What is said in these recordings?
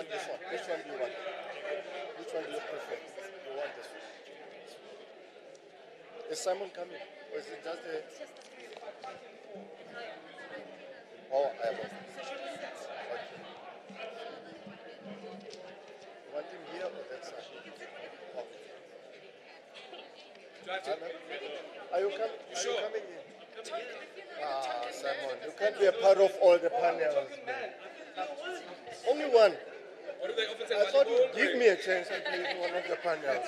want this one. Which one do you want? Which one do you prefer? You want this one? Is Simon coming? Or is it just the... Oh, I have one. Okay. You want him here or that side? Okay. Are you coming? Are you coming in? Ah, Simon, you can't be a part of all the panels. Man. Only one. I thought you'd give me a chance to be in one of the panels.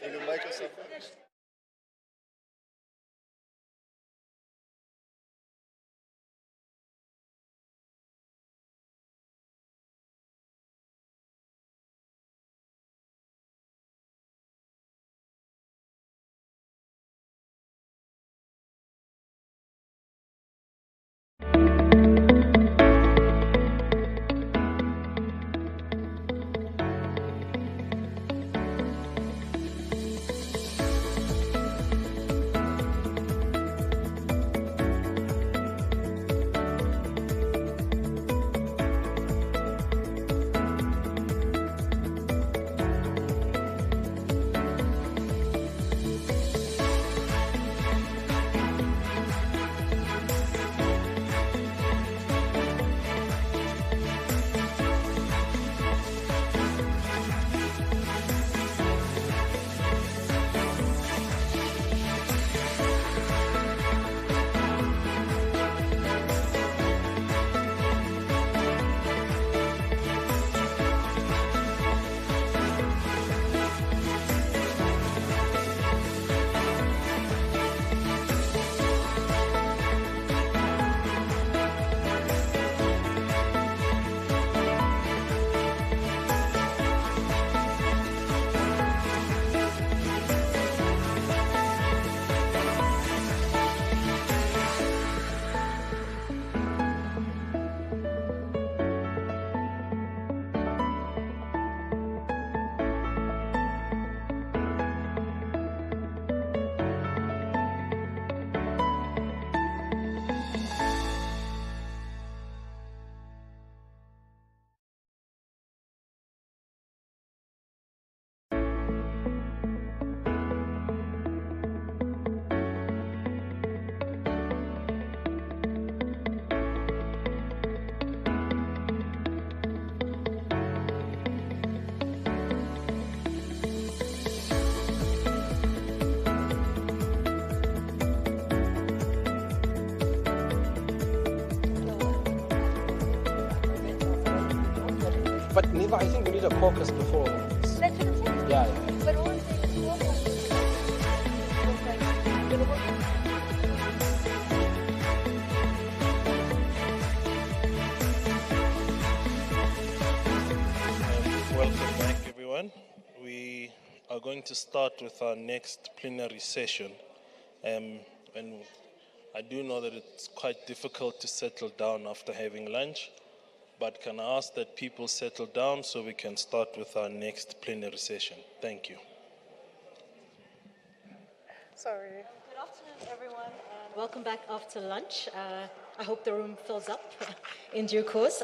Will you mic yourself? But Niva, I think we need a caucus before. That's what I'm saying. Yeah. But all I'm saying is Welcome back, everyone. We are going to start with our next plenary session. And I do know that it's quite difficult to settle down after having lunch, but can I ask that people settle down so we can start with our next plenary session? Thank you. sorry. Good afternoon, everyone, and welcome back after lunch. I hope the room fills up in due course.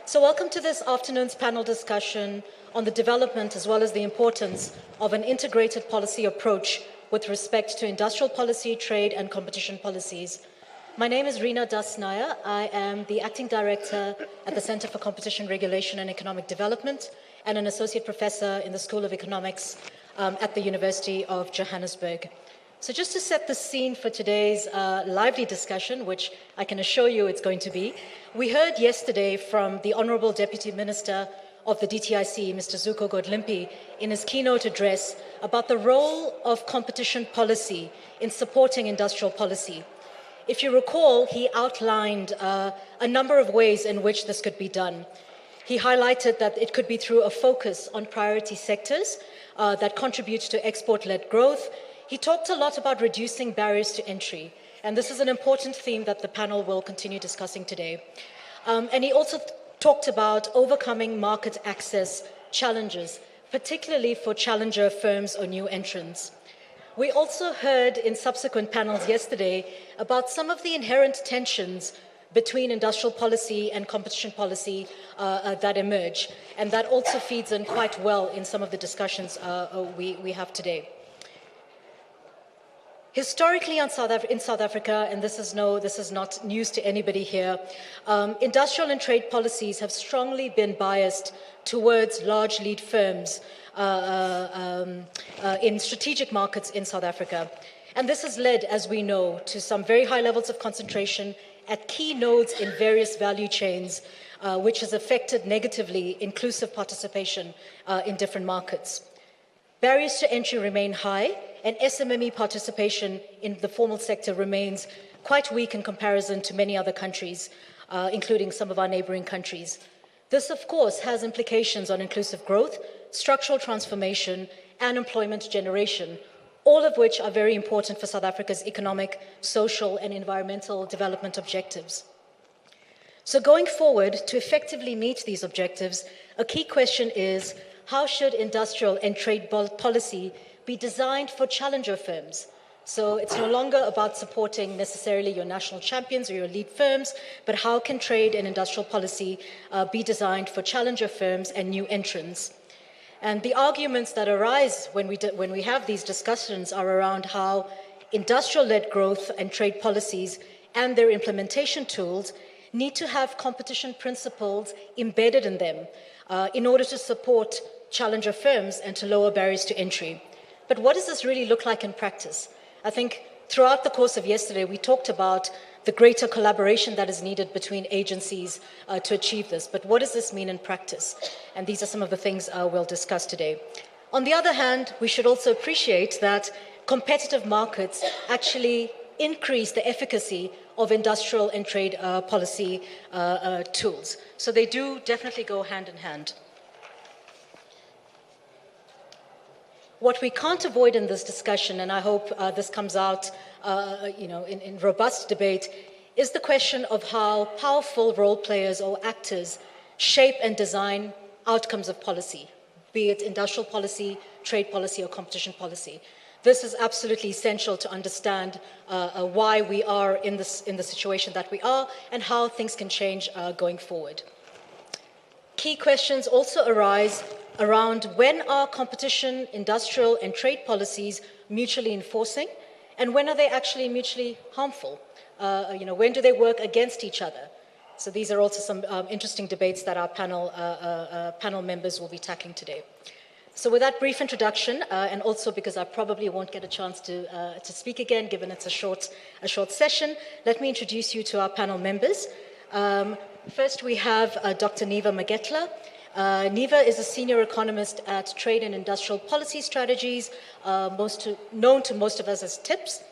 So welcome to this afternoon's panel discussion on the development as well as the importance of an integrated policy approach with respect to industrial policy, trade, and competition policies. My name is Rina Das Nair. I am the Acting Director at the Center for Competition Regulation and Economic Development and an Associate Professor in the School of Economics at the University of Johannesburg. So just to set the scene for today's lively discussion, which I can assure you it's going to be, we heard yesterday from the Honorable Deputy Minister of the DTIC, Mr. Zuko Godlimpi, in his keynote address about the role of competition policy in supporting industrial policy. If you recall, he outlined a number of ways in which this could be done. He highlighted that it could be through a focus on priority sectors that contribute to export-led growth. He talked a lot about reducing barriers to entry, and this is an important theme that the panel will continue discussing today. And he also talked about overcoming market access challenges, particularly for challenger firms or new entrants. We also heard in subsequent panels yesterday about some of the inherent tensions between industrial policy and competition policy that emerge. And that also feeds in quite well in some of the discussions we have today. Historically in South Africa, and this is not news to anybody here, industrial and trade policies have strongly been biased towards large lead firms in strategic markets in South Africa. And this has led, as we know, to some very high levels of concentration at key nodes in various value chains, which has affected negatively inclusive participation in different markets. Barriers to entry remain high, and SMME participation in the formal sector remains quite weak in comparison to many other countries, including some of our neighboring countries. This, of course, has implications on inclusive growth, structural transformation, and employment generation, all of which are very important for South Africa's economic, social, and environmental development objectives. So going forward, to effectively meet these objectives, a key question is, how should industrial and trade policy be designed for challenger firms? So it's no longer about supporting necessarily your national champions or your lead firms, but how can trade and industrial policy be designed for challenger firms and new entrants? And the arguments that arise when we have these discussions are around how industrial-led growth and trade policies and their implementation tools need to have competition principles embedded in them in order to support challenger firms and to lower barriers to entry. But what does this really look like in practice? I think throughout the course of yesterday, we talked about the greater collaboration that is needed between agencies to achieve this. But what does this mean in practice? And these are some of the things we'll discuss today. On the other hand, we should also appreciate that competitive markets actually increase the efficacy of industrial and trade policy tools. So they do definitely go hand in hand. What we can't avoid in this discussion, and I hope this comes out in robust debate, is the question of how powerful role players or actors shape and design outcomes of policy, be it industrial policy, trade policy, or competition policy. This is absolutely essential to understand why we are in the situation that we are and how things can change going forward. Key questions also arise around when are competition, industrial, and trade policies mutually enforcing, and when are they actually mutually harmful? When do they work against each other? So these are also some interesting debates that our panel members will be tackling today. So with that brief introduction, and also because I probably won't get a chance to speak again, given it's a short session, let me introduce you to our panel members. First, we have Dr. Niva Magetla. Niva is a senior economist at Trade and Industrial Policy Strategies, known to most of us as TIPS.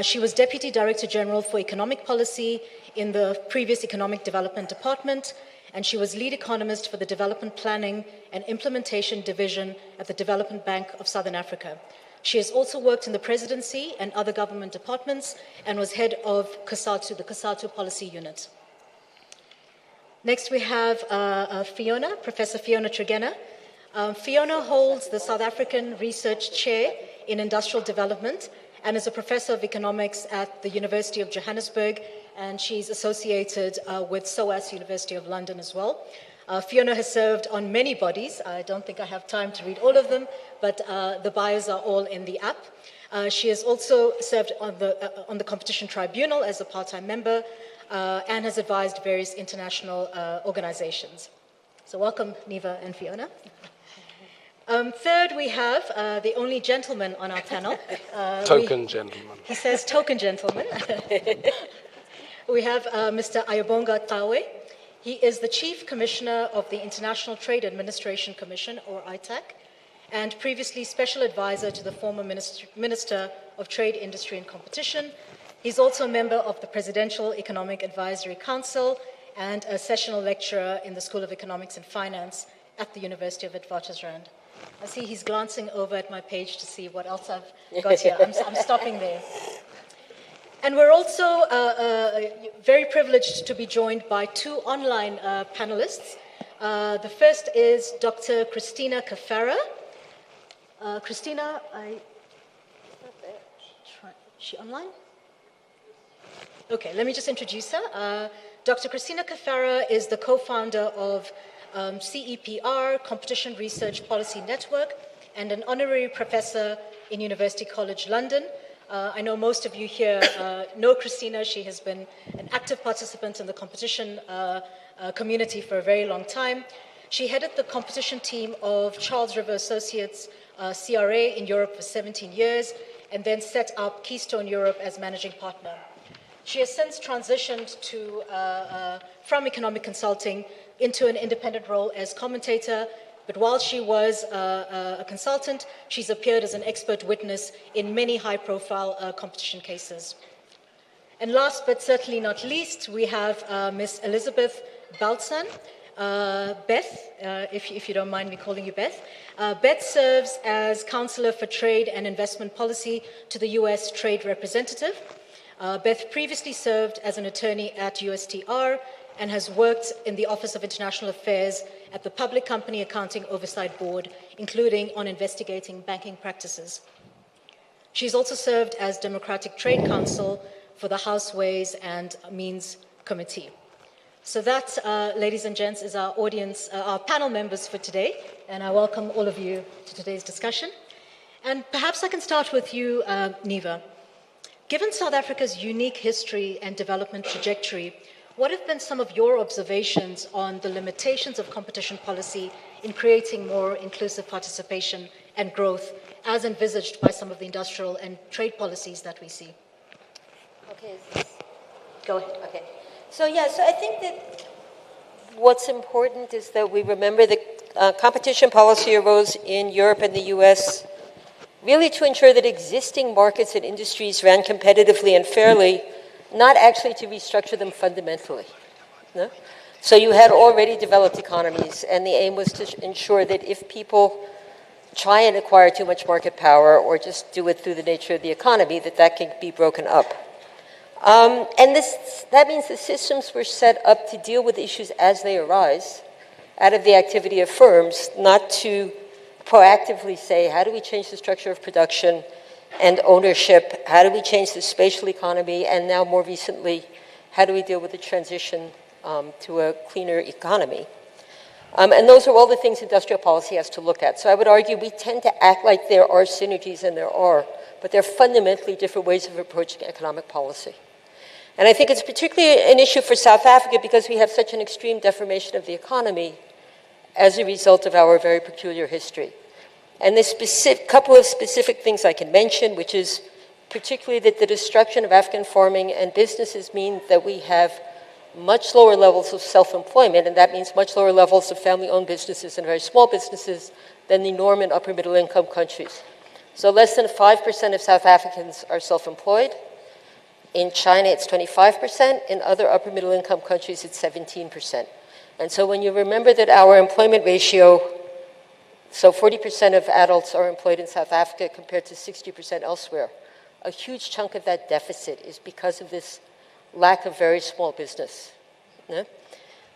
She was Deputy Director General for Economic Policy in the previous Economic Development Department, and she was lead economist for the Development Planning and Implementation Division at the Development Bank of Southern Africa. She has also worked in the presidency and other government departments and was head of COSATU, the COSATU Policy Unit. Next, we have Fiona, Professor Fiona Trigena. Fiona holds the South African Research Chair in Industrial Development and is a professor of economics at the University of Johannesburg, and she's associated with SOAS, University of London as well. Fiona has served on many bodies. I don't think I have time to read all of them, but the bios are all in the app. She has also served on the Competition Tribunal as a part-time member, and has advised various international organizations. So welcome, Niva and Fiona. Third, we have the only gentleman on our panel. Token gentleman. He says token gentleman. We have Mr. Ayabonga Tawe. He is the Chief Commissioner of the International Trade Administration Commission, or ITAC, and previously Special Advisor to the former Minister of Trade, Industry and Competition. He's also a member of the Presidential Economic Advisory Council and a sessional lecturer in the School of Economics and Finance at the University of Witwatersrand. I see he's glancing over at my page to see what else I've got here. I'm stopping there. And we're also very privileged to be joined by two online panelists. The first is Dr. Christina Kafara. Christina, is she online? Okay, let me just introduce her. Dr. Christina Caffarra is the co-founder of CEPR, Competition Research Policy Network, and an honorary professor in University College London. I know most of you here know Christina. She has been an active participant in the competition community for a very long time. She headed the competition team of Charles River Associates CRA in Europe for 17 years, and then set up Keystone Europe as managing partner. She has since transitioned from economic consulting into an independent role as commentator, but while she was a consultant, she's appeared as an expert witness in many high-profile competition cases. And last but certainly not least, we have Ms. Elizabeth Baltzan. Beth, if you don't mind me calling you Beth. Beth serves as Counselor for Trade and Investment Policy to the U.S. Trade Representative. Beth previously served as an attorney at USTR and has worked in the Office of International Affairs at the Public Company Accounting Oversight Board, including on investigating banking practices. She's also served as Democratic Trade Counsel for the House Ways and Means Committee. So that, ladies and gents, is our audience, our panel members for today, and I welcome all of you to today's discussion. And perhaps I can start with you, Niva. Given South Africa's unique history and development trajectory, what have been some of your observations on the limitations of competition policy in creating more inclusive participation and growth as envisaged by some of the industrial and trade policies that we see? Okay. Go ahead. Okay. So I think that what's important is that we remember that competition policy arose in Europe and the US really to ensure that existing markets and industries ran competitively and fairly, not actually to restructure them fundamentally. No? So you had already developed economies, and the aim was to ensure that if people try and acquire too much market power or just do it through the nature of the economy, that can be broken up. And that means the systems were set up to deal with issues as they arise out of the activity of firms, not to proactively say, how do we change the structure of production and ownership? How do we change the spatial economy? And now more recently, how do we deal with the transition to a cleaner economy? And those are all the things industrial policy has to look at. So I would argue we tend to act like there are synergies, and there are, but they're fundamentally different ways of approaching economic policy. And I think it's particularly an issue for South Africa because we have such an extreme deformation of the economy as a result of our very peculiar history. And this couple of specific things I can mention, which is particularly that the destruction of African farming and businesses mean that we have much lower levels of self-employment, and that means much lower levels of family-owned businesses and very small businesses than the norm in upper middle-income countries. So less than 5% of South Africans are self-employed. In China, it's 25%. In other upper middle-income countries, it's 17%. And so when you remember that our employment ratio, so 40% of adults are employed in South Africa compared to 60% elsewhere, a huge chunk of that deficit is because of this lack of very small business. Yeah?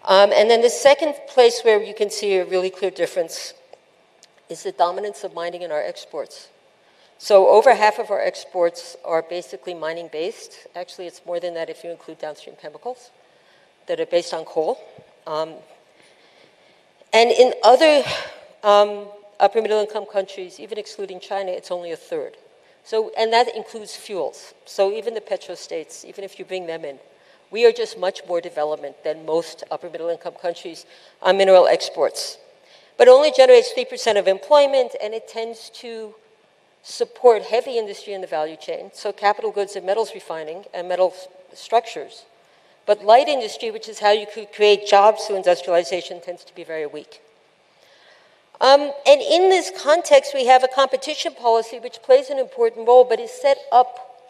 And then the second place where you can see a really clear difference is the dominance of mining in our exports. So over half of our exports are basically mining-based. Actually, it's more than that if you include downstream chemicals that are based on coal. And in other upper middle-income countries, even excluding China, it's only a third. So, and that includes fuels. So even the petrostates, even if you bring them in, we are just much more developed than most upper middle-income countries on mineral exports. But it only generates 3% of employment, and it tends to support heavy industry in the value chain, so capital goods and metals refining and metal structures. But light industry, which is how you could create jobs through industrialization, tends to be very weak. And in this context, we have a competition policy which plays an important role, but is set up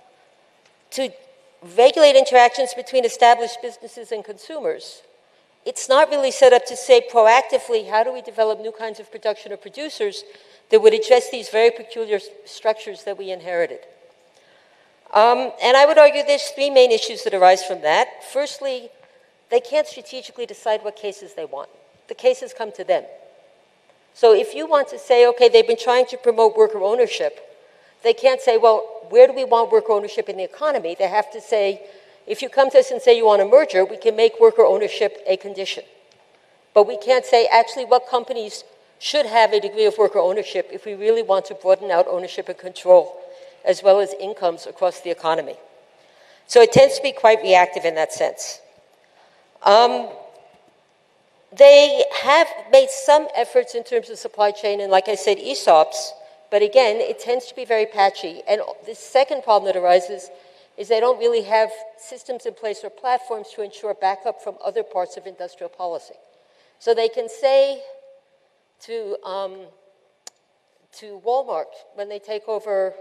to regulate interactions between established businesses and consumers. It's not really set up to say proactively, how do we develop new kinds of production or producers that would address these very peculiar structures that we inherited. And I would argue there's three main issues that arise from that. Firstly, they can't strategically decide what cases they want. The cases come to them. So if you want to say, okay, they've been trying to promote worker ownership, they can't say, well, where do we want worker ownership in the economy? They have to say, If you come to us and say you want a merger, we can make worker ownership a condition. But we can't say actually what companies should have a degree of worker ownership if we really want to broaden out ownership and control, as well as incomes across the economy. So it tends to be quite reactive in that sense. They have made some efforts in terms of supply chain and, like I said, ESOPs, but again, it tends to be very patchy. And the second problem that arises is they don't really have systems in place or platforms to ensure backup from other parts of industrial policy. So they can say to Walmart when they take over,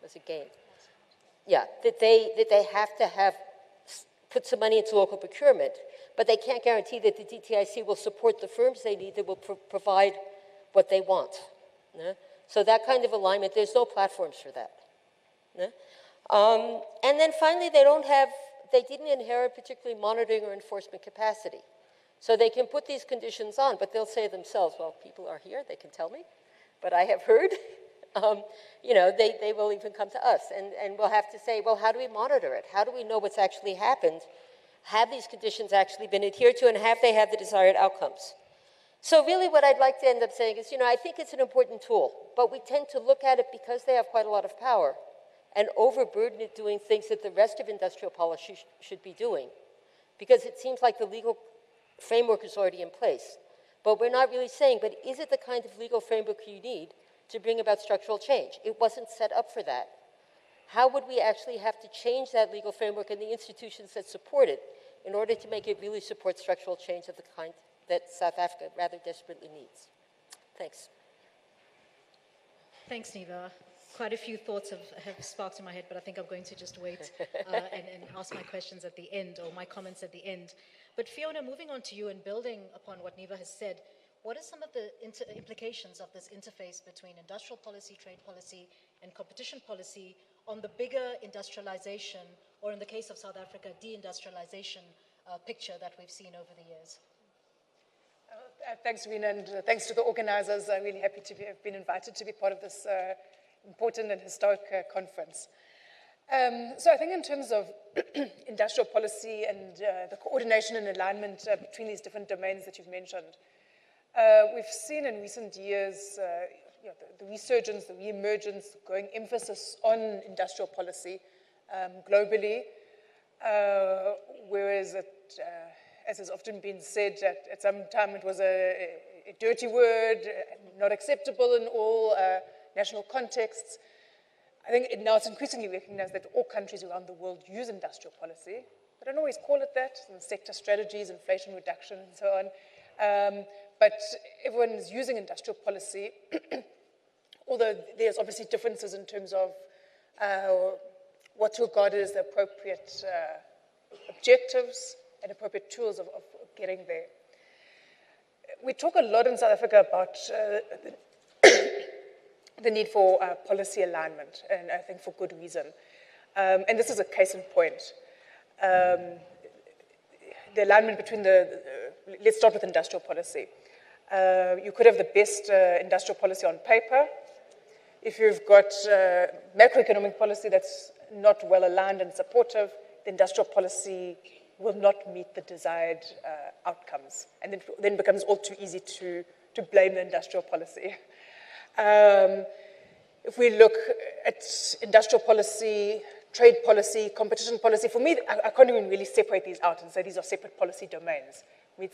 what's it, Gain? Yeah, that they have to have put some money into local procurement, but they can't guarantee that the DTIC will support the firms they need that will provide what they want. Yeah? So that kind of alignment, there's no platforms for that. Yeah? And then finally, they didn't inherit particularly monitoring or enforcement capacity. So they can put these conditions on, but they'll say themselves, well, people are here, they can tell me, but I have heard, you know, they will even come to us, and we'll have to say, well, how do we monitor it? How do we know what's actually happened? Have these conditions actually been adhered to, and have they had the desired outcomes? So really what I'd like to end up saying is, you know, I think it's an important tool, but we tend to look at it because they have quite a lot of power and overburden it doing things that the rest of industrial policy should be doing, because it seems like the legal framework is already in place. But we're not really saying, but is it the kind of legal framework you need to bring about structural change? It wasn't set up for that. How would we actually have to change that legal framework and the institutions that support it in order to make it really support structural change of the kind that South Africa rather desperately needs? Thanks. Thanks, Niva. Quite a few thoughts have sparked in my head, but I think I'm going to just wait and ask my questions at the end, or my comments at the end. But Fiona, moving on to you and building upon what Niva has said, what are some of the implications of this interface between industrial policy, trade policy, and competition policy on the bigger industrialization, or in the case of South Africa, deindustrialization picture that we've seen over the years? Thanks, Rena, and thanks to the organizers. I'm really happy to have been invited to be part of this important and historic conference. So I think in terms of industrial policy and the coordination and alignment between these different domains that you've mentioned, we've seen in recent years the resurgence, the reemergence, the growing emphasis on industrial policy globally, whereas as has often been said, at some time it was a dirty word, not acceptable in all national contexts. I think now it's increasingly recognized that all countries around the world use industrial policy. They don't always call it that, sector strategies, inflation reduction, and so on. But everyone is using industrial policy, although there's obviously differences in terms of what's regarded as the appropriate objectives and appropriate tools of getting there. We talk a lot in South Africa about the need for policy alignment, and I think for good reason. And this is a case in point. The alignment between let's start with industrial policy. You could have the best industrial policy on paper. If you've got macroeconomic policy that's not well aligned and supportive, the industrial policy will not meet the desired outcomes. And it then becomes all too easy to blame the industrial policy. If we look at industrial policy, trade policy, competition policy, for me, I can't even really separate these out and say these are separate policy domains. I mean,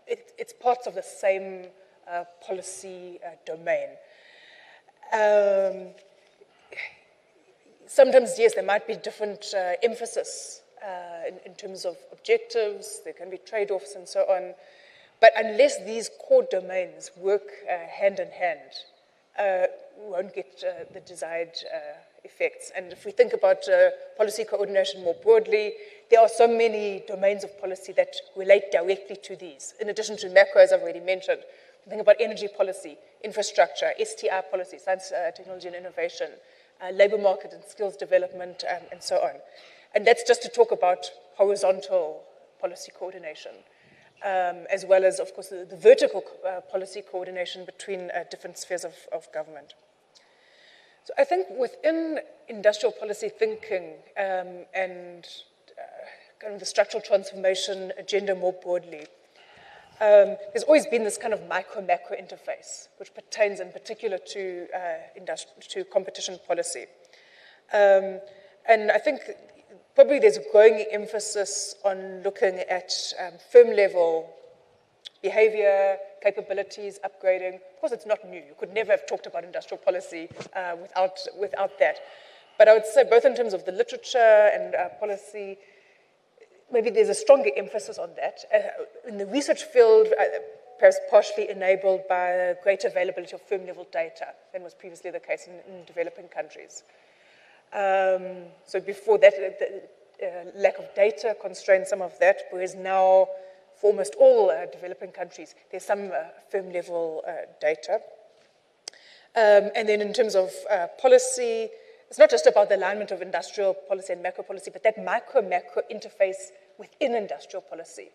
it's parts of the same policy domain. Sometimes, yes, there might be different emphasis in terms of objectives, there can be trade-offs and so on, but unless these core domains work hand in hand, we won't get the desired effects. And if we think about policy coordination more broadly, there are so many domains of policy that relate directly to these. In addition to macro, as I've already mentioned, think about energy policy, infrastructure, STI policy, science, technology and innovation, labor market and skills development, and so on. And that's just to talk about horizontal policy coordination, as well as, of course, the vertical policy coordination between different spheres of government. So I think within industrial policy thinking and kind of the structural transformation agenda more broadly, there's always been this kind of micro-macro interface, which pertains in particular to competition policy. And I think probably there's a growing emphasis on looking at firm-level behavior, capabilities, upgrading. Of course, it's not new. You could never have talked about industrial policy without that. But I would say both in terms of the literature and policy, maybe there's a stronger emphasis on that. In the research field, perhaps partially enabled by greater availability of firm-level data than was previously the case in developing countries. So before that, the lack of data constrained some of that, whereas now, for almost all developing countries, there's some firm-level data. And then in terms of policy, it's not just about the alignment of industrial policy and macro policy, but that micro-macro interface within industrial policy.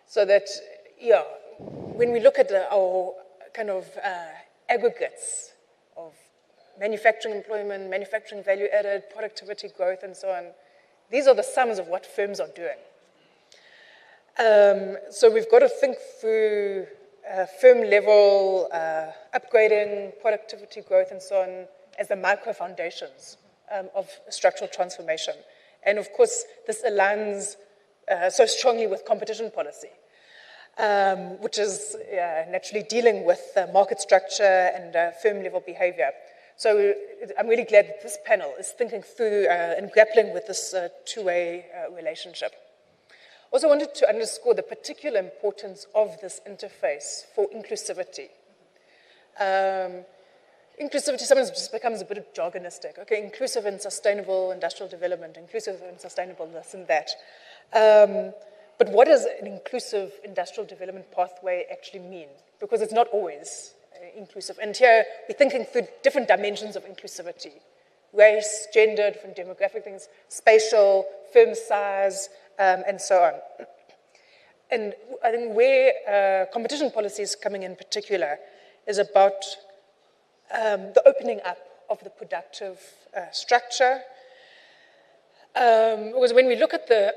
So that, yeah, when we look at our kind of aggregates of manufacturing employment, manufacturing value added, productivity growth, and so on, these are the sums of what firms are doing. So we've got to think through firm-level upgrading, productivity growth, and so on, as the micro-foundations of structural transformation. And of course, this aligns so strongly with competition policy, which is naturally dealing with market structure and firm-level behavior. So I'm really glad that this panel is thinking through and grappling with this two-way relationship. Also wanted to underscore the particular importance of this interface for inclusivity. Inclusivity sometimes just becomes a bit jargonistic. Okay, inclusive and sustainable industrial development, inclusive and sustainable this and that. But what does an inclusive industrial development pathway actually mean? Because it's not always inclusive. And here we're thinking through different dimensions of inclusivity. Race, gender, different demographic things, spatial, firm size, and so on. And I think where competition policy is coming in particular is about the opening up of the productive structure. Because when we look at the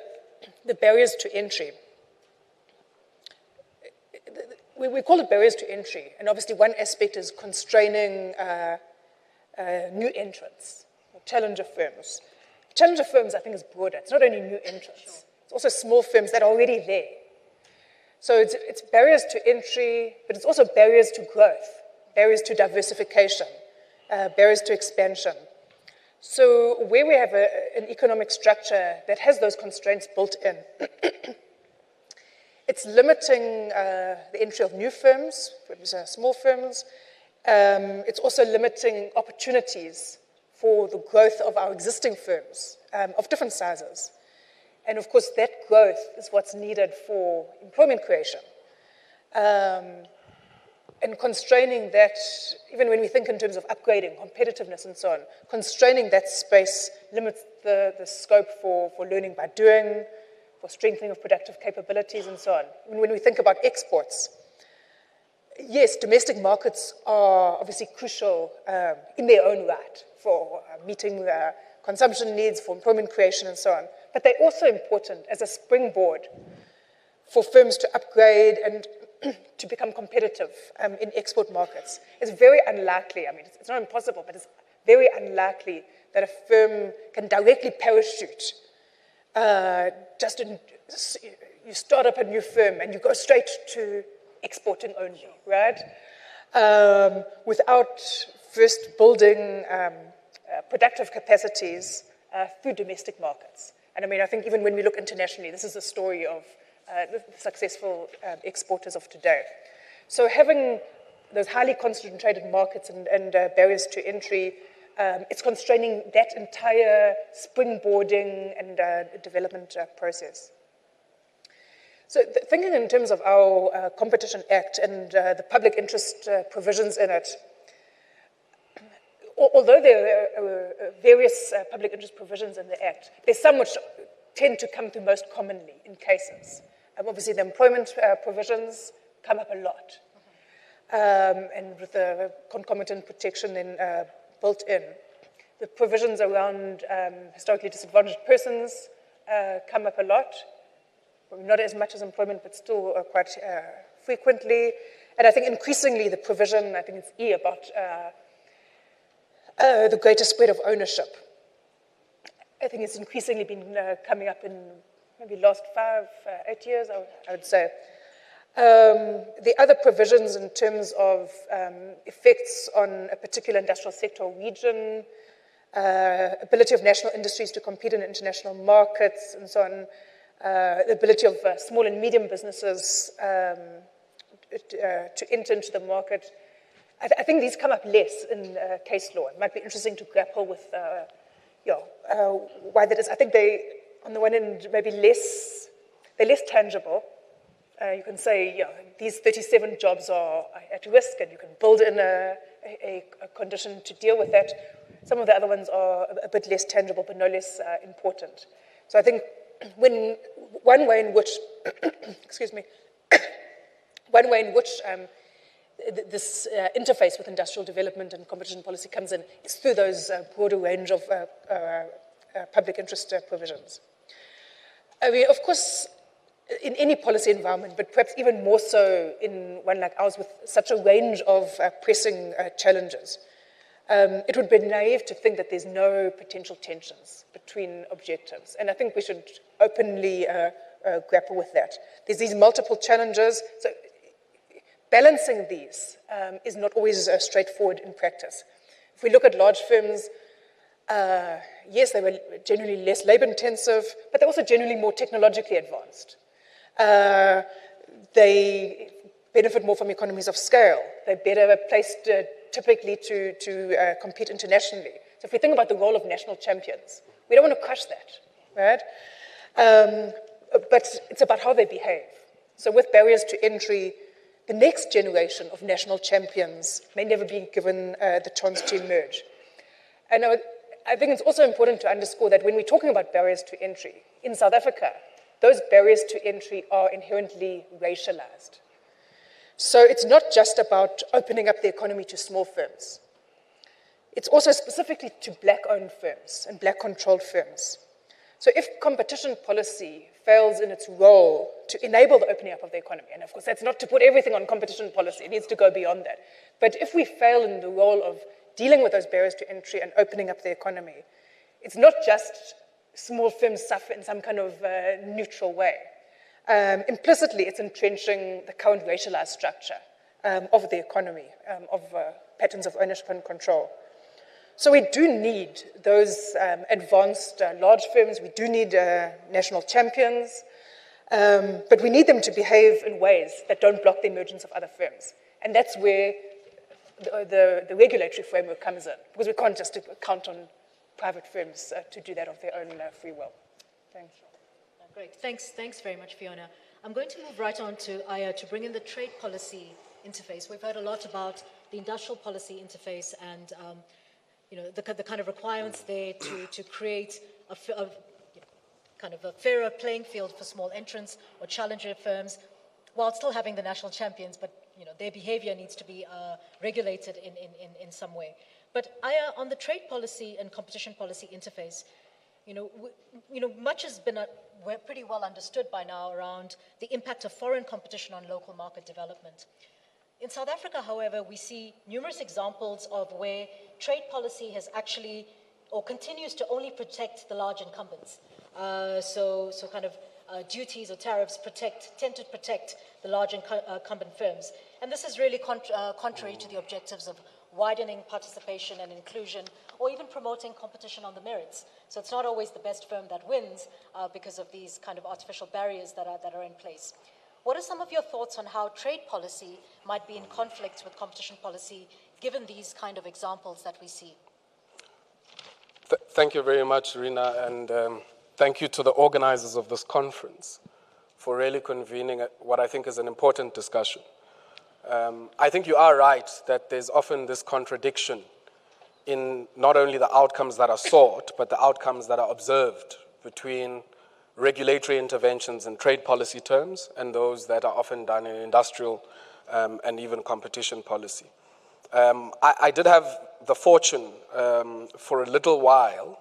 barriers to entry, we call it barriers to entry, and obviously one aspect is constraining new entrants, challenger firms. Challenger firms, I think, is broader. It's not only new entrants. It's also small firms that are already there. So it's barriers to entry, but it's also barriers to growth, barriers to diversification, barriers to expansion. So where we have an economic structure that has those constraints built in, it's limiting the entry of new firms, small firms. It's also limiting opportunities for the growth of our existing firms of different sizes. And of course, that growth is what's needed for employment creation. And constraining that, even when we think in terms of upgrading, competitiveness and so on, constraining that space limits the scope for learning by doing, for strengthening of productive capabilities and so on. When we think about exports, yes, domestic markets are obviously crucial in their own right for meeting consumption needs, for employment creation and so on. But they're also important as a springboard for firms to upgrade and to become competitive in export markets. It's very unlikely, I mean, it's not impossible, but it's very unlikely that a firm can directly parachute. You start up a new firm and you go straight to exporting only, right? Without first building productive capacities through domestic markets. And I mean, I think even when we look internationally, this is the story of the successful exporters of today. So having those highly concentrated markets and barriers to entry, it's constraining that entire springboarding and development process. So thinking in terms of our Competition Act and the public interest provisions in it, although there are various public interest provisions in the Act, there's some which tend to come through most commonly in cases. Obviously, the employment provisions come up a lot. And with the concomitant protection, then built in. The provisions around historically disadvantaged persons come up a lot. Not as much as employment, but still quite frequently. And I think increasingly the provision, I think it's E, about the greater spread of ownership. I think it's increasingly been coming up in maybe last 5, 8 years, I would say. The other provisions in terms of effects on a particular industrial sector or region, ability of national industries to compete in international markets, and so on, the ability of small and medium businesses to enter into the market. I think these come up less in case law. It might be interesting to grapple with why that is. I think they, on the one hand, maybe they're less tangible. You can say, these 37 jobs are at risk, and you can build in a condition to deal with that. Some of the other ones are a bit less tangible, but no less important. So I think one way in which, excuse me, one way in which this interface with industrial development and competition policy comes in is through those broader range of public interest provisions. I mean, of course, in any policy environment, but perhaps even more so in one like ours with such a range of pressing challenges, it would be naive to think that there's no potential tensions between objectives. And I think we should openly grapple with that. There's these multiple challenges, so balancing these is not always straightforward in practice. If we look at large firms, yes, they were generally less labor-intensive, but they're also generally more technologically advanced. They benefit more from economies of scale. They're better placed typically to compete internationally. So if we think about the role of national champions, we don't want to crush that, right? But it's about how they behave. So with barriers to entry, the next generation of national champions may never be given the chance to emerge. And I think it's also important to underscore that when we're talking about barriers to entry, in South Africa, those barriers to entry are inherently racialized. So it's not just about opening up the economy to small firms. It's also specifically to black-owned firms and black-controlled firms. So if competition policy fails in its role to enable the opening up of the economy, and of course that's not to put everything on competition policy, it needs to go beyond that. But if we fail in the role of dealing with those barriers to entry and opening up the economy, it's not just small firms suffer in some kind of neutral way. Implicitly, it's entrenching the current racialized structure of the economy, of patterns of ownership and control. So we do need those advanced large firms, we do need national champions, but we need them to behave in ways that don't block the emergence of other firms. And that's where the regulatory framework comes in, because we can't just count on private firms to do that of their own free will. Thanks. Great, thanks very much, Fiona. I'm going to move right on to Aya to bring in the trade policy interface. We've heard a lot about the industrial policy interface and the kind of requirements there to create a kind of a fairer playing field for small entrants or challenger firms, while still having the national champions, but their behavior needs to be regulated in some way. But Aya, on the trade policy and competition policy interface, much has been pretty well understood by now around the impact of foreign competition on local market development. In South Africa, however, we see numerous examples of where trade policy has actually, or continues to only protect the large incumbents. So kind of duties or tariffs tend to protect the large incumbent firms. And this is really contrary to the objectives of widening participation and inclusion, or even promoting competition on the merits. So it's not always the best firm that wins because of these kind of artificial barriers that are in place. What are some of your thoughts on how trade policy might be in conflict with competition policy, given these kind of examples that we see? Thank you very much, Rina, and thank you to the organizers of this conference for really convening what I think is an important discussion. I think you are right that there's often this contradiction in not only the outcomes that are sought, but the outcomes that are observed between regulatory interventions in trade policy terms and those that are often done in industrial and even competition policy. I did have the fortune for a little while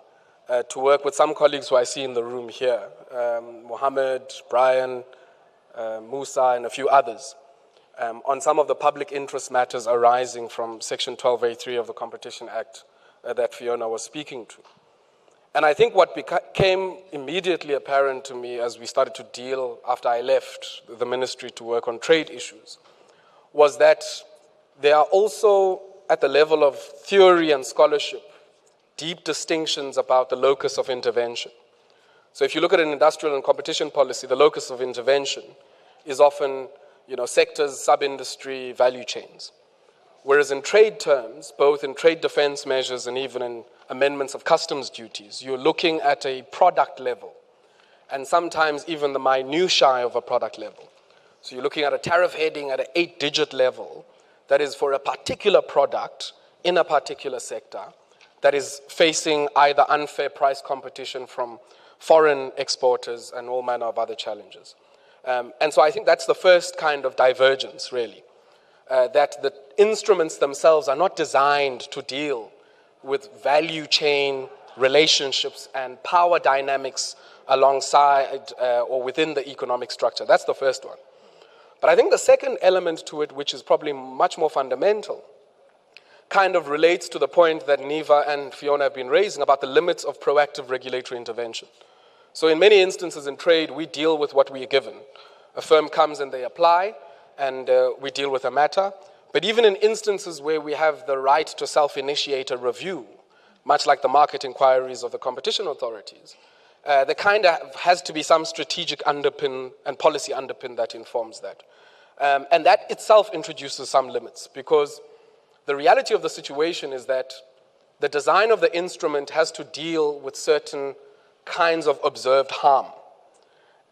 to work with some colleagues who I see in the room here, Mohammed, Brian, Musa, and a few others, on some of the public interest matters arising from Section 12A3 of the Competition Act that Fiona was speaking to. And I think what became immediately apparent to me as we started to deal, after I left the ministry to work on trade issues, was that there are also, at the level of theory and scholarship, deep distinctions about the locus of intervention. So if you look at an industrial and competition policy, the locus of intervention is often, sectors, sub-industry, value chains. Whereas in trade terms, both in trade defense measures and even in amendments of customs duties, you're looking at a product level, and sometimes even the minutiae of a product level. So you're looking at a tariff heading at an 8-digit level that is for a particular product in a particular sector that is facing either unfair price competition from foreign exporters and all manner of other challenges. And so I think that's the first kind of divergence, really, that the instruments themselves are not designed to deal with value chain relationships and power dynamics alongside or within the economic structure. That's the first one. But I think the second element to it, which is probably much more fundamental, kind of relates to the point that Niva and Fiona have been raising about the limits of proactive regulatory intervention. So in many instances in trade, we deal with what we are given. A firm comes and they apply, and we deal with a matter. But even in instances where we have the right to self-initiate a review, much like the market inquiries of the competition authorities, there kind of has to be some strategic underpin and policy underpin that informs that. And that itself introduces some limits, because the reality of the situation is that the design of the instrument has to deal with certain kinds of observed harm.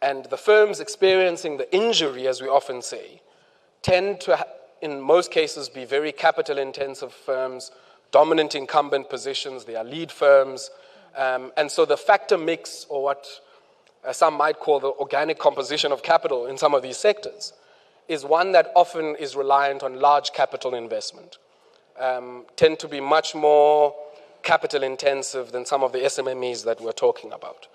And the firms experiencing the injury, as we often say, tend to, in most cases, be very capital-intensive firms, dominant incumbent positions, they are lead firms, and so the factor mix, or what some might call the organic composition of capital in some of these sectors, is one that often is reliant on large capital investment, tend to be much more capital intensive than some of the SMMEs that we're talking about.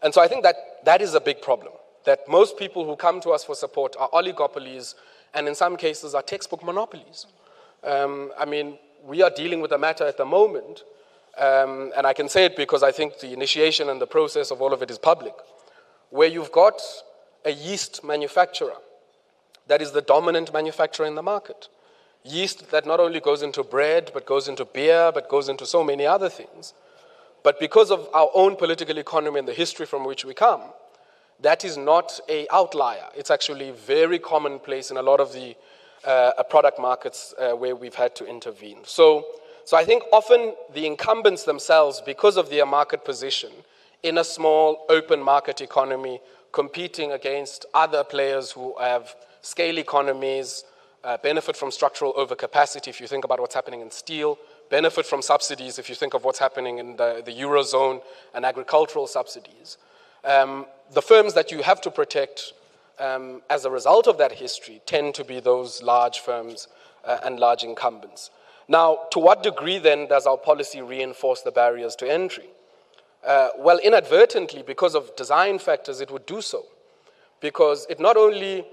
And so I think that is a big problem, that most people who come to us for support are oligopolies and in some cases are textbook monopolies. I mean, we are dealing with a matter at the moment, and I can say it because I think the initiation and the process of all of it is public, where you've got a yeast manufacturer that is the dominant manufacturer in the market. Yeast that not only goes into bread, but goes into beer, but goes into so many other things. But because of our own political economy and the history from which we come, that is not an outlier. It's actually very commonplace in a lot of the product markets where we've had to intervene. So I think often the incumbents themselves, because of their market position in a small open market economy, competing against other players who have scale economies, benefit from structural overcapacity if you think about what's happening in steel, benefit from subsidies if you think of what's happening in the Eurozone and agricultural subsidies. The firms that you have to protect as a result of that history tend to be those large firms and large incumbents. Now, to what degree then does our policy reinforce the barriers to entry? Well, inadvertently, because of design factors, it would do so. Because it not only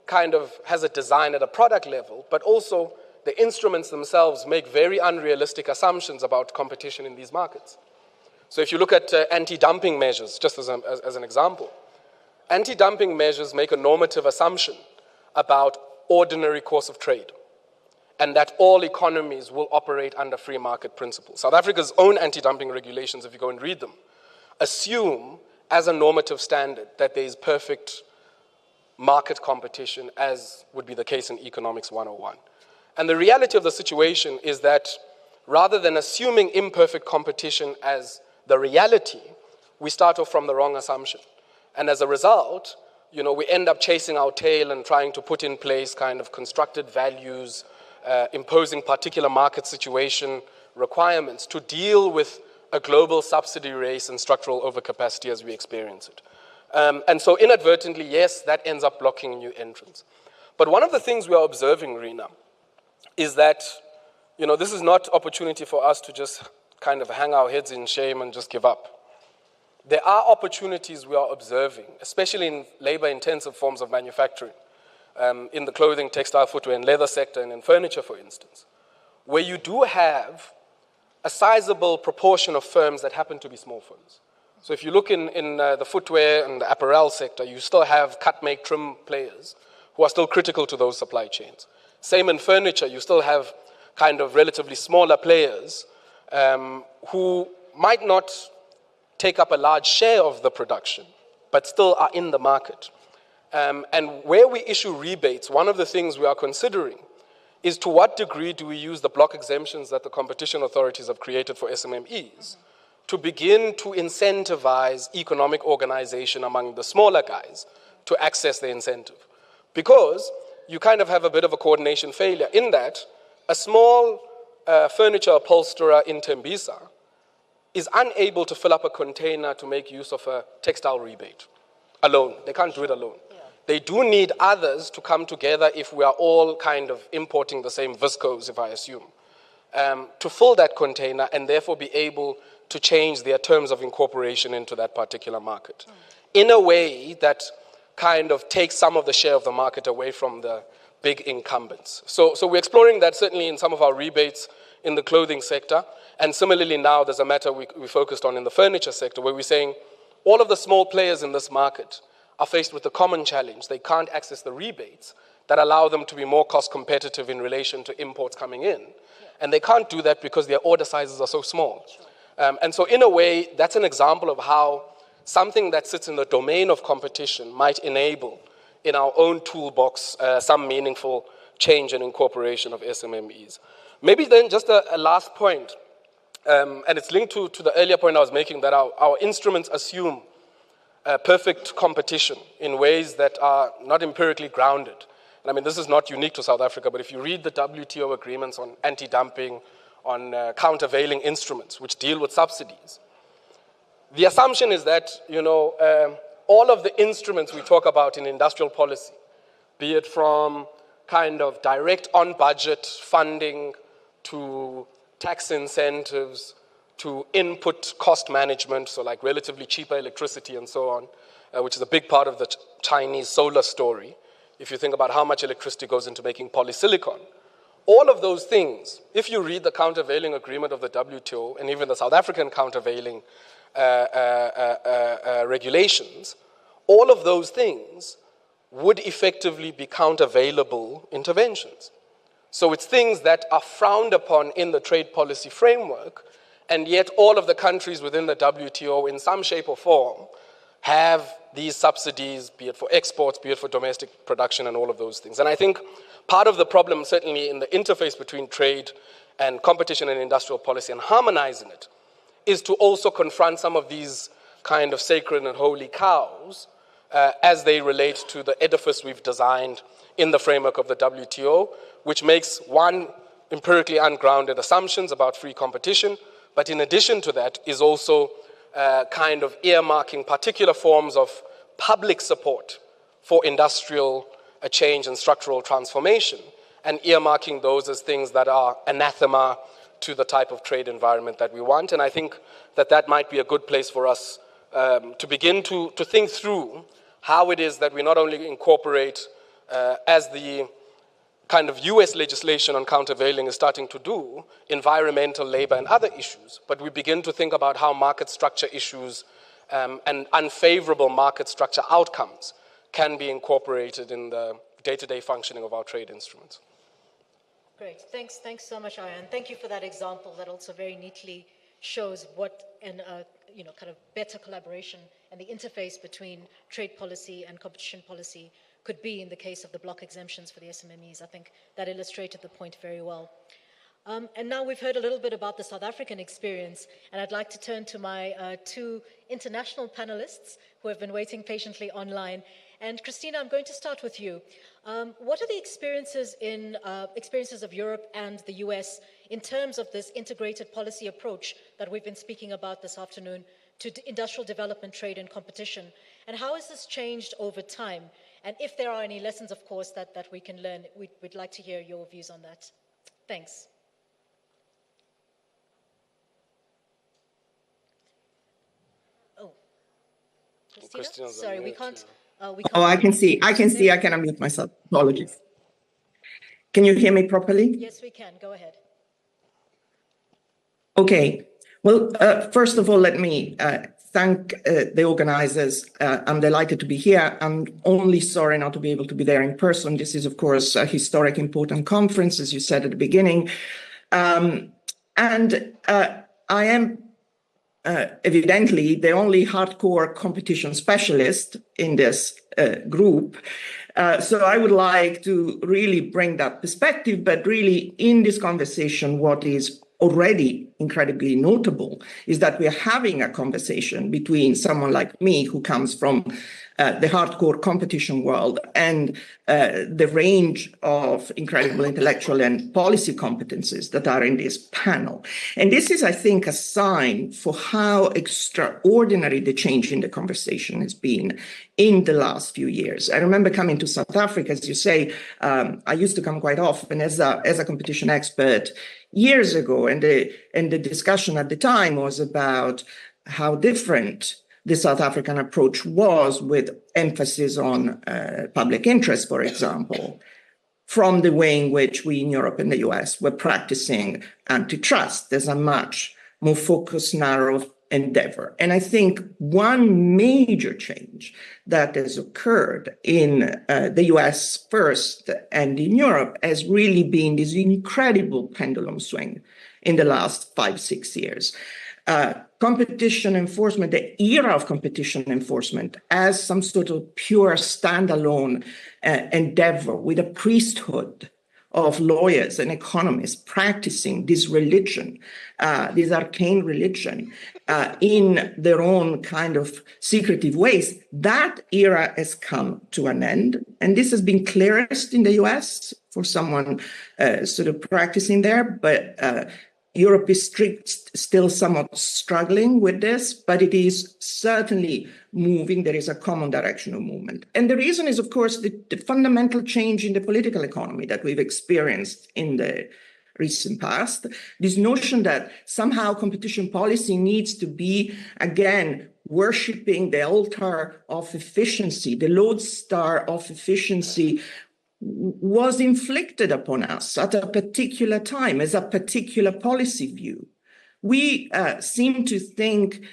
kind of has a design at a product level, but also the instruments themselves make very unrealistic assumptions about competition in these markets. So if you look at anti-dumping measures, just as an example, anti-dumping measures make a normative assumption about ordinary course of trade, and that all economies will operate under free market principles. South Africa's own anti-dumping regulations, if you go and read them, assume as a normative standard that there is perfect market competition, as would be the case in Economics 101. And the reality of the situation is that rather than assuming imperfect competition as the reality, we start off from the wrong assumption. And as a result, we end up chasing our tail and trying to put in place kind of constructed values, imposing particular market situation requirements to deal with a global subsidy race and structural overcapacity as we experience it. And so inadvertently, yes, that ends up blocking new entrants. But one of the things we are observing, Rina, is that you know, this is not opportunity for us to just kind of hang our heads in shame and just give up. There are opportunities we are observing, especially in labor-intensive forms of manufacturing, in the clothing, textile, footwear, and leather sector, and in furniture, for instance, where you do have a sizable proportion of firms that happen to be small firms. So if you look in the footwear and the apparel sector, you still have cut, make, trim players who are still critical to those supply chains. Same in furniture, you still have kind of relatively smaller players who might not take up a large share of the production, but still are in the market. And where we issue rebates, one of the things we are considering is to what degree do we use the block exemptions that the competition authorities have created for SMMEs to begin to incentivize economic organization among the smaller guys to access the incentive. Because you kind of have a bit of a coordination failure in that a small furniture upholsterer in Tembisa is unable to fill up a container to make use of a textile rebate alone. They can't do it alone. They do need others to come together if we are all kind of importing the same viscose, if I assume, to fill that container and therefore be able to change their terms of incorporation into that particular market in a way that kind of takes some of the share of the market away from the big incumbents. So we're exploring that certainly in some of our rebates in the clothing sector. And similarly now there's a matter we focused on in the furniture sector where we're saying all of the small players in this market are faced with a common challenge. They can't access the rebates that allow them to be more cost competitive in relation to imports coming in. And they can't do that because their order sizes are so small. And so in a way, that's an example of how something that sits in the domain of competition might enable in our own toolbox some meaningful change and incorporation of SMMEs. Maybe then just a last point, and it's linked to the earlier point I was making that our instruments assume perfect competition in ways that are not empirically grounded. And I mean, this is not unique to South Africa, but if you read the WTO agreements on anti-dumping, on countervailing instruments, which deal with subsidies, the assumption is that, you know, all of the instruments we talk about in industrial policy, be it from kind of direct on-budget funding to tax incentives, to input cost management, so like relatively cheaper electricity and so on, which is a big part of the Chinese solar story. If you think about how much electricity goes into making polysilicon, all of those things, if you read the countervailing agreement of the WTO and even the South African countervailing regulations, all of those things would effectively be countervailable interventions. So it's things that are frowned upon in the trade policy framework, and yet all of the countries within the WTO in some shape or form have these subsidies, be it for exports, be it for domestic production and all of those things. And I think part of the problem certainly in the interface between trade and competition and industrial policy and harmonizing it is to also confront some of these kind of sacred and holy cows as they relate to the edifice we've designed in the framework of the WTO, which makes one, empirically ungrounded assumptions about free competition, but in addition to that is also kind of earmarking particular forms of public support for industrial change and structural transformation, and earmarking those as things that are anathema to the type of trade environment that we want. And I think that that might be a good place for us to begin to think through how it is that we not only incorporate, as the kind of US legislation on countervailing is starting to do, environmental, labor, and other issues, but we begin to think about how market structure issues and unfavorable market structure outcomes can be incorporated in the day-to-day functioning of our trade instruments. Great, thanks so much, Aryan. Thank you for that example that also very neatly shows what an kind of better collaboration and the interface between trade policy and competition policy could be in the case of the block exemptions for the SMMEs. I think that illustrated the point very well. And now we've heard a little bit about the South African experience, and I'd like to turn to my two international panelists who have been waiting patiently online. And Christina, I'm going to start with you. What are the experiences of Europe and the US in terms of this integrated policy approach that we've been speaking about this afternoon to industrial development, trade, and competition? And how has this changed over time? And if there are any lessons, of course, that we can learn, we'd like to hear your views on that. Thanks. Christina? Sorry, we can't. Oh, I can see. I can unmute myself. Apologies. Can you hear me properly? Yes, we can. Go ahead. Okay. Well, first of all, let me thank the organizers. I'm delighted to be here. I'm only sorry not to be able to be there in person. This is, of course, a historic, important conference, as you said at the beginning. I am evidently the only hardcore competition specialist in this group. So I would like to really bring that perspective, but really in this conversation, what is already incredibly notable is that we are having a conversation between someone like me who comes from the hardcore competition world and the range of incredible intellectual and policy competencies that are in this panel. And this is, I think, a sign for how extraordinary the change in the conversation has been in the last few years. I remember coming to South Africa, as you say, I used to come quite often as a competition expert years ago, and the discussion at the time was about how different the South African approach was, with emphasis on public interest, for example, from the way in which we in Europe and the US were practicing antitrust. There's a much more focused, narrow endeavor. And I think one major change that has occurred in the US first and in Europe has really been this incredible pendulum swing in the last 5-6 years. Competition enforcement, the era of competition enforcement as some sort of pure standalone endeavor with a priesthood of lawyers and economists practicing this religion, this arcane religion, in their own kind of secretive ways, that era has come to an end. And this has been clearest in the US for someone sort of practicing there, but Europe is still somewhat struggling with this, but it is certainly moving. There is a common direction of movement. And the reason is, of course, the fundamental change in the political economy that we've experienced in the recent past. This notion that somehow competition policy needs to be, again, worshipping the altar of efficiency, the lodestar of efficiency, was inflicted upon us at a particular time as a particular policy view. We seem to think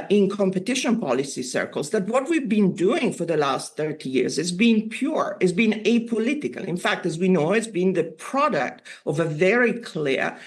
in competition policy circles that what we've been doing for the last 30 years has been pure, has been apolitical. In fact, as we know, it's been the product of a very clear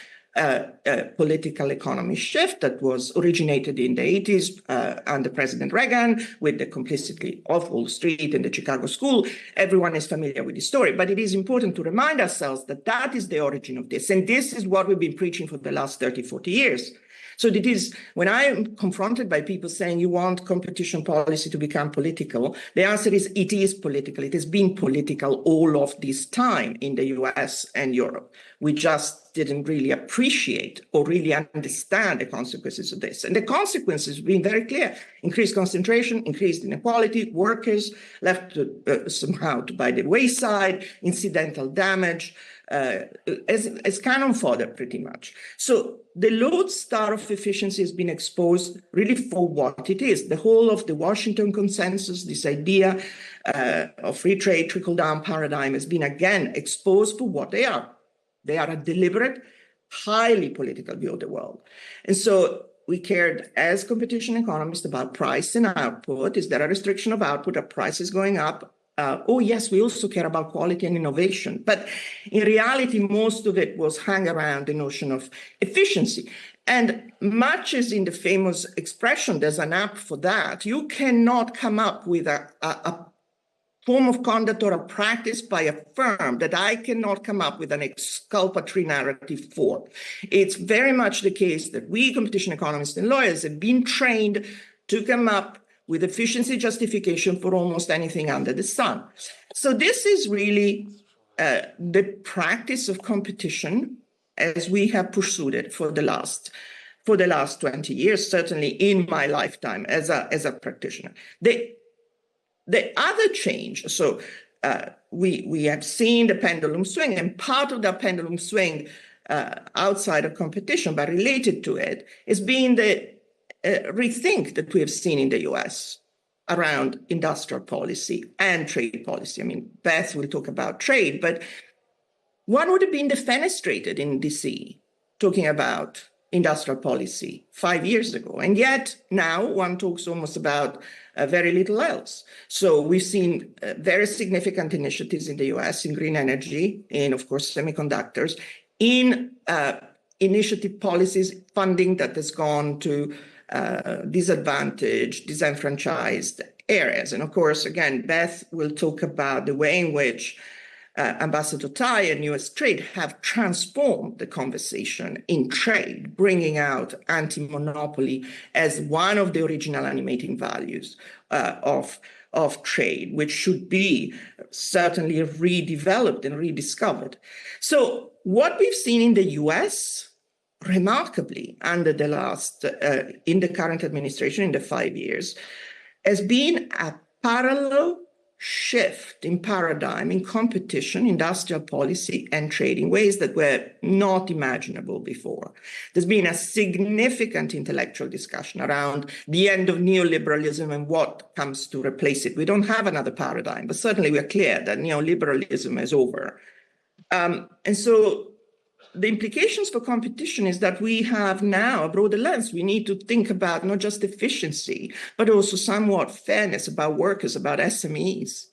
political economy shift that was originated in the 80s under President Reagan with the complicity of Wall Street and the Chicago School. Everyone is familiar with the story, but it is important to remind ourselves that that is the origin of this. And this is what we've been preaching for the last 30, 40 years. So it is, when I'm confronted by people saying you want competition policy to become political, the answer is it is political. It has been political all of this time in the US and Europe. We just didn't really appreciate or really understand the consequences of this. And the consequences have been very clear. Increased concentration, increased inequality, workers left somehow by the wayside, incidental damage, as cannon fodder, pretty much. So the lodestar of efficiency has been exposed really for what it is. The whole of the Washington consensus, this idea of free trade trickle-down paradigm has been again exposed for what they are. They are a deliberate, highly political view of the world. And so we cared as competition economists about price and output. Is there a restriction of output? Are prices going up? Oh, yes, we also care about quality and innovation. But in reality, most of it was hung around the notion of efficiency. And much as in the famous expression, there's an app for that, you cannot come up with a form of conduct or a practice by a firm that I cannot come up with an exculpatory narrative for. It's very much the case that we competition economists and lawyers have been trained to come up with efficiency justification for almost anything under the sun. So this is really the practice of competition as we have pursued it for the last 20 years, certainly in my lifetime as a practitioner. The other change, so we have seen the pendulum swing, and part of that pendulum swing outside of competition, but related to it, has been the rethink that we have seen in the US around industrial policy and trade policy. I mean, Beth will talk about trade, but one would have been defenestrated in DC talking about industrial policy 5 years ago. And yet now one talks almost about very little else. So we've seen very significant initiatives in the US in green energy, in, of course, semiconductors, in initiative policies, funding that has gone to disadvantaged, disenfranchised areas. And of course, again, Beth will talk about the way in which Ambassador Tai and US Trade have transformed the conversation in trade, bringing out anti-monopoly as one of the original animating values of trade, which should be certainly redeveloped and rediscovered. So what we've seen in the US, remarkably, under the last, in the current administration, in the 5 years, has been a parallel shift in paradigm, in competition, industrial policy, and trade in ways that were not imaginable before. There's been a significant intellectual discussion around the end of neoliberalism and what comes to replace it. We don't have another paradigm, but certainly we are clear that neoliberalism is over. And so the implications for competition is that we have now a broader lens. We need to think about not just efficiency, but also somewhat fairness about workers, about SMEs.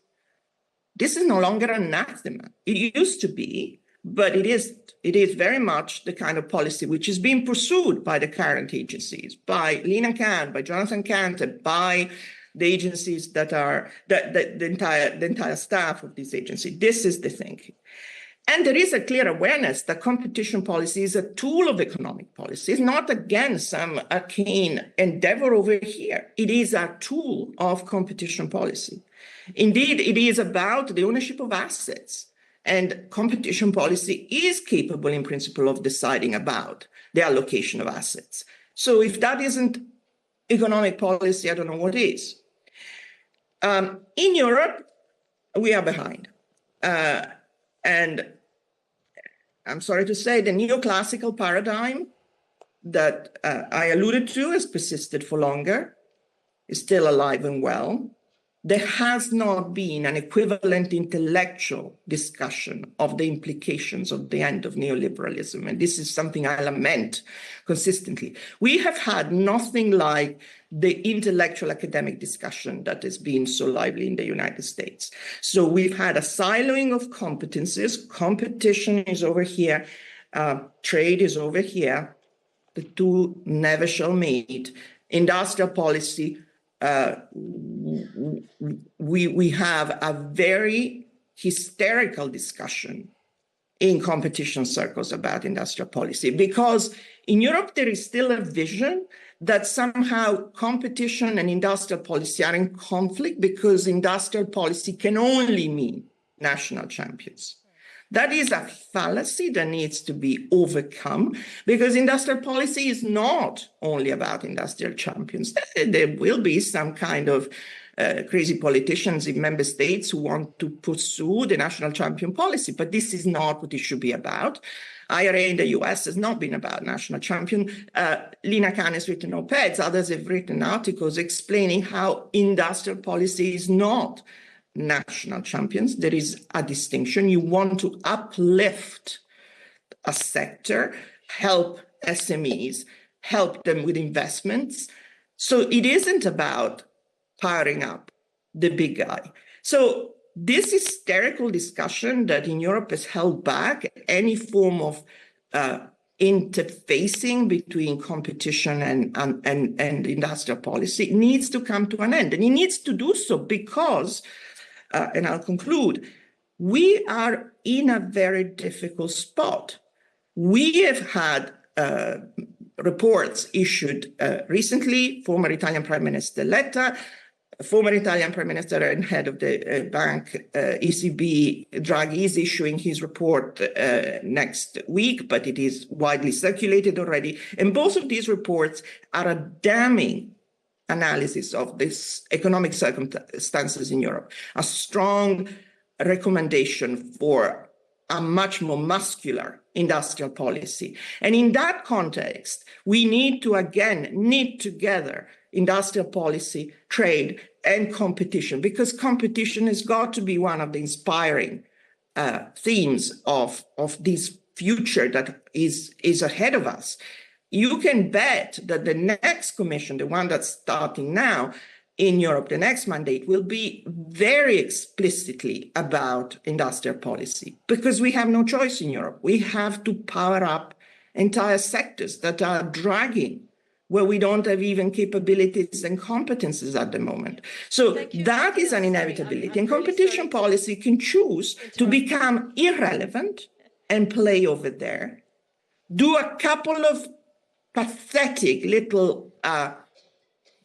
This is no longer an anathema. It used to be, but it isn't. It is very much the kind of policy which is being pursued by the current agencies, by Lina Khan, by Jonathan Kanter, by the agencies that are, the entire staff of this agency. This is the thinking. And there is a clear awareness that competition policy is a tool of economic policy. It's not, again, some arcane endeavor over here. It is a tool of competition policy. Indeed, it is about the ownership of assets. And competition policy is capable, in principle, of deciding about the allocation of assets. So if that isn't economic policy, I don't know what is. In Europe, we are behind. And I'm sorry to say, the neoclassical paradigm that I alluded to has persisted for longer, is still alive and well. There has not been an equivalent intellectual discussion of the implications of the end of neoliberalism. And this is something I lament consistently. We have had nothing like the intellectual academic discussion that has been so lively in the United States. So we've had a siloing of competencies. Competition is over here. Trade is over here. The two never shall meet. Industrial policy, we have a very hysterical discussion in competition circles about industrial policy, because in Europe there is still a vision that somehow competition and industrial policy are in conflict because industrial policy can only mean national champions. That is a fallacy that needs to be overcome, because industrial policy is not only about industrial champions. There will be some kind of crazy politicians in member states who want to pursue the national champion policy, but this is not what it should be about. IRA in the US has not been about national champion. Lina Khan has written op-eds, others have written articles explaining how industrial policy is not national champions. There is a distinction. You want to uplift a sector, help SMEs, help them with investments. So it isn't about powering up the big guy. So this hysterical discussion that in Europe has held back any form of interfacing between competition and industrial policy needs to come to an end. And it needs to do so because, and I'll conclude, we are in a very difficult spot. We have had reports issued recently, former Italian Prime Minister Letta, former Italian Prime Minister and head of the bank, ECB, Draghi, is issuing his report next week, but it is widely circulated already. And both of these reports are a damning analysis of this economic circumstances in Europe, a strong recommendation for a much more muscular industrial policy. And in that context, we need to, again, knit together industrial policy, trade, and competition, because competition has got to be one of the inspiring themes of this future that is ahead of us. You can bet that the next commission, the one that's starting now in Europe, the next mandate, will be very explicitly about industrial policy, because we have no choice in Europe. We have to power up entire sectors that are dragging, where we don't have even capabilities and competences at the moment. So that is an inevitability. And competition policy can choose to become irrelevant and play over there, do a couple of pathetic little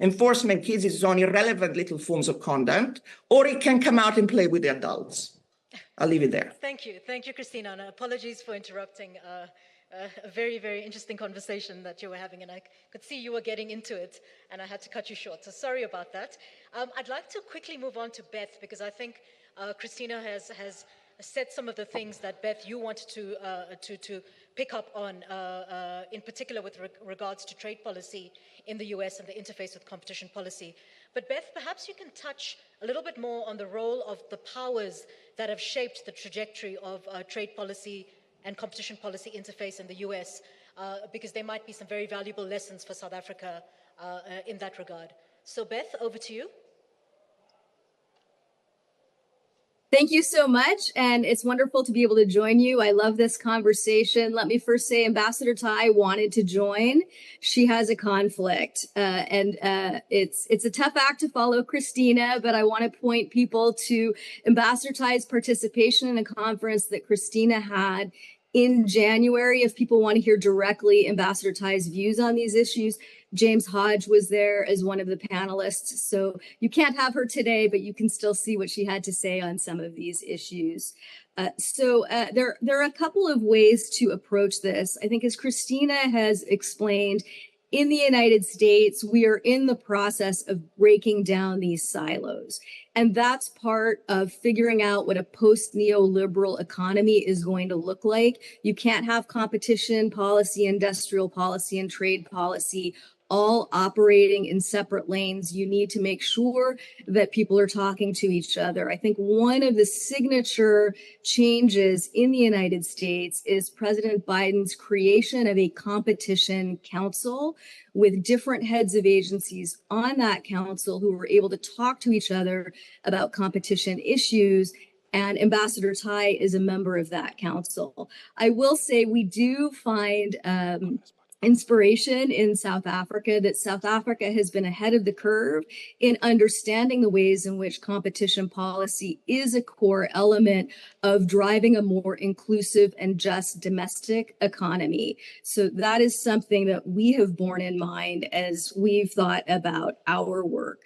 enforcement cases on irrelevant little forms of conduct, or it can come out and play with the adults. I'll leave it there. Thank you, Christina. And apologies for interrupting a very, very interesting conversation that you were having, and I could see you were getting into it, and I had to cut you short. So sorry about that. I'd like to quickly move on to Beth, because I think Christina has said some of the things that, Beth, you wanted to pick up on, in particular with regards to trade policy in the US and the interface with competition policy. But Beth, perhaps you can touch a little bit more on the role of the powers that have shaped the trajectory of trade policy and competition policy interface in the US, because there might be some very valuable lessons for South Africa in that regard. So Beth, over to you. Thank you so much, and it's wonderful to be able to join you. I love this conversation. Let me first say Ambassador Tai wanted to join. She has a conflict, and it's a tough act to follow, Christina, but I want to point people to Ambassador Tai's participation in a conference that Christina had in January. If people want to hear directly Ambassador Tai's views on these issues, James Hodge was there as one of the panelists. So you can't have her today, but you can still see what she had to say on some of these issues. There are a couple of ways to approach this. I think, as Christina has explained, in the United States, we are in the process of breaking down these silos. And that's part of figuring out what a post-neoliberal economy is going to look like. You can't have competition policy, industrial policy, and trade policy all operating in separate lanes. You need to make sure that people are talking to each other. I think one of the signature changes in the United States is President Biden's creation of a competition council with different heads of agencies on that council who were able to talk to each other about competition issues. And Ambassador Tai is a member of that council. I will say we do find inspiration in South Africa, that South Africa has been ahead of the curve in understanding the ways in which competition policy is a core element of driving a more inclusive and just domestic economy. So that is something that we have borne in mind as we've thought about our work.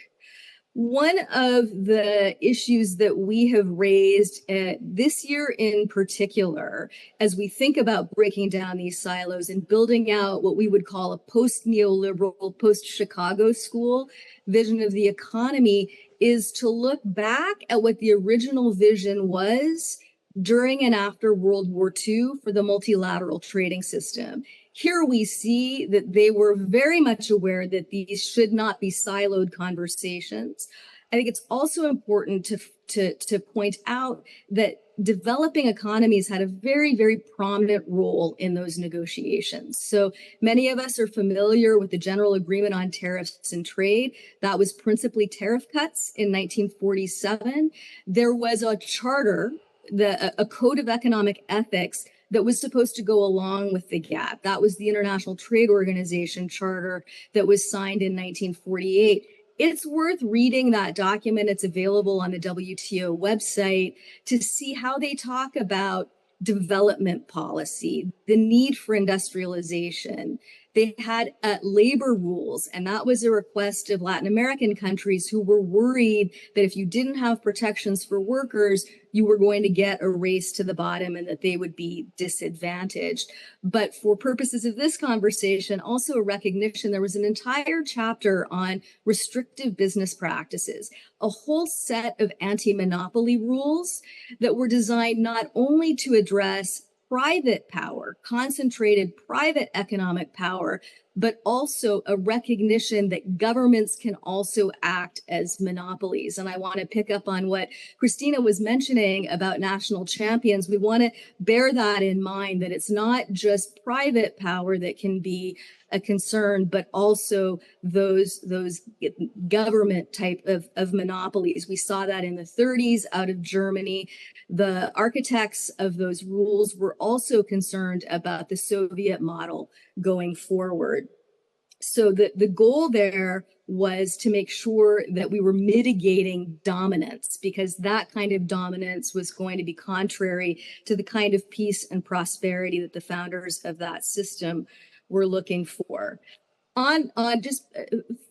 One of the issues that we have raised this year in particular, as we think about breaking down these silos and building out what we would call a post-neoliberal, post-Chicago school vision of the economy, is to look back at what the original vision was during and after World War II for the multilateral trading system. Here we see that they were very much aware that these should not be siloed conversations. I think it's also important to point out that developing economies had a very, very prominent role in those negotiations. So many of us are familiar with the General Agreement on Tariffs and Trade. That was principally tariff cuts in 1947. There was a charter, a code of economic ethics that was supposed to go along with the GATT. That was the International Trade Organization charter that was signed in 1948. It's worth reading that document. It's available on the WTO website to see how they talk about development policy, the need for industrialization. They had labor rules, and that was a request of Latin American countries who were worried that if you didn't have protections for workers, you were going to get a race to the bottom and that they would be disadvantaged. But for purposes of this conversation, also a recognition, there was an entire chapter on restrictive business practices, a whole set of anti-monopoly rules that were designed not only to address private power, concentrated private economic power, but also a recognition that governments can also act as monopolies. And I want to pick up on what Christina was mentioning about national champions. We want to bear that in mind, that it's not just private power that can be a concern, but also those government type of monopolies. We saw that in the 30s out of Germany. The architects of those rules were also concerned about the Soviet model going forward. So the goal there was to make sure that we were mitigating dominance, because that kind of dominance was going to be contrary to the kind of peace and prosperity that the founders of that system were looking for. On just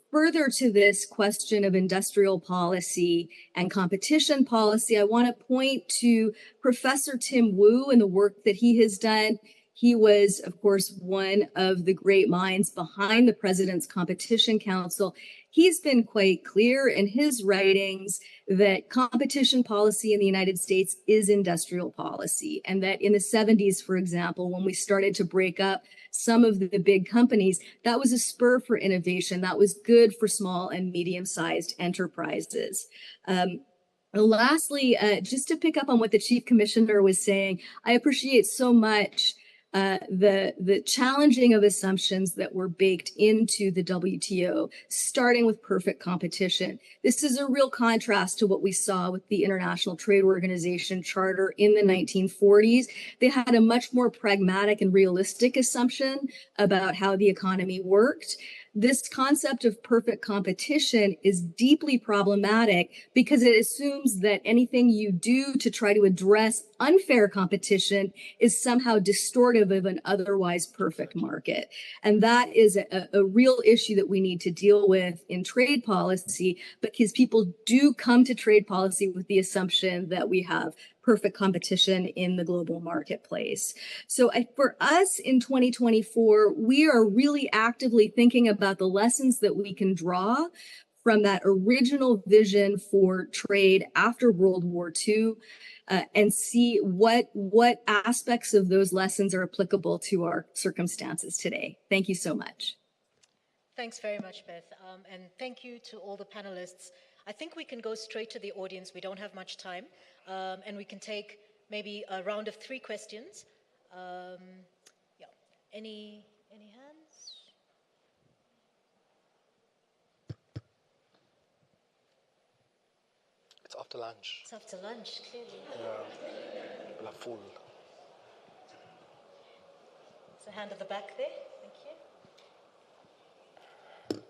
further to this question of industrial policy and competition policy, I want to point to Professor Tim Wu and the work that he has done. He was, of course, one of the great minds behind the President's Competition Council. He's been quite clear in his writings that competition policy in the United States is industrial policy, and that in the 70s, for example, when we started to break up some of the big companies, that was a spur for innovation. That was good for small and medium-sized enterprises. Lastly, just to pick up on what the Chief Commissioner was saying, I appreciate so much the challenging of assumptions that were baked into the WTO, starting with perfect competition. This is a real contrast to what we saw with the International Trade Organization Charter in the 1940s. They had a much more pragmatic and realistic assumption about how the economy worked. This concept of perfect competition is deeply problematic because it assumes that anything you do to try to address unfair competition is somehow distortive of an otherwise perfect market. And that is a real issue that we need to deal with in trade policy, because people do come to trade policy with the assumption that we have perfect competition in the global marketplace. So for us in 2024, we are really actively thinking about the lessons that we can draw from that original vision for trade after World War II, and see what aspects of those lessons are applicable to our circumstances today. Thank you so much. Thanks very much, Beth. And thank you to all the panelists. I think we can go straight to the audience. We don't have much time. And we can take maybe a round of 3 questions. Yeah. Any hands? It's after lunch. It's after lunch, clearly. Yeah. La full. There's a hand at the back there. Thank you.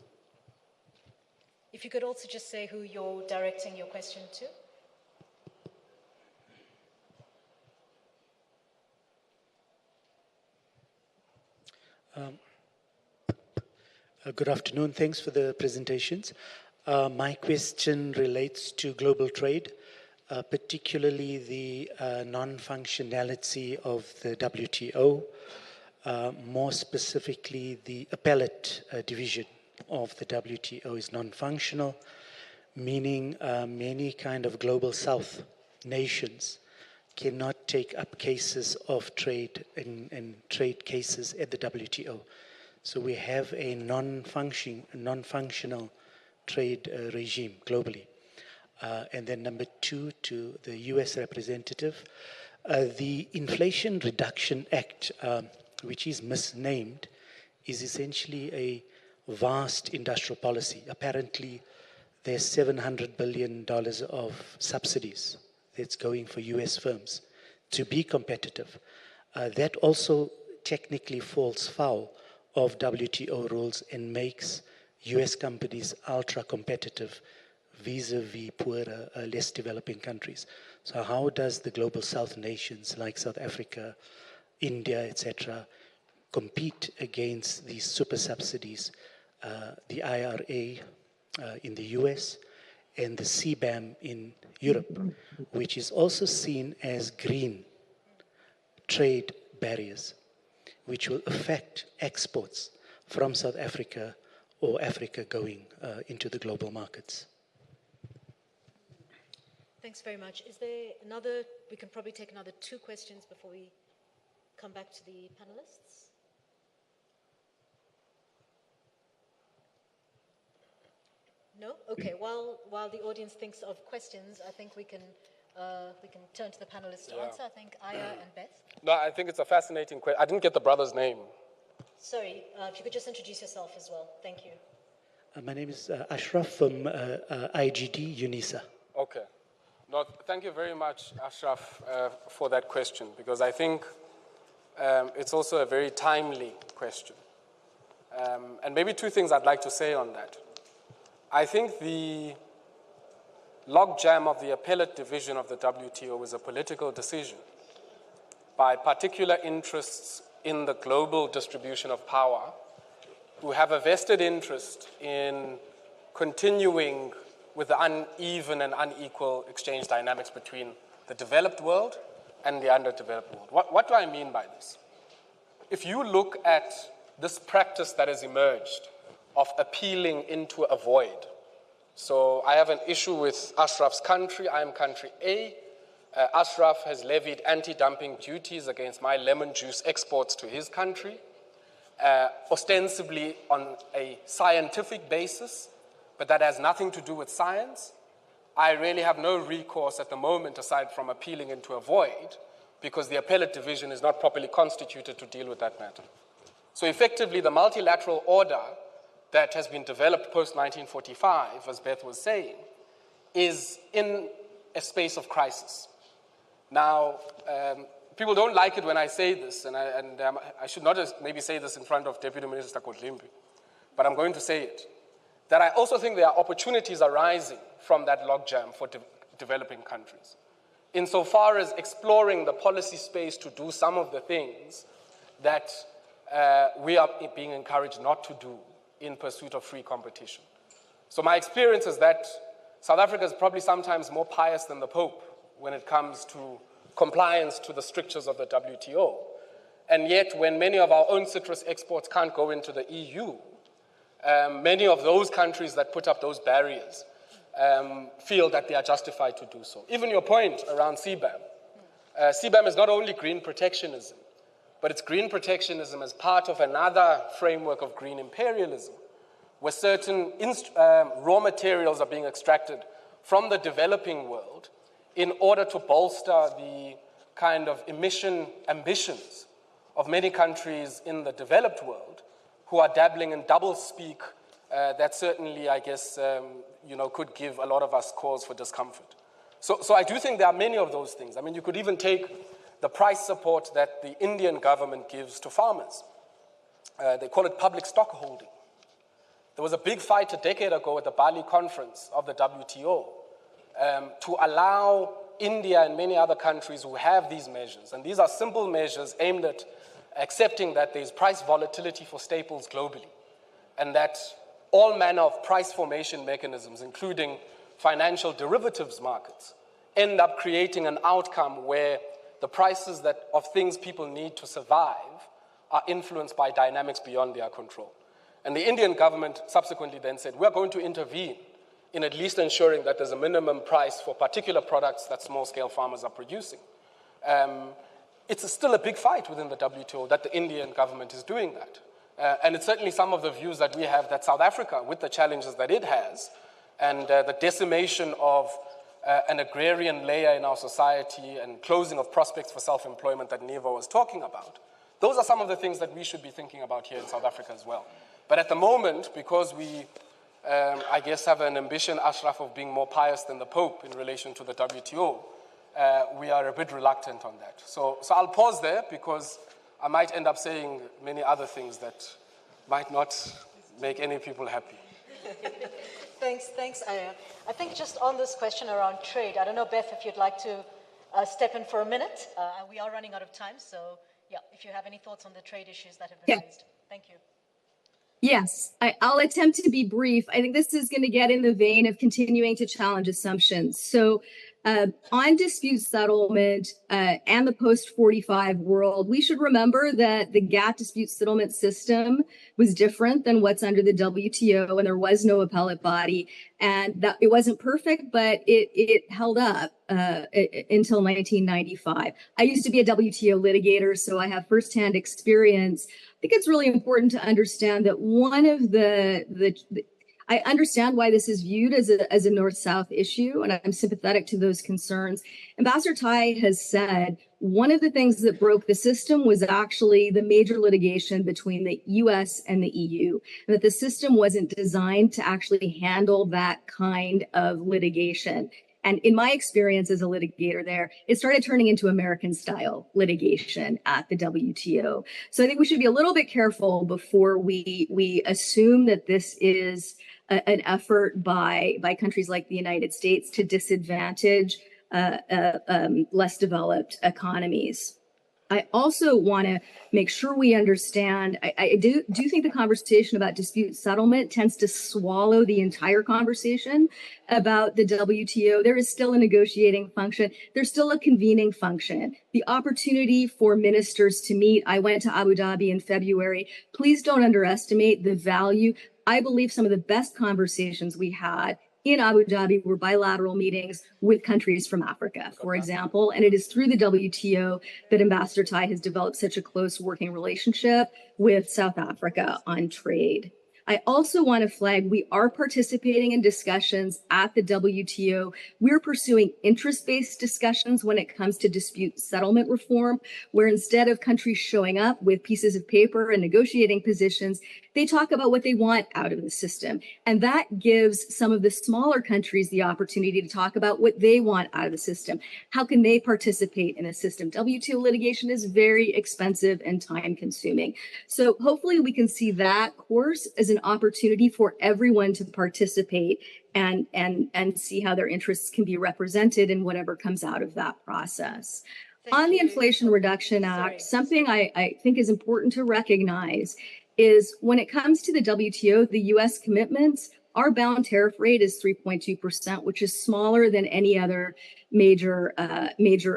If you could also just say who you're directing your question to. Good afternoon. Thanks for the presentations. My question relates to global trade, particularly the non-functionality of the WTO, more specifically the appellate division of the WTO is non-functional, meaning many kind of global south nations cannot take up cases of trade and trade cases at the WTO. So we have a non-functional trade regime globally. And then number 2, to the US representative, the Inflation Reduction Act, which is misnamed, is essentially a vast industrial policy. Apparently, there's $700 billion of subsidies that's going for US firms to be competitive. That also technically falls foul of WTO rules and makes US companies ultra competitive vis-a-vis poorer, less developing countries. So how does the global south nations like South Africa, India, etc., compete against these super subsidies, the IRA in the US and the CBAM in Europe, which is also seen as green trade barriers, which will affect exports from South Africa or Africa going into the global markets? Thanks very much. Is there another, we can probably take another 2 questions before we come back to the panelists. No? Okay. While the audience thinks of questions, I think we can turn to the panelists to answer. I think Aya and Beth. No, I think it's a fascinating question. I didn't get the brother's name. Sorry, if you could just introduce yourself as well. Thank you. My name is Ashraf from IGD UNISA. Okay. No, thank you very much, Ashraf, for that question, because I think it's also a very timely question. And maybe two things I'd like to say on that. I think the logjam of the appellate division of the WTO was a political decision by particular interests in the global distribution of power who have a vested interest in continuing with the uneven and unequal exchange dynamics between the developed world and the underdeveloped world. What do I mean by this? If you look at this practice that has emerged of appealing into a void, so I have an issue with Ashraf's country. I am country A. Ashraf has levied anti-dumping duties against my lemon juice exports to his country, ostensibly on a scientific basis, but that has nothing to do with science. I really have no recourse at the moment aside from appealing into a void because the appellate division is not properly constituted to deal with that matter. So effectively, the multilateral order that has been developed post-1945, as Beth was saying, is in a space of crisis. Now, people don't like it when I say this, and I should not maybe say this in front of Deputy Minister Kotlimbi, but I'm going to say it, that I also think there are opportunities arising from that logjam for developing countries, insofar as exploring the policy space to do some of the things that we are being encouraged not to do in pursuit of free competition. So my experience is that South Africa is probably sometimes more pious than the Pope when it comes to compliance to the strictures of the WTO. And yet, when many of our own citrus exports can't go into the EU, many of those countries that put up those barriers feel that they are justified to do so. Even your point around CBAM. CBAM is not only green protectionism, but it's green protectionism as part of another framework of green imperialism, where certain raw materials are being extracted from the developing world in order to bolster the kind of emission ambitions of many countries in the developed world who are dabbling in double speak that certainly, I guess, could give a lot of us cause for discomfort. So I do think there are many of those things. I mean, you could even take the price support that the Indian government gives to farmers. They call it public stock holding. There was a big fight a decade ago at the Bali conference of the WTO to allow India and many other countries who have these measures, and these are simple measures aimed at accepting that there's price volatility for staples globally, and that all manner of price formation mechanisms, including financial derivatives markets, end up creating an outcome where the prices of things people need to survive are influenced by dynamics beyond their control. And the Indian government subsequently then said, we're going to intervene in at least ensuring that there's a minimum price for particular products that small-scale farmers are producing. It's still a big fight within the WTO that the Indian government is doing that. And it's certainly some of the views that we have that South Africa, with the challenges that it has, and the decimation of an agrarian layer in our society and closing of prospects for self-employment that Nevo was talking about, those are some of the things that we should be thinking about here in South Africa as well. But at the moment, because we, I guess, have an ambition, Ashraf, of being more pious than the Pope in relation to the WTO, we are a bit reluctant on that. So I'll pause there because I might end up saying many other things that might not make any people happy. Thanks, Aya. I think just on this question around trade, I don't know, Beth, if you'd like to step in for a minute. We are running out of time, so yeah, if you have any thoughts on the trade issues that have been raised. Thank you. Yes, I'll attempt to be brief. I think this is going to get in the vein of continuing to challenge assumptions. So on dispute settlement and the post-45 world, we should remember that the GATT dispute settlement system was different than what's under the WTO, and there was no appellate body. And that it wasn't perfect, but it held up until 1995. I used to be a WTO litigator, so I have firsthand experience. I think it's really important to understand that one of I understand why this is viewed as a North-South issue, and I'm sympathetic to those concerns. Ambassador Tai has said one of the things that broke the system was actually the major litigation between the US and the EU, and that the system wasn't designed to actually handle that kind of litigation. And in my experience as a litigator there, it started turning into American-style litigation at the WTO. So I think we should be a little bit careful before we assume that this is an effort by countries like the United States to disadvantage less developed economies. I also want to make sure we understand, I do think the conversation about dispute settlement tends to swallow the entire conversation about the WTO. There is still a negotiating function. There's still a convening function. The opportunity for ministers to meet. I went to Abu Dhabi in February. Please don't underestimate the value. I believe some of the best conversations we had in Abu Dhabi were bilateral meetings with countries from Africa, for example. And it is through the WTO that Ambassador Tai has developed such a close working relationship with South Africa on trade. I also want to flag, we are participating in discussions at the WTO. We're pursuing interest-based discussions when it comes to dispute settlement reform, where instead of countries showing up with pieces of paper and negotiating positions, they talk about what they want out of the system. And that gives some of the smaller countries the opportunity to talk about what they want out of the system. How can they participate in a system? WTO litigation is very expensive and time consuming. So hopefully we can see that course as an opportunity for everyone to participate and see how their interests can be represented in whatever comes out of that process. On the Inflation Reduction Act, something I think is important to recognize is when it comes to the WTO, the US commitments, our bound tariff rate is 3.2%, which is smaller than any other major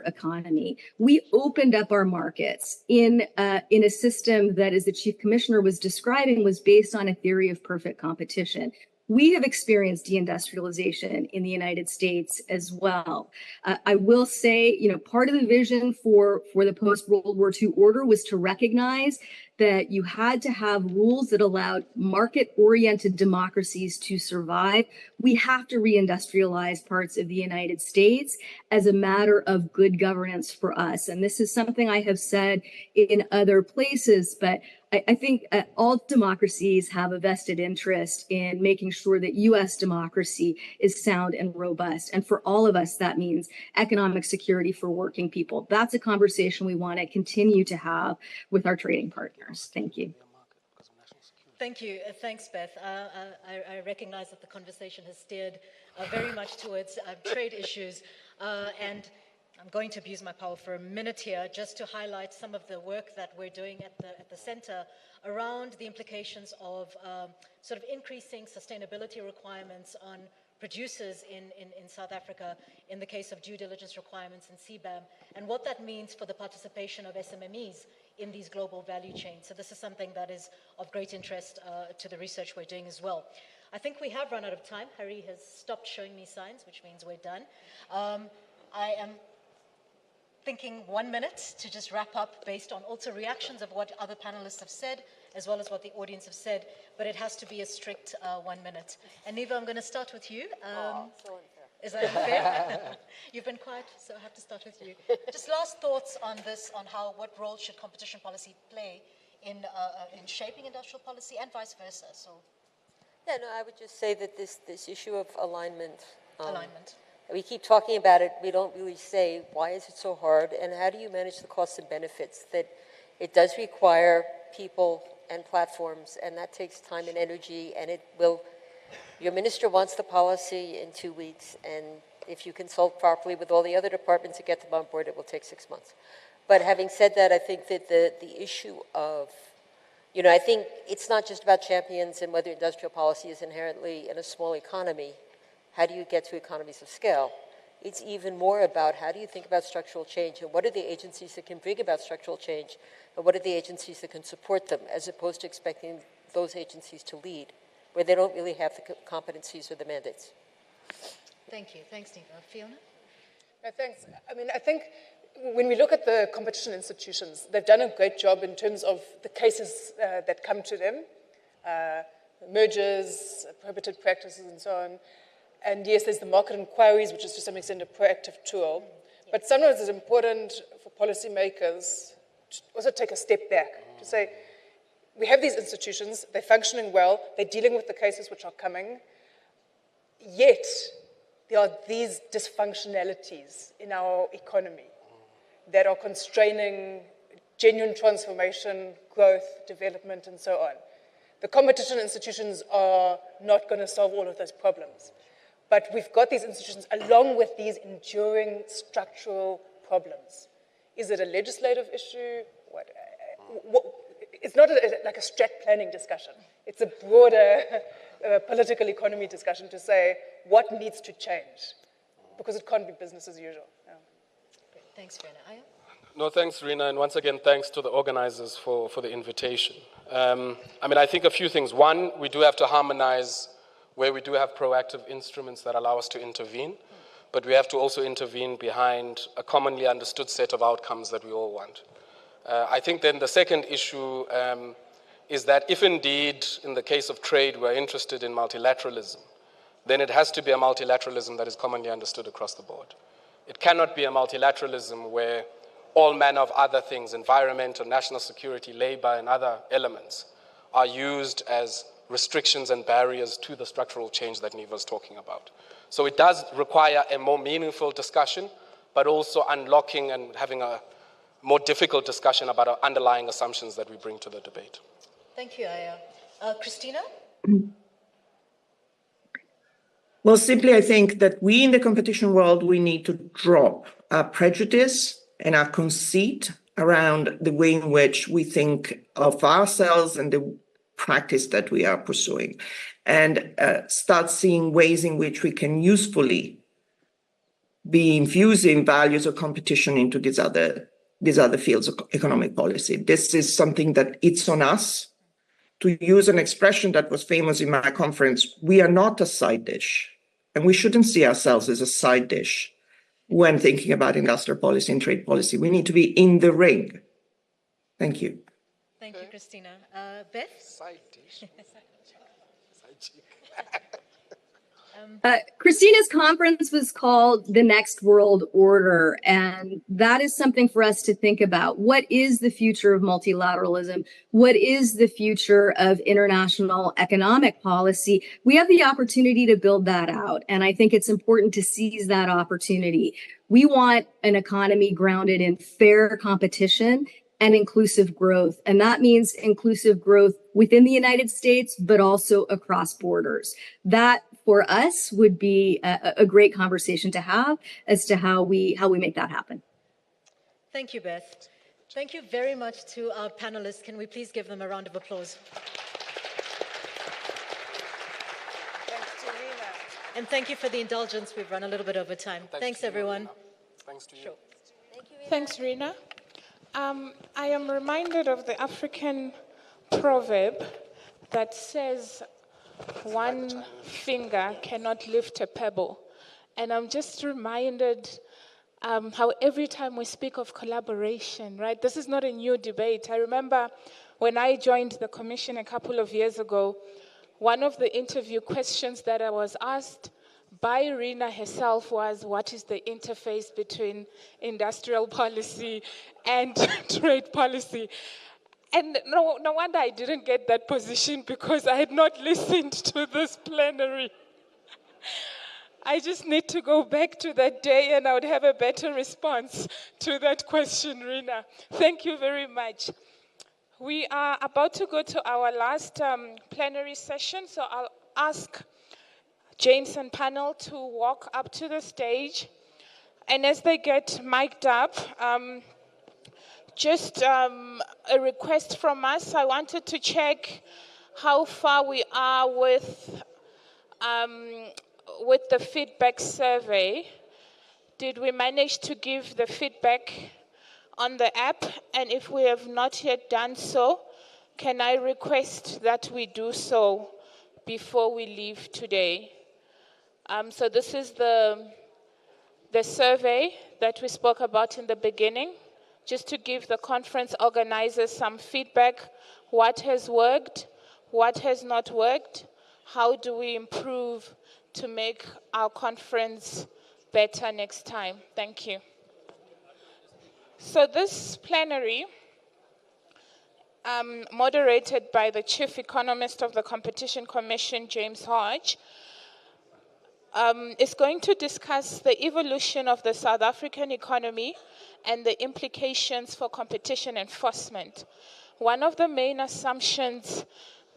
economy. We opened up our markets in a system that, as the Chief Commissioner was describing, was based on a theory of perfect competition. We have experienced deindustrialization in the United States as well. I will say, part of the vision for the post-World War II order was to recognize that you had to have rules that allowed market-oriented democracies to survive. We have to reindustrialize parts of the United States as a matter of good governance for us. And this is something I have said in other places, but I think all democracies have a vested interest in making sure that U.S. democracy is sound and robust. And for all of us, that means economic security for working people. That's a conversation we want to continue to have with our trading partners. Thank you. Thank you. Thanks, Beth. I recognize that the conversation has steered very much towards trade issues. And I'm going to abuse my power for a minute here just to highlight some of the work that we're doing at the center around the implications of sort of increasing sustainability requirements on producers in South Africa in the case of due diligence requirements in CBAM, and what that means for the participation of SMMEs in these global value chains. So this is something that is of great interest to the research we're doing as well. I think we have run out of time. Harry has stopped showing me signs, which means we're done. I am thinking 1 minute to just wrap up based on also reactions of what other panelists have said, as well as what the audience have said, but it has to be a strict 1 minute. And Neva, I'm going to start with you. So unfair. Is that unfair? You've been quiet, so I have to start with you. Just last thoughts on this, on what role should competition policy play in shaping industrial policy and vice versa. So, yeah, no, I would just say that this issue of alignment. Alignment. We keep talking about it. We don't really say, why is it so hard? And how do you manage the costs and benefits? That it does require people and platforms, and that takes time and energy, and it will, your minister wants the policy in 2 weeks, and if you consult properly with all the other departments to get them on board, it will take 6 months. But having said that, I think that the issue of, I think it's not just about champions and whether industrial policy is inherently in a small economy. How do you get to economies of scale? It's even more about how do you think about structural change, and what are the agencies that can bring about structural change, and what are the agencies that can support them, as opposed to expecting those agencies to lead, where they don't really have the competencies or the mandates. Thank you. Thanks, Neva. Fiona? No, thanks. I mean, I think when we look at the competition institutions, they've done a great job in terms of the cases that come to them. mergers, prohibited practices, and so on. And yes, there's the market inquiries, which is to some extent a proactive tool. But sometimes it's important for policymakers to also take a step back to say, we have these institutions, they're functioning well, they're dealing with the cases which are coming, yet there are these dysfunctionalities in our economy that are constraining genuine transformation, growth, development, and so on. The competition institutions are not going to solve all of those problems. But we've got these institutions along with these enduring structural problems. Is it a legislative issue? It's not like a strat planning discussion. It's a broader political economy discussion to say what needs to change, because it can't be business as usual. Yeah. Thanks, Rina. Aya? No, thanks, Rina, and once again, thanks to the organizers for the invitation. I think a few things. One, we do have to harmonize where we do have proactive instruments that allow us to intervene, but we have to also intervene behind a commonly understood set of outcomes that we all want. I think then the second issue is that if indeed, in the case of trade, we're interested in multilateralism, then it has to be a multilateralism that is commonly understood across the board. It cannot be a multilateralism where all manner of other things, environmental, national security, labor, and other elements, are used as restrictions and barriers to the structural change that Niva was talking about. So it does require a more meaningful discussion, but also unlocking and having a more difficult discussion about our underlying assumptions that we bring to the debate. Thank you, Aya. Christina? Well, simply, I think that we in the competition world, we need to drop our prejudice and our conceit around the way in which we think of ourselves and the practice that we are pursuing, and start seeing ways in which we can usefully be infusing values of competition into these other fields of economic policy. This is something that it's on us. To use an expression that was famous in my conference, we are not a side dish, and we shouldn't see ourselves as a side dish when thinking about industrial policy and trade policy. We need to be in the ring. Thank you. Thank you, Christina. Beth? Side dish. Side chick. Christina's conference was called The Next World Order, and that is something for us to think about. What is the future of multilateralism? What is the future of international economic policy? We have the opportunity to build that out, and I think it's important to seize that opportunity. We want an economy grounded in fair competition and inclusive growth. And that means inclusive growth within the United States, but also across borders. That, for us, would be a great conversation to have as to how we make that happen. Thank you, Beth. Thank you very much to our panelists. Can we please give them a round of applause? Thanks to Rina. And thank you for the indulgence. We've run a little bit over time. Thanks, everyone. Thanks to you. Sure. Thanks, Rina. I am reminded of the African proverb that says, one finger cannot lift a pebble. And I'm just reminded how every time we speak of collaboration, right? This is not a new debate. I remember when I joined the commission a couple of years ago, one of the interview questions that I was asked by Rina herself was, what is the interface between industrial policy and trade policy? And no wonder I didn't get that position, because I had not listened to this plenary. I just need to go back to that day and I would have a better response to that question, Rina. Thank you very much. We are about to go to our last plenary session, so I'll ask James and panel to walk up to the stage. And as they get mic'd up, just a request from us. I wanted to check how far we are with the feedback survey. Did we manage to give the feedback on the app? And if we have not yet done so, can I request that we do so before we leave today? So this is the survey that we spoke about in the beginning, just to give the conference organizers some feedback, what has worked, what has not worked, how do we improve to make our conference better next time. Thank you. So this plenary, moderated by the Chief Economist of the Competition Commission, James Hodge, is going to discuss the evolution of the South African economy and the implications for competition enforcement. One of the main assumptions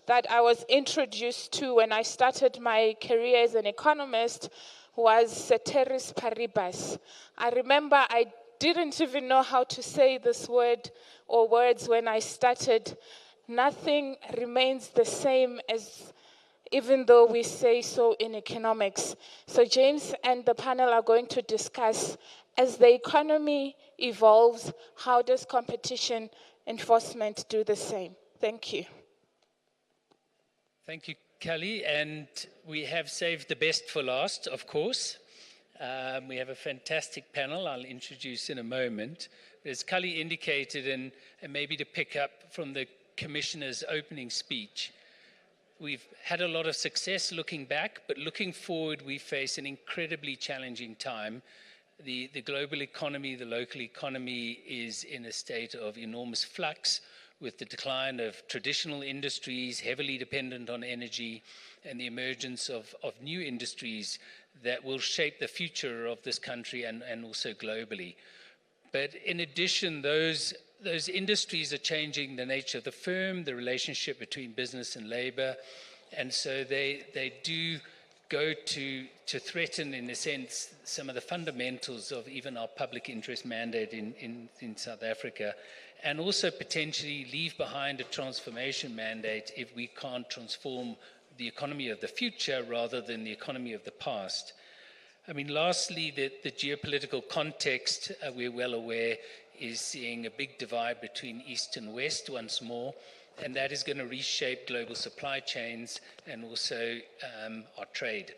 that I was introduced to when I started my career as an economist was ceteris paribus. I remember I didn't even know how to say this word or words when I started. Nothing remains the same as even though we say so in economics. So James and the panel are going to discuss, as the economy evolves, how does competition enforcement do the same? Thank you. Thank you, Kelly. And we have saved the best for last, of course. We have a fantastic panel I'll introduce in a moment. As Kelly indicated, and maybe to pick up from the Commissioner's opening speech, we've had a lot of success looking back, but looking forward, we face an incredibly challenging time. The global economy, the local economy is in a state of enormous flux with the decline of traditional industries, heavily dependent on energy, and the emergence of new industries that will shape the future of this country and also globally. But in addition, those industries are changing the nature of the firm, the relationship between business and labor, and so they do go to threaten, in a sense, some of the fundamentals of even our public interest mandate in South Africa, and also potentially leave behind a transformation mandate if we can't transform the economy of the future rather than the economy of the past. I mean, lastly, the geopolitical context, we're well aware, is seeing a big divide between East and West once more, and that is going to reshape global supply chains and also our trade.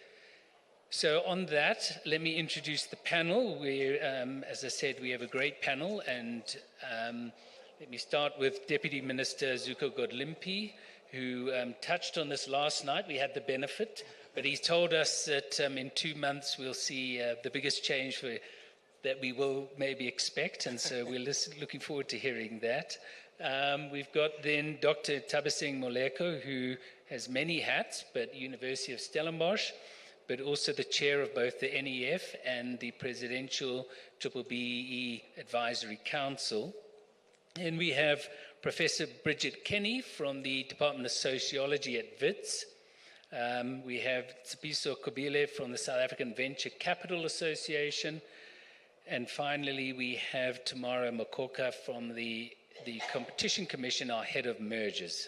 So on that, let me introduce the panel. As I said, we have a great panel, and let me start with Deputy Minister Zuko Godlimpi, who touched on this last night. We had the benefit, but he told us that in 2 months we'll see the biggest change that we will maybe expect, and so we're looking forward to hearing that. We've got then Dr. Thabiseng Moleko, who has many hats, but University of Stellenbosch, but also the chair of both the NEF and the Presidential BBBEE Advisory Council. And we have Professor Bridget Kenny from the Department of Sociology at WITS. We have Tsepiso Kobile from the South African Venture Capital Association. And finally, we have Tamara Makoka from the Competition Commission, our head of mergers.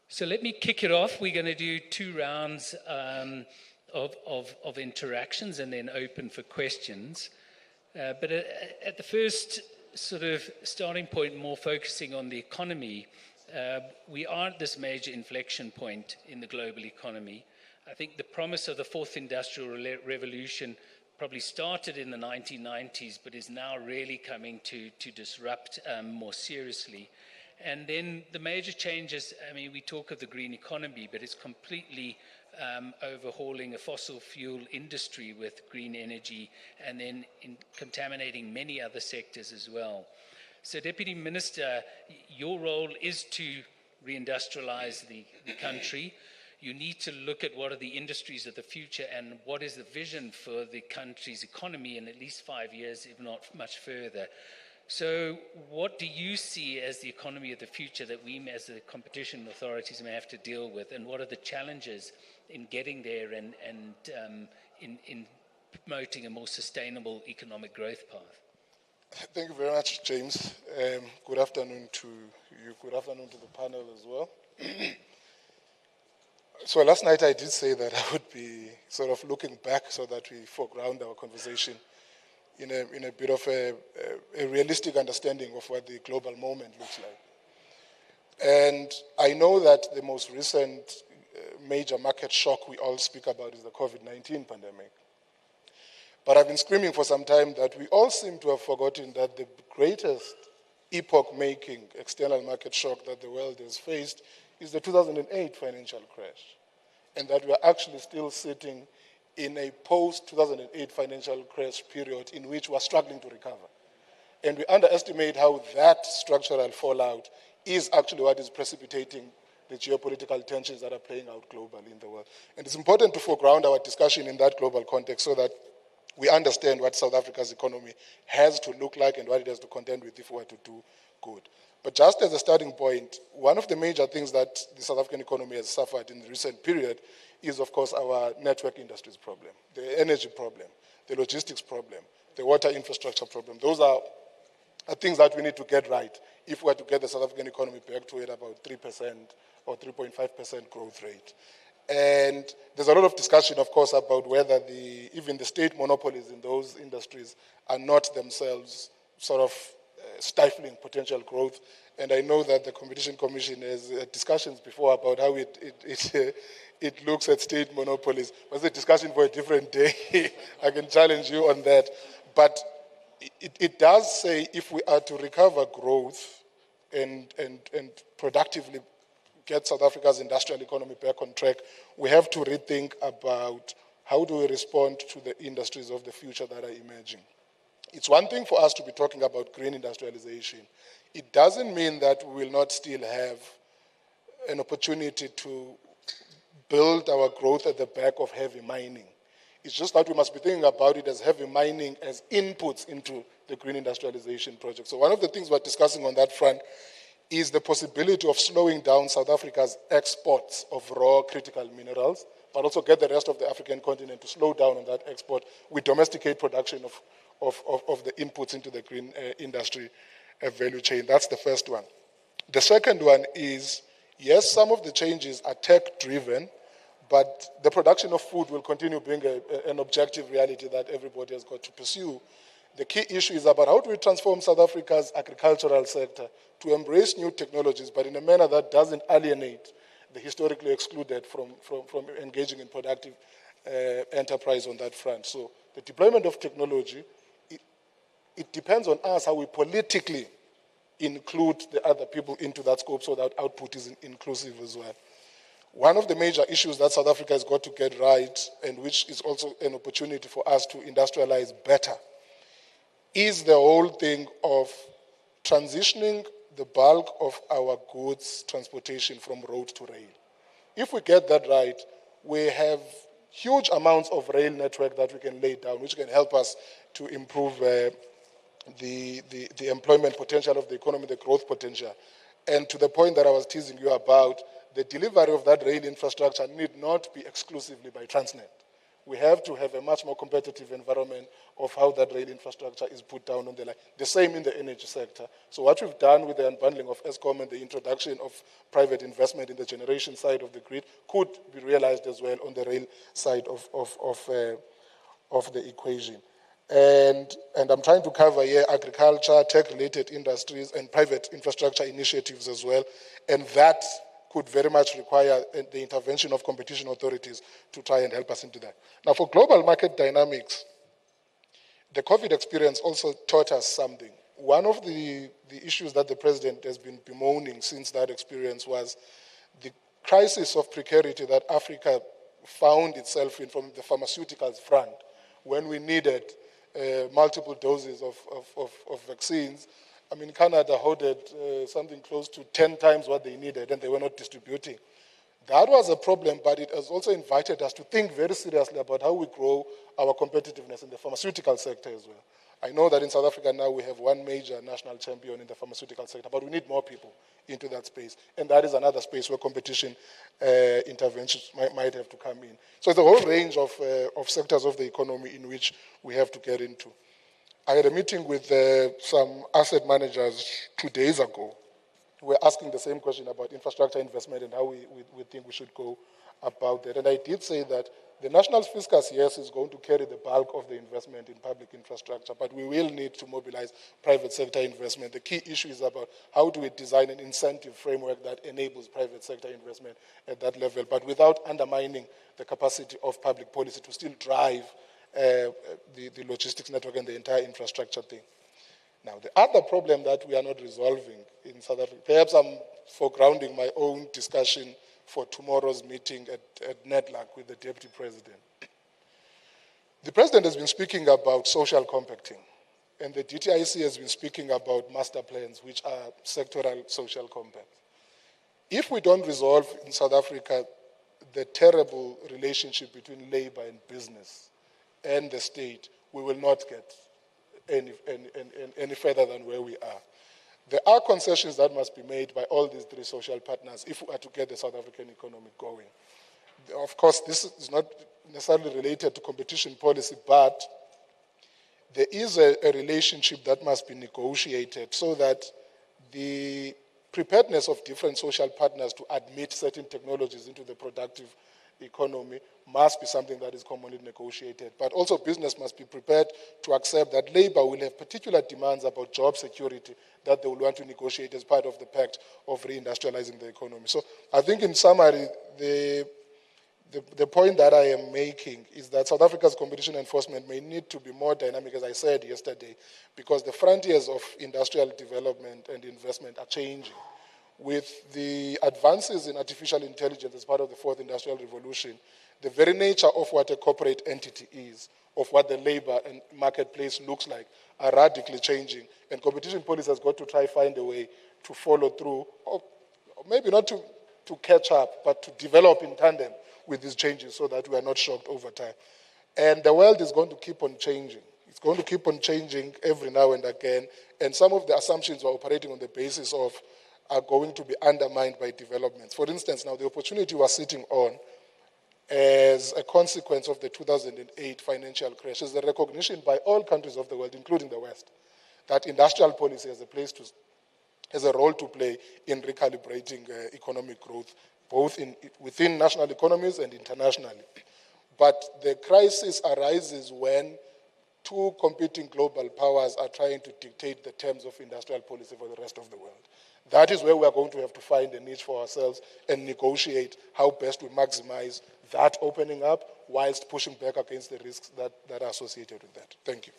So let me kick it off. We're going to do 2 rounds of interactions and then open for questions. But at the first sort of starting point, more focusing on the economy, we are at this major inflection point in the global economy. I think the promise of the fourth industrial revolution probably started in the 1990s, but is now really coming to disrupt more seriously. And then the major changes, I mean, we talk of the green economy, but it's completely overhauling a fossil fuel industry with green energy and then contaminating many other sectors as well. So, Deputy Minister, your role is to reindustrialize the country. You need to look at what are the industries of the future and what is the vision for the country's economy in at least 5 years, if not much further. So what do you see as the economy of the future that we as the competition authorities may have to deal with, and what are the challenges in getting there and in promoting a more sustainable economic growth path? Thank you very much, James. Good afternoon to you. Good afternoon to the panel as well. So last night I did say that I would be sort of looking back so that we foreground our conversation in a bit of a realistic understanding of what the global moment looks like. And I know that the most recent major market shock we all speak about is the COVID-19 pandemic. But I've been screaming for some time that we all seem to have forgotten that the greatest epoch-making external market shock that the world has faced is the 2008 financial crash, and that we are actually still sitting in a post-2008 financial crash period in which we are struggling to recover. And we underestimate how that structural fallout is actually what is precipitating the geopolitical tensions that are playing out globally in the world. And it's important to foreground our discussion in that global context so that we understand what South Africa's economy has to look like and what it has to contend with if we were to do good. But just as a starting point, one of the major things that the South African economy has suffered in the recent period is, of course, our network industries problem, the energy problem, the logistics problem, the water infrastructure problem. Those are things that we need to get right if we are to get the South African economy back to about 3% or 3.5% growth rate. And there's a lot of discussion, of course, about whether even the state monopolies in those industries are not themselves sort of stifling potential growth. And I know that the Competition Commission has discussions before about how it looks at state monopolies. But it's a discussion for a different day. I can challenge you on that. But it does say if we are to recover growth and productively get South Africa's industrial economy back on track, we have to rethink about how do we respond to the industries of the future that are emerging. It's one thing for us to be talking about green industrialization. It doesn't mean that we will not still have an opportunity to build our growth at the back of heavy mining. It's just that we must be thinking about it as heavy mining as inputs into the green industrialization project. So one of the things we're discussing on that front is the possibility of slowing down South Africa's exports of raw critical minerals, but also get the rest of the African continent to slow down on that export. We domesticate production of the inputs into the green industry value chain. That's the first one. The second one is, yes, some of the changes are tech-driven, but the production of food will continue being an objective reality that everybody has got to pursue. The key issue is about how do we transform South Africa's agricultural sector to embrace new technologies, but in a manner that doesn't alienate the historically excluded from engaging in productive enterprise on that front. So the deployment of technology, it depends on us how we politically include the other people into that scope so that output is inclusive as well. One of the major issues that South Africa has got to get right, and which is also an opportunity for us to industrialize better, is the whole thing of transitioning the bulk of our goods transportation from road to rail. If we get that right, we have huge amounts of rail network that we can lay down, which can help us to improve the employment potential of the economy, the growth potential. And to the point that I was teasing you about, the delivery of that rail infrastructure need not be exclusively by Transnet. We have to have a much more competitive environment of how that rail infrastructure is put down on the line. The same in the energy sector. So what we've done with the unbundling of Eskom and the introduction of private investment in the generation side of the grid could be realized as well on the rail side of the equation. And I'm trying to cover here agriculture, tech-related industries, and private infrastructure initiatives as well. And that could very much require the intervention of competition authorities to try and help us into that. Now, for global market dynamics, the COVID experience also taught us something. One of the issues that the president has been bemoaning since that experience was the crisis of precarity that Africa found itself in from the pharmaceuticals front when we needed multiple doses of vaccines. I mean, Canada hoarded something close to 10 times what they needed, and they were not distributing. That was a problem, but it has also invited us to think very seriously about how we grow our competitiveness in the pharmaceutical sector as well. I know that in South Africa now we have one major national champion in the pharmaceutical sector, but we need more people into that space. And that is another space where competition interventions might have to come in. So it's a whole range of sectors of the economy in which we have to get into. I had a meeting with some asset managers 2 days ago. We're asking the same question about infrastructure investment and how we think we should go about that. And I did say that the national fiscus, yes, is going to carry the bulk of the investment in public infrastructure, but we will need to mobilize private sector investment. The key issue is about how do we design an incentive framework that enables private sector investment at that level, but without undermining the capacity of public policy to still drive the logistics network and the entire infrastructure thing. Now, the other problem that we are not resolving in South Africa, perhaps I'm foregrounding my own discussion for tomorrow's meeting at NEDLAC with the Deputy President. The President has been speaking about social compacting, and the DTIC has been speaking about master plans, which are sectoral social compacts. If we don't resolve in South Africa the terrible relationship between labor and business and the state, we will not get any further than where we are. There are concessions that must be made by all these three social partners if we are to get the South African economy going. Of course, this is not necessarily related to competition policy, but there is a relationship that must be negotiated so that the preparedness of different social partners to admit certain technologies into the productive economy must be something that is commonly negotiated. But also business must be prepared to accept that labor will have particular demands about job security that they will want to negotiate as part of the pact of reindustrializing the economy. So I think in summary, the point that I am making is that South Africa's competition enforcement may need to be more dynamic, as I said yesterday, because the frontiers of industrial development and investment are changing. With the advances in artificial intelligence as part of the fourth industrial revolution, the very nature of what a corporate entity is, of what the labor and marketplace looks like, are radically changing. And competition policy has got to try find a way to follow through, or maybe not to catch up, but to develop in tandem with these changes so that we are not shocked over time. And the world is going to keep on changing. It's going to keep on changing every now and again. And some of the assumptions we're operating on the basis of are going to be undermined by developments. For instance, now the opportunity we're sitting on as a consequence of the 2008 financial crash is the recognition by all countries of the world, including the West, that industrial policy has a role to play in recalibrating economic growth, both within national economies and internationally. But the crisis arises when two competing global powers are trying to dictate the terms of industrial policy for the rest of the world. That is where we are going to have to find a niche for ourselves and negotiate how best we maximize that opening up whilst pushing back against the risks that are associated with that. Thank you.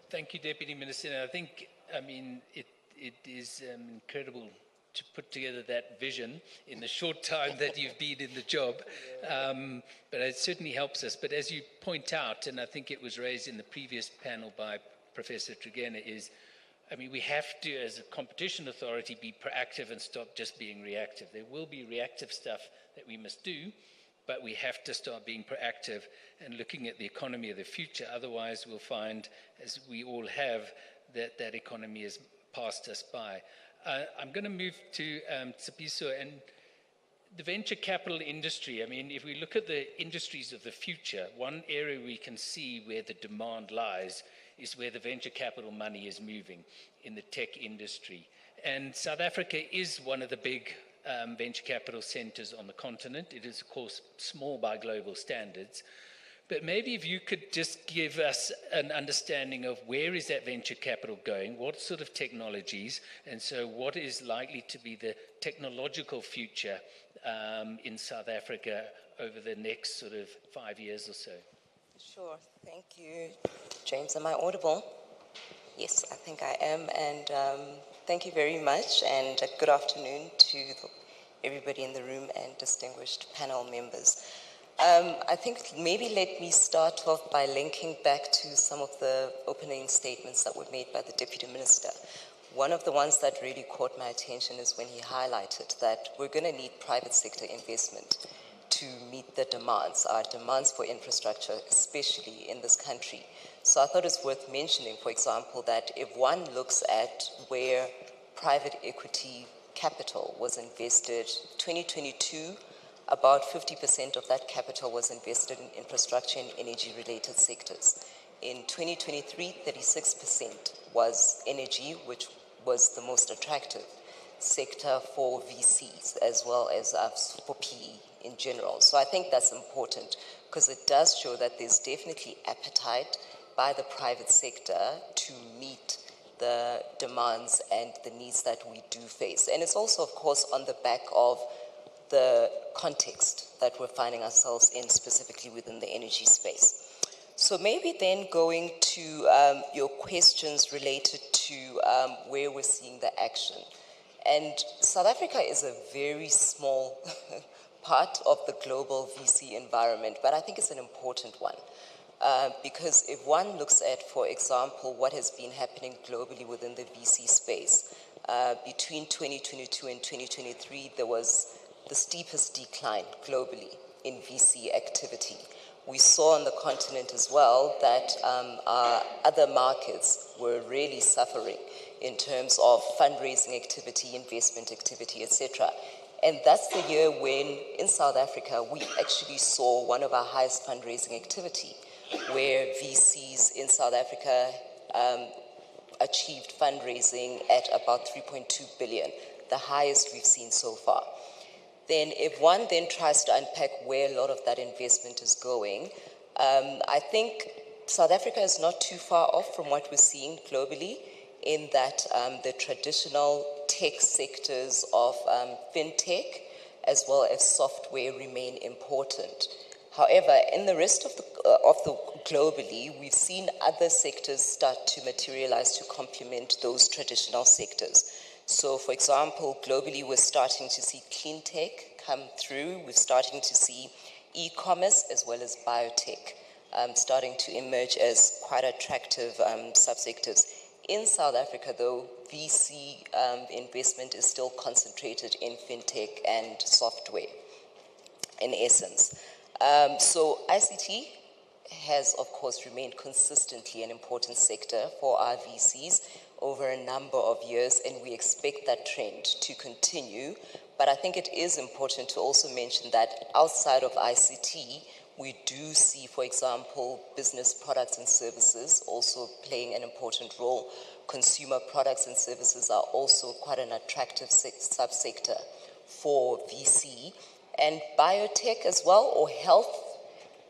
Thank you, Deputy Minister. I think, it is incredible to put together that vision in the short time that you've been in the job. But it certainly helps us. But as you point out, and I think it was raised in the previous panel by Professor Trigena, we have to, as a competition authority, be proactive and stop just being reactive. There will be reactive stuff that we must do, but we have to start being proactive and looking at the economy of the future. Otherwise, we'll find, as we all have, that economy has passed us by. I'm going to move to Tshepiso and the venture capital industry. If we look at the industries of the future, one area we can see where the demand lies is where the venture capital money is moving in the tech industry. And South Africa is one of the big venture capital centers on the continent. It is, of course, small by global standards. But maybe if you could just give us an understanding of where is that venture capital going, what sort of technologies, and so what is likely to be the technological future in South Africa over the next sort of 5 years or so? Sure. Thank you, James. Am I audible? Yes, I think I am. And thank you very much. And good afternoon to everybody in the room and distinguished panel members. I think maybe let me start off by linking back to some of the opening statements that were made by the Deputy Minister. One of the ones that really caught my attention is when he highlighted that we're going to need private sector investment to meet the demands, our demands for infrastructure, especially in this country. So I thought it's worth mentioning, for example, that if one looks at where private equity capital was invested, 2022, about 50% of that capital was invested in infrastructure and energy-related sectors. In 2023, 36% was energy, which was the most attractive sector for VCs, as well as for PE in general. So I think that's important because it does show that there's definitely appetite by the private sector to meet the demands and the needs that we do face. And it's also, of course, on the back of the context that we're finding ourselves in, specifically within the energy space. So maybe then going to your questions related to where we're seeing the action. And South Africa is a very small part of the global VC environment, but I think it's an important one. Because if one looks at, for example, what has been happening globally within the VC space, between 2022 and 2023, there was the steepest decline globally in VC activity. We saw on the continent as well that our other markets were really suffering in terms of fundraising activity, investment activity, etc. And that's the year when, in South Africa, we actually saw one of our highest fundraising activity, where VCs in South Africa achieved fundraising at about 3.2 billion, the highest we've seen so far. Then if one then tries to unpack where a lot of that investment is going, I think South Africa is not too far off from what we're seeing globally, in that the traditional tech sectors of fintech as well as software remain important. However, in the rest of the globally, we've seen other sectors start to materialize to complement those traditional sectors. So, for example, globally, we're starting to see clean tech come through. We're starting to see e-commerce as well as biotech starting to emerge as quite attractive subsectors. In South Africa, though, VC investment is still concentrated in fintech and software, in essence. So ICT has, of course, remained consistently an important sector for our VCs over a number of years, and we expect that trend to continue. But I think it is important to also mention that outside of ICT, we do see, for example, business products and services also playing an important role. Consumer products and services are also quite an attractive subsector for VC. And biotech as well, or health,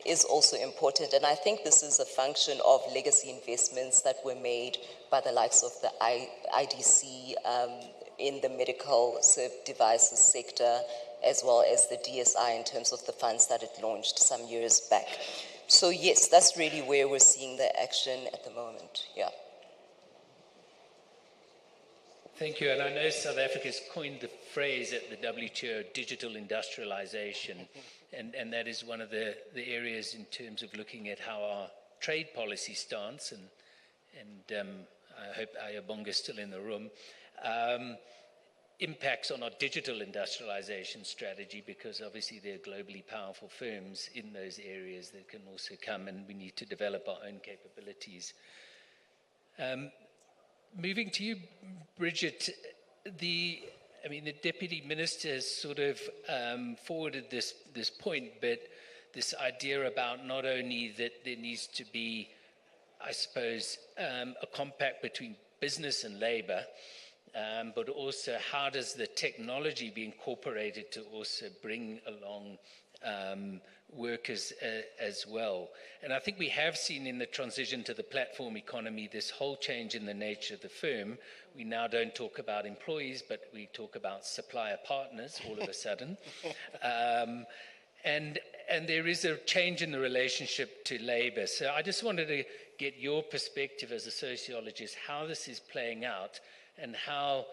is also important. And I think this is a function of legacy investments that were made by the likes of the IDC in the medical devices sector, as well as the DSI in terms of the funds that it launched some years back. So yes, that's really where we're seeing the action at the moment, yeah. Thank you. And I know South Africa's coined the phrase at the WTO, digital industrialization. And that is one of the areas in terms of looking at how our trade policy stance, and I hope Ayabonga is still in the room, impacts on our digital industrialization strategy, because obviously there are globally powerful firms in those areas that can also come, and we need to develop our own capabilities. Moving to you, Bridget, the Deputy Minister has sort of forwarded this point, but this idea about not only that there needs to be, I suppose, a compact between business and labor, but also how does the technology be incorporated to also bring along workers as well. And I think we have seen in the transition to the platform economy this whole change in the nature of the firm. We now don't talk about employees, but we talk about supplier partners all of a sudden. And there is a change in the relationship to labor. So I just wanted to get your perspective as a sociologist, how this is playing out, and how,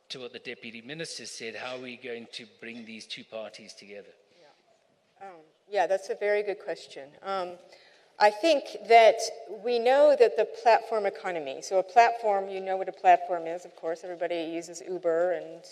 to what the Deputy Minister said, how are we going to bring these two parties together? Yeah, that's a very good question. I think that we know that the platform economy, so a platform, you know what a platform is, of course, everybody uses Uber and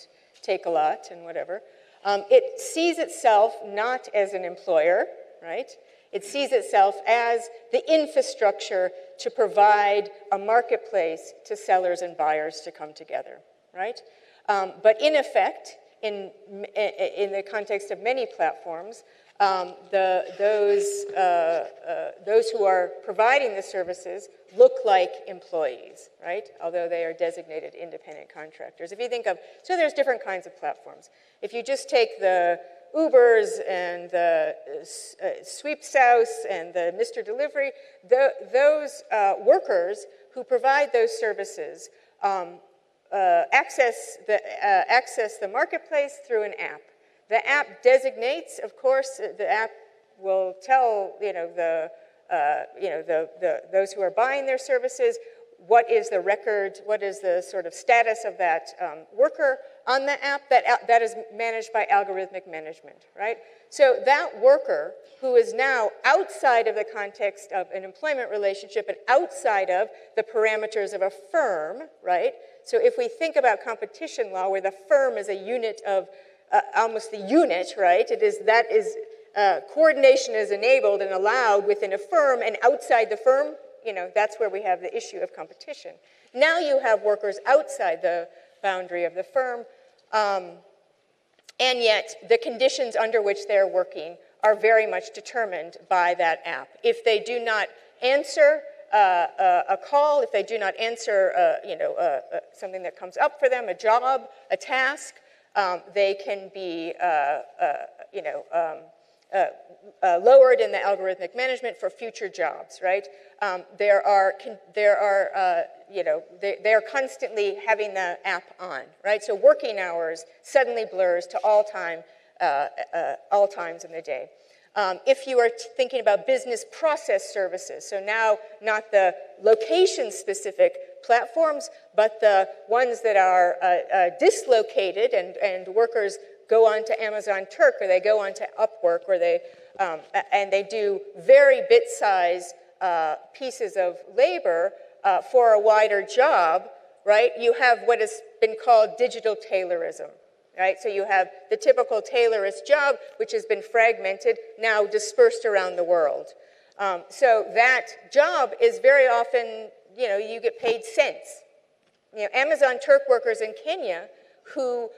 Take-A-Lot and whatever. It sees itself not as an employer, right? It sees itself as the infrastructure to provide a marketplace to sellers and buyers to come together, right? But in effect, in the context of many platforms, those who are providing the services look like employees, right? Although they are designated independent contractors. If you think of, so there's different kinds of platforms. If you just take the Ubers and the Sweeps House and the Mr. Delivery, those workers who provide those services access the marketplace through an app. The app designates, of course, the app will tell those who are buying their services what is the record, what is the sort of status of that worker on the app. That is managed by algorithmic management, right? So that worker who is now outside of the context of an employment relationship and outside of the parameters of a firm, right? So if we think about competition law, where the firm is a unit of, almost the unit, right? Coordination is enabled and allowed within a firm, and outside the firm, that's where we have the issue of competition. Now you have workers outside the boundary of the firm, and yet the conditions under which they're working are very much determined by that app. If they do not answer a call, if they do not answer something that comes up for them, a job, a task, they can be lowered in the algorithmic management for future jobs, right? They are constantly having the app on, right? So working hours suddenly blurs to all times in the day. If you are thinking about business process services, so now not the location-specific platforms, but the ones that are dislocated and workers go on to Amazon Turk, or they go on to Upwork, or and they do very bit-sized pieces of labor for a wider job, right? You have what has been called digital taylorism, right? So you have the typical tailorist job, which has been fragmented, now dispersed around the world. So that job is very often, you get paid cents. Amazon Turk workers in Kenya who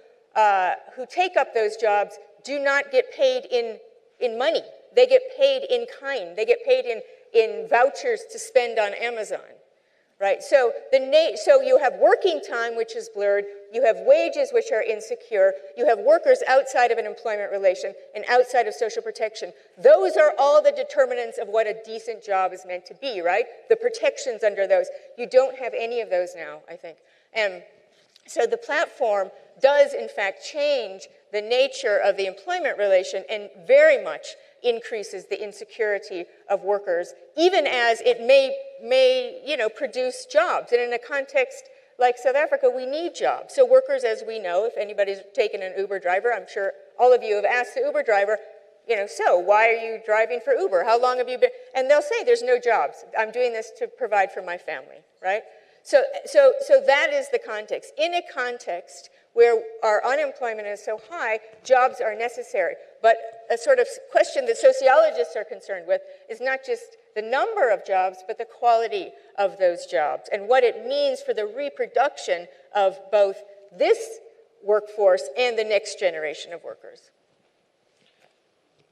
take up those jobs do not get paid in money. They get paid in kind. They get paid in vouchers to spend on Amazon, right? So you have working time, which is blurred. You have wages, which are insecure. You have workers outside of an employment relation and outside of social protection. Those are all the determinants of what a decent job is meant to be, right? The protections under those. You don't have any of those now, I think. So the platform does, in fact, change the nature of the employment relation and very much increases the insecurity of workers, even as it may produce jobs. And in a context like South Africa, we need jobs. So workers, as we know, if anybody's taken an Uber driver, I'm sure all of you have asked the Uber driver, so why are you driving for Uber? How long have you been? And they'll say, there's no jobs. I'm doing this to provide for my family, right? So that is the context. In a context where our unemployment is so high, jobs are necessary. But a sort of question that sociologists are concerned with is not just the number of jobs, but the quality of those jobs and what it means for the reproduction of both this workforce and the next generation of workers.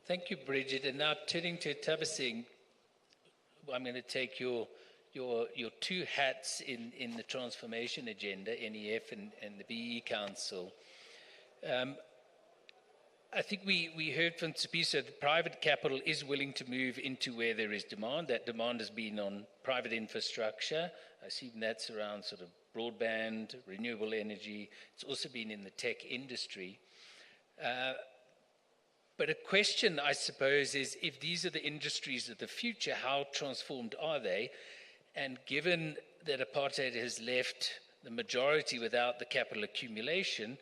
Thank you, Bridget. And now turning to Thabising, I'm going to take your two hats in the transformation agenda, NEF and the BE Council. I think we heard from Tshepiso that private capital is willing to move into where there is demand. That demand has been on private infrastructure. I see that's around sort of broadband, renewable energy. It's also been in the tech industry. But a question, I suppose, is if these are the industries of the future, how transformed are they? And given that apartheid has left the majority without the capital accumulation,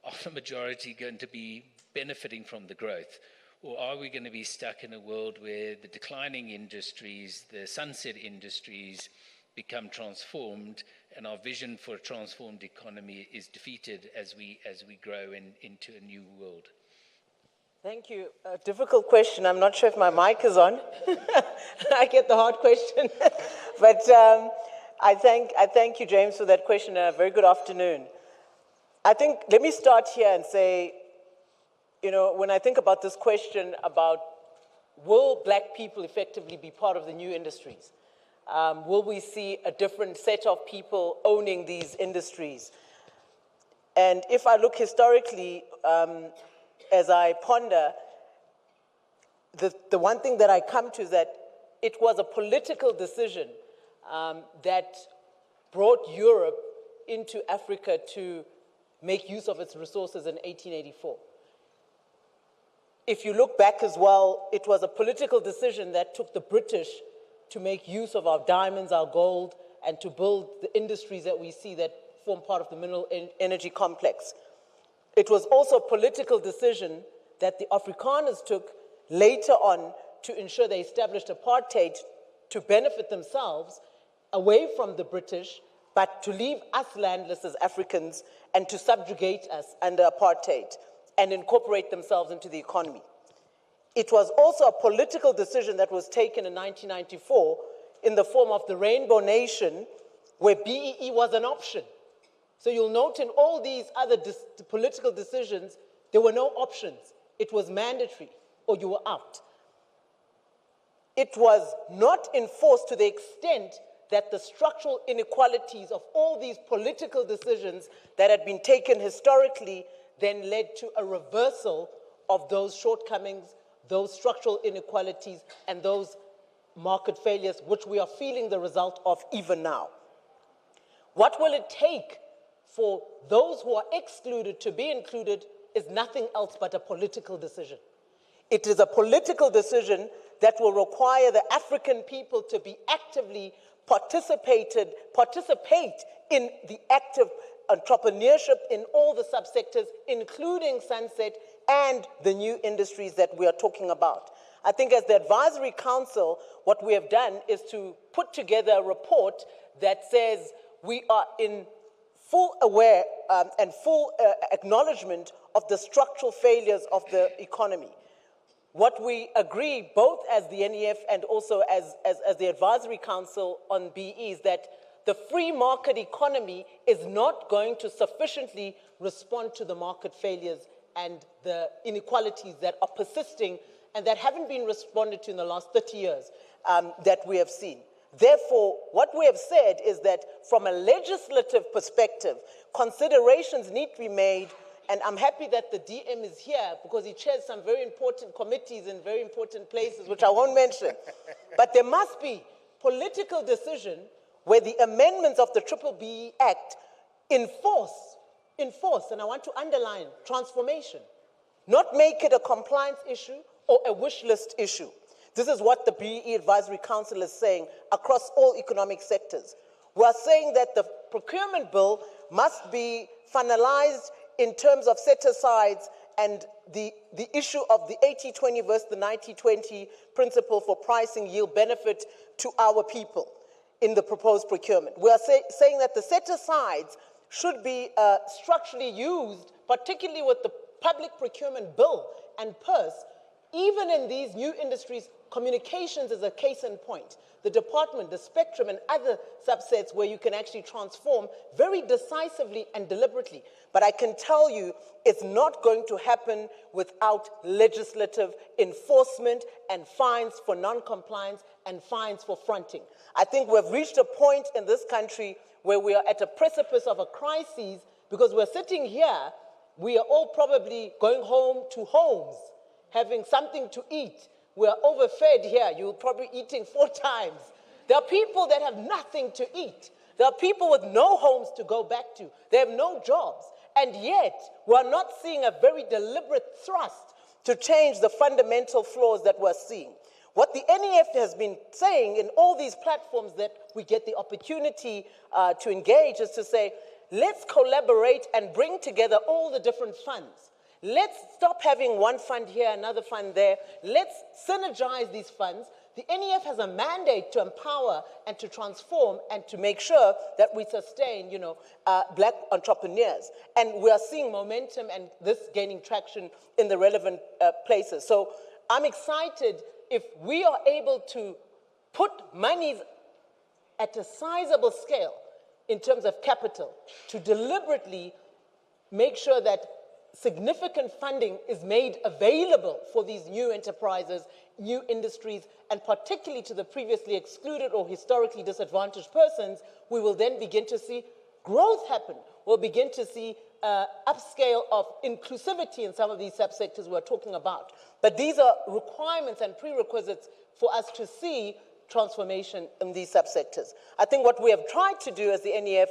are the majority going to be benefiting from the growth? Or are we going to be stuck in a world where the declining industries, the sunset industries, become transformed, and our vision for a transformed economy is defeated as we grow into a new world? Thank you. A difficult question. I'm not sure if my mic is on. I get the hard question. But I thank you, James, for that question. A very good afternoon. I think, let me start here and say, when I think about this question about will black people effectively be part of the new industries? Will we see a different set of people owning these industries? And if I look historically, as I ponder, the one thing that I come to is that it was a political decision that brought Europe into Africa to make use of its resources in 1884. If you look back as well, it was a political decision that took the British to make use of our diamonds, our gold, and to build the industries that we see that form part of the mineral energy complex. It was also a political decision that the Afrikaners took later on to ensure they established apartheid to benefit themselves away from the British, but to leave us landless as Africans and to subjugate us under apartheid and incorporate themselves into the economy. It was also a political decision that was taken in 1994 in the form of the Rainbow Nation, where BEE was an option. So you'll note in all these other political decisions, there were no options. It was mandatory, or you were out. It was not enforced to the extent that the structural inequalities of all these political decisions that had been taken historically then led to a reversal of those shortcomings, those structural inequalities, and those market failures, which we are feeling the result of even now. What will it take for those who are excluded to be included is nothing else but a political decision. It is a political decision that will require the African people to be actively participate in the active entrepreneurship in all the subsectors, including Sunset and the new industries that we are talking about. I think as the Advisory Council, what we have done is to put together a report that says we are in full aware and full acknowledgement of the structural failures of the economy. What we agree, both as the NEF and also as the Advisory Council on BE, is that the free market economy is not going to sufficiently respond to the market failures and the inequalities that are persisting and that haven't been responded to in the last 30 years that we have seen. Therefore, what we have said is that from a legislative perspective, considerations need to be made, and I'm happy that the DM is here because he chairs some very important committees in very important places, which I won't mention. But there must be political decision where the amendments of the BBBE Act enforce, and I want to underline transformation, not make it a compliance issue or a wish list issue. This is what the BEE Advisory Council is saying across all economic sectors. We are saying that the procurement bill must be finalized in terms of set-asides and the issue of the 80-20 versus the 90-20 principle for pricing yield benefit to our people in the proposed procurement. We are saying that the set-asides should be structurally used, particularly with the public procurement bill and purse. Even in these new industries, communications is a case in point. The department, the spectrum, and other subsets where you can actually transform very decisively and deliberately. But I can tell you it's not going to happen without legislative enforcement and fines for non-compliance and fines for fronting. I think we've reached a point in this country where we are at a precipice of a crisis because we're sitting here, we are all probably going home to homes, having something to eat. We're overfed here. You're probably eating 4 times. There are people that have nothing to eat. There are people with no homes to go back to. They have no jobs. And yet, we're not seeing a very deliberate thrust to change the fundamental flaws that we're seeing. What the NEF has been saying in all these platforms that we get the opportunity to engage is to say, let's collaborate and bring together all the different funds. Let's stop having one fund here, another fund there. Let's synergize these funds. The NEF has a mandate to empower and to transform and to make sure that we sustain, black entrepreneurs. And we are seeing momentum and this gaining traction in the relevant places. So I'm excited if we are able to put monies at a sizable scale in terms of capital to deliberately make sure that significant funding is made available for these new enterprises, new industries, and particularly to the previously excluded or historically disadvantaged persons, we will then begin to see growth happen. We'll begin to see upscale of inclusivity in some of these subsectors we're talking about. But these are requirements and prerequisites for us to see transformation in these subsectors. I think what we have tried to do as the NEF,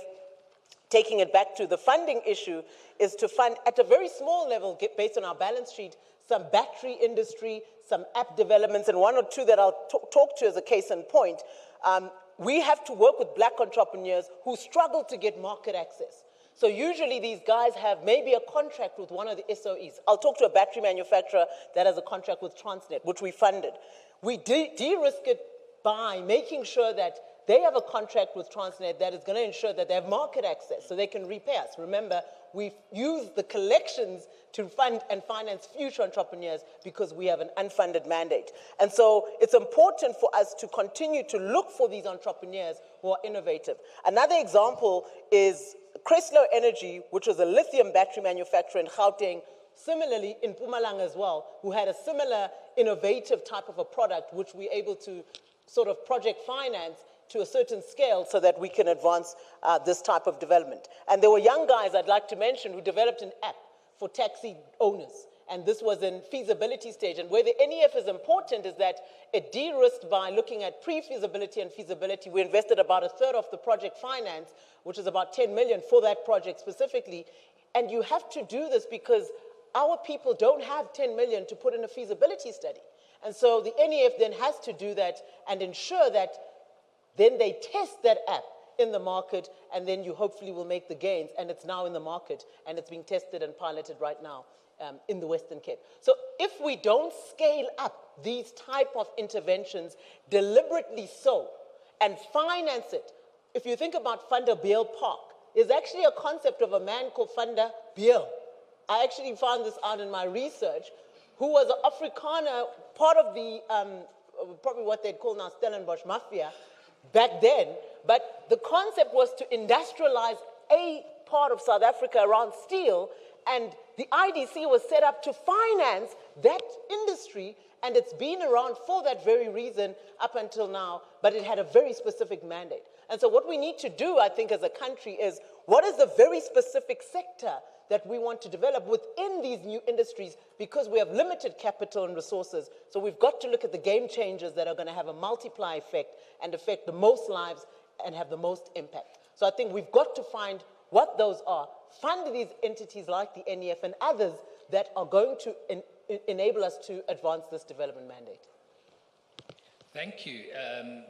taking it back to the funding issue, is to fund at a very small level, based on our balance sheet, some battery industry, some app developments, and 1 or 2 that I'll talk to as a case in point. we have to work with black entrepreneurs who struggle to get market access. So usually these guys have maybe a contract with one of the SOEs. I'll talk to a battery manufacturer that has a contract with Transnet, which we funded. We de-risk it by making sure that they have a contract with Transnet that is going to ensure that they have market access so they can repay us. Remember, we've used the collections to fund and finance future entrepreneurs because we have an unfunded mandate. And so it's important for us to continue to look for these entrepreneurs who are innovative. Another example is Creslo Energy, which was a lithium battery manufacturer in Gauteng, similarly in Mpumalanga as well, who had a similar innovative type of a product which we're able to sort of project finance to a certain scale so that we can advance this type of development. And there were young guys I'd like to mention who developed an app for taxi owners. And this was in feasibility stage. And where the NEF is important is that it de-risked by looking at pre-feasibility and feasibility. We invested about a third of the project finance, which is about 10 million for that project specifically. And you have to do this because our people don't have 10 million to put in a feasibility study. And so the NEF then has to do that and ensure that then they test that app in the market, and then you hopefully will make the gains. And it's now in the market, and it's being tested and piloted right now in the Western Cape. So if we don't scale up these type of interventions deliberately so, and finance it, if you think about Van der Bijl Park, there's actually a concept of a man called Van der Bijl. I actually found this out in my research, who was an Afrikaner, part of the, probably what they'd call now Stellenbosch Mafia, back then, but the concept was to industrialize a part of South Africa around steel, and the IDC was set up to finance that industry, and it's been around for that very reason up until now, but it had a very specific mandate. And so what we need to do, I think, as a country is, what is the very specific sector that we want to develop within these new industries, because we have limited capital and resources. So we've got to look at the game changers that are going to have a multiply effect and affect the most lives and have the most impact. So I think we've got to find what those are, fund these entities like the NEF and others that are going to enable us to advance this development mandate. Thank you.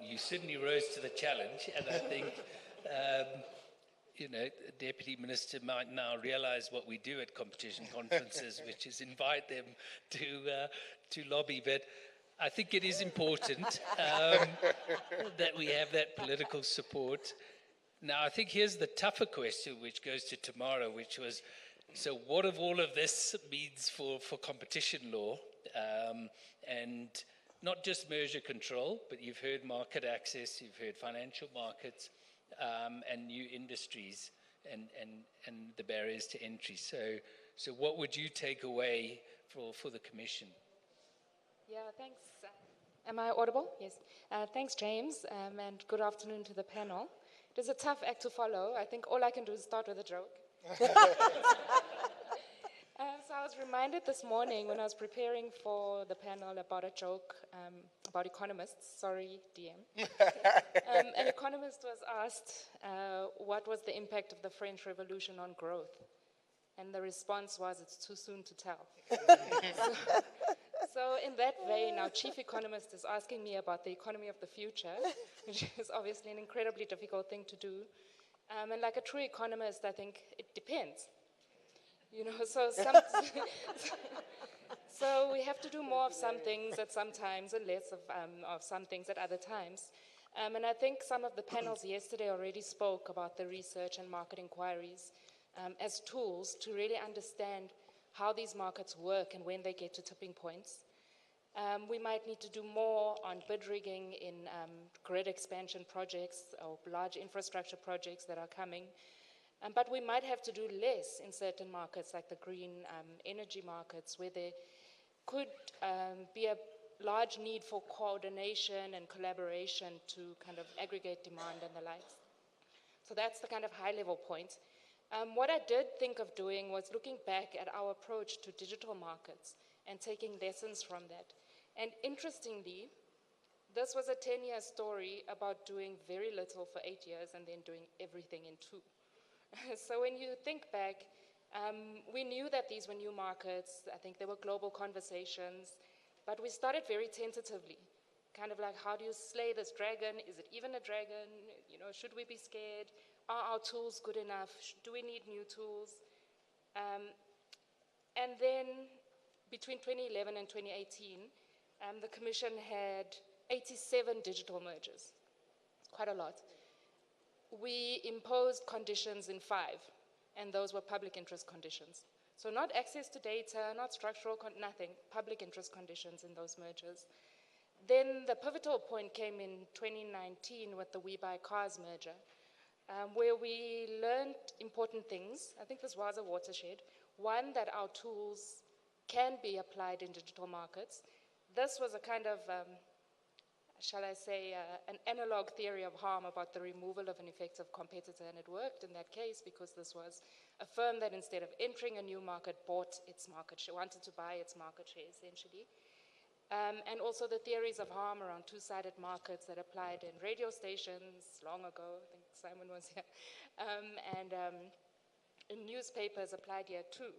You certainly rose to the challenge, and I think you know, the Deputy Minister might now realize what we do at competition conferences, which is invite them to lobby. But I think it is important that we have that political support. Now, I think here's the tougher question, which goes to tomorrow, which was, so what of all of this means for competition law? And not just merger control, but you've heard market access, you've heard financial markets, and new industries and the barriers to entry. So what would you take away for the Commission? Yeah, thanks. Am I audible? Yes. Thanks, James, and good afternoon to the panel. It is a tough act to follow. I think all I can do is start with a joke. So I was reminded this morning when I was preparing for the panel about a joke about economists. Sorry, DM. An economist was asked what was the impact of the French Revolution on growth. And the response was, it's too soon to tell. So in that vein, our chief economist is asking me about the economy of the future, which is obviously an incredibly difficult thing to do. And like a true economist, I think it depends. You know, so we have to do more of some things at some times and less of some things at other times. And I think some of the panels yesterday already spoke about the research and market inquiries as tools to really understand how these markets work and when they get to tipping points. We might need to do more on bid rigging in grid expansion projects or large infrastructure projects that are coming. But we might have to do less in certain markets, like the green energy markets, where there could be a large need for coordination and collaboration to kind of aggregate demand and the likes. So that's the kind of high-level point. What I did think of doing was looking back at our approach to digital markets and taking lessons from that. And interestingly, this was a 10-year story about doing very little for 8 years and then doing everything in 2. So when you think back, we knew that these were new markets. I think there were global conversations, but we started very tentatively, kind of like, how do you slay this dragon? Is it even a dragon? You know, should we be scared? Are our tools good enough? Do we need new tools? And then between 2011 and 2018, the Commission had 87 digital mergers. It's quite a lot. We imposed conditions in 5, and those were public interest conditions. So not access to data, not structural, nothing, public interest conditions in those mergers. Then the pivotal point came in 2019 with the We Buy Cars merger, where we learned important things. I think this was a watershed. One, that our tools can be applied in digital markets. This was a kind of, shall I say, an analog theory of harm about the removal of an effective competitor, and it worked in that case because this was a firm that instead of entering a new market, bought its market share, wanted to buy its market share, essentially. And also the theories of harm around two-sided markets that applied in radio stations long ago. I think Simon was here. And in newspapers applied here too.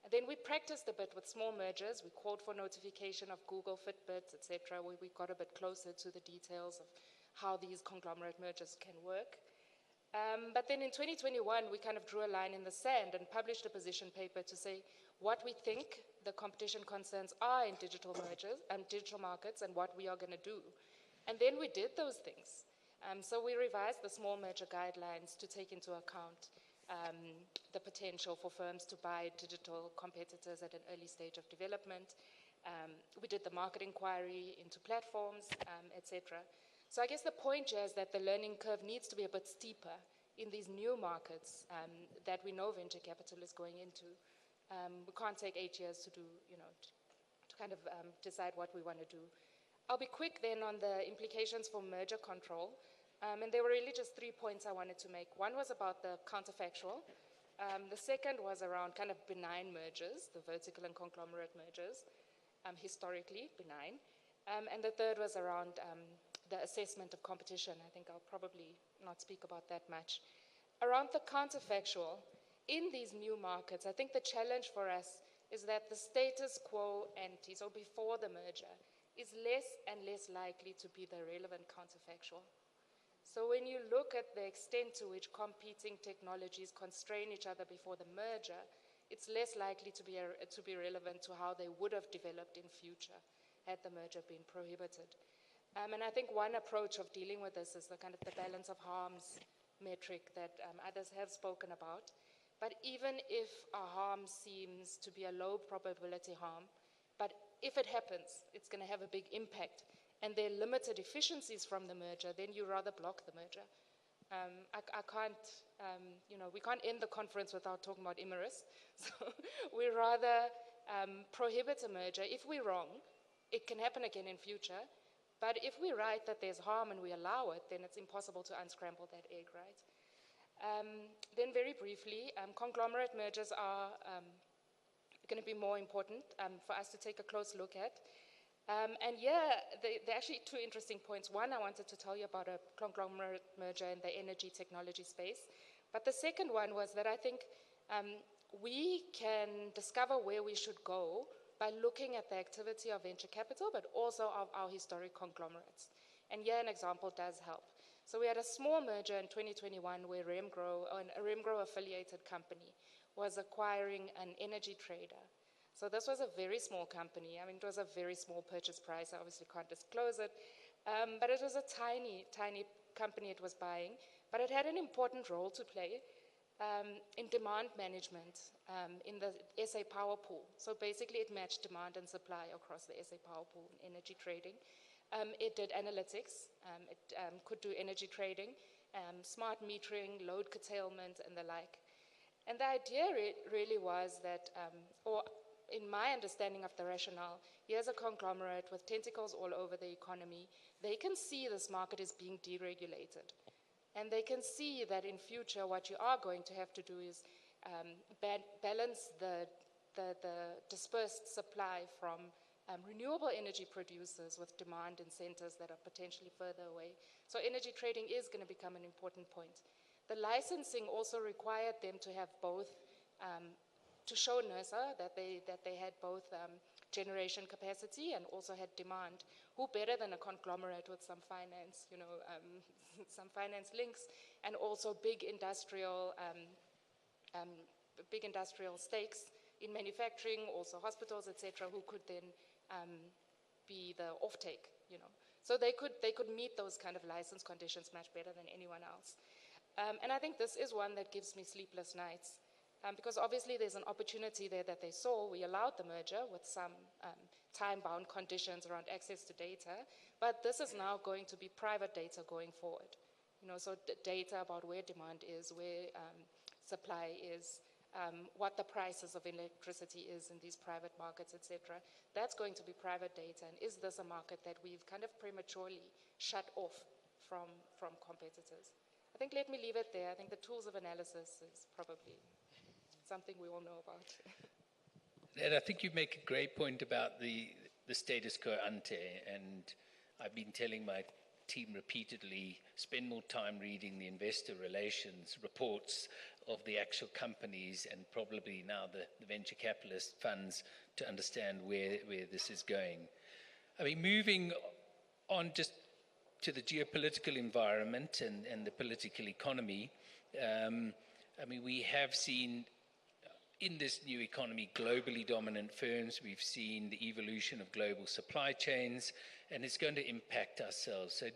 And then we practiced a bit with small mergers. We called for notification of Google, Fitbit, etc., where we got a bit closer to the details of how these conglomerate mergers can work. But then in 2021, we kind of drew a line in the sand and published a position paper to say what we think the competition concerns are in digital mergers and digital markets and what we are going to do. And then we did those things. So we revised the small merger guidelines to take into account the potential for firms to buy digital competitors at an early stage of development. We did the market inquiry into platforms, etc. So I guess the point here is that the learning curve needs to be a bit steeper in these new markets that we know venture capital is going into. We can't take 8 years to do, to kind of decide what we want to do. I'll be quick then on the implications for merger control. And there were really just 3 points I wanted to make. One was about the counterfactual. The second was around kind of benign mergers, the vertical and conglomerate mergers, historically benign. And the third was around the assessment of competition. I think I'll probably not speak about that much. Around the counterfactual, in these new markets, I think the challenge for us is that the status quo ante, so before the merger, is less and less likely to be the relevant counterfactual. So when you look at the extent to which competing technologies constrain each other before the merger, it's less likely to be relevant to how they would have developed in future had the merger been prohibited. And I think one approach of dealing with this is the kind of the balance of harms metric that others have spoken about. But even if a harm seems to be a low probability harm, but if it happens, it's going to have a big impact, and there are limited efficiencies from the merger, then you rather block the merger. I can't, we can't end the conference without talking about Imerys. So we rather prohibit a merger. If we're wrong, it can happen again in future. But if we write that there's harm and we allow it, then it's impossible to unscramble that egg, right? Then very briefly, conglomerate mergers are going to be more important for us to take a close look at. And yeah, there are actually 2 interesting points. One, I wanted to tell you about a conglomerate merger in the energy technology space. But the second one was that I think we can discover where we should go by looking at the activity of venture capital, but also of our historic conglomerates. And here an example does help. So we had a small merger in 2021 where Remgro, a Remgro affiliated company, was acquiring an energy trader. So this was a very small company. I mean, it was a very small purchase price. I obviously can't disclose it. But it was a tiny, tiny company it was buying. But it had an important role to play in demand management in the SA Power Pool. So basically it matched demand and supply across the SA Power Pool in energy trading. It did analytics. It could do energy trading, smart metering, load curtailment, and the like. And the idea really was that, or in my understanding of the rationale, here's a conglomerate with tentacles all over the economy. They can see this market is being deregulated. And they can see that in future what you are going to have to do is balance the dispersed supply from renewable energy producers with demand in centers that are potentially further away. So energy trading is going to become an important point. The licensing also required them to have both, to show NERSA that they had both generation capacity and also had demand. Who better than a conglomerate with some finance, some finance links, and also big industrial stakes in manufacturing, also hospitals, etc., who could then be the offtake, So they could meet those kind of license conditions much better than anyone else. And I think this is one that gives me sleepless nights. Because obviously there's an opportunity there that they saw. We allowed the merger with some time-bound conditions around access to data, but this is now going to be private data going forward. So data about where demand is, where supply is, what the prices of electricity is in these private markets, etc. That's going to be private data, and is this a market that we've kind of prematurely shut off from competitors? I think let me leave it there. I think the tools of analysis is probably something we all know about. And I think you make a great point about the status quo ante, and I've been telling my team repeatedly, spend more time reading the investor relations reports of the actual companies and probably now the venture capitalist funds to understand where this is going. I mean, moving on just to the geopolitical environment and the political economy, I mean, we have seen in this new economy globally dominant firms. We've seen the evolution of global supply chains, and it's going to impact ourselves. So,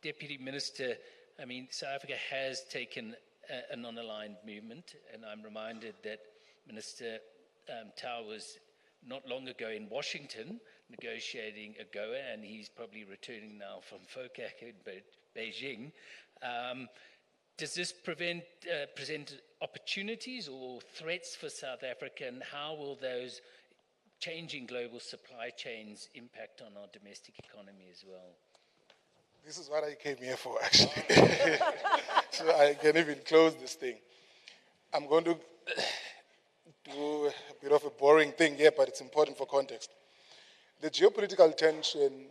Deputy Minister, I mean, South Africa has taken a non-aligned movement, and I'm reminded that Minister Tau was not long ago in Washington negotiating AGOA, and he's probably returning now from FOCAC in Beijing. Does this present opportunities or threats for South Africa, and how will those changing global supply chains impact on our domestic economy as well? This is what I came here for, actually. So I can even close this thing. I'm going to do a bit of a boring thing here, but it's important for context. The geopolitical tension,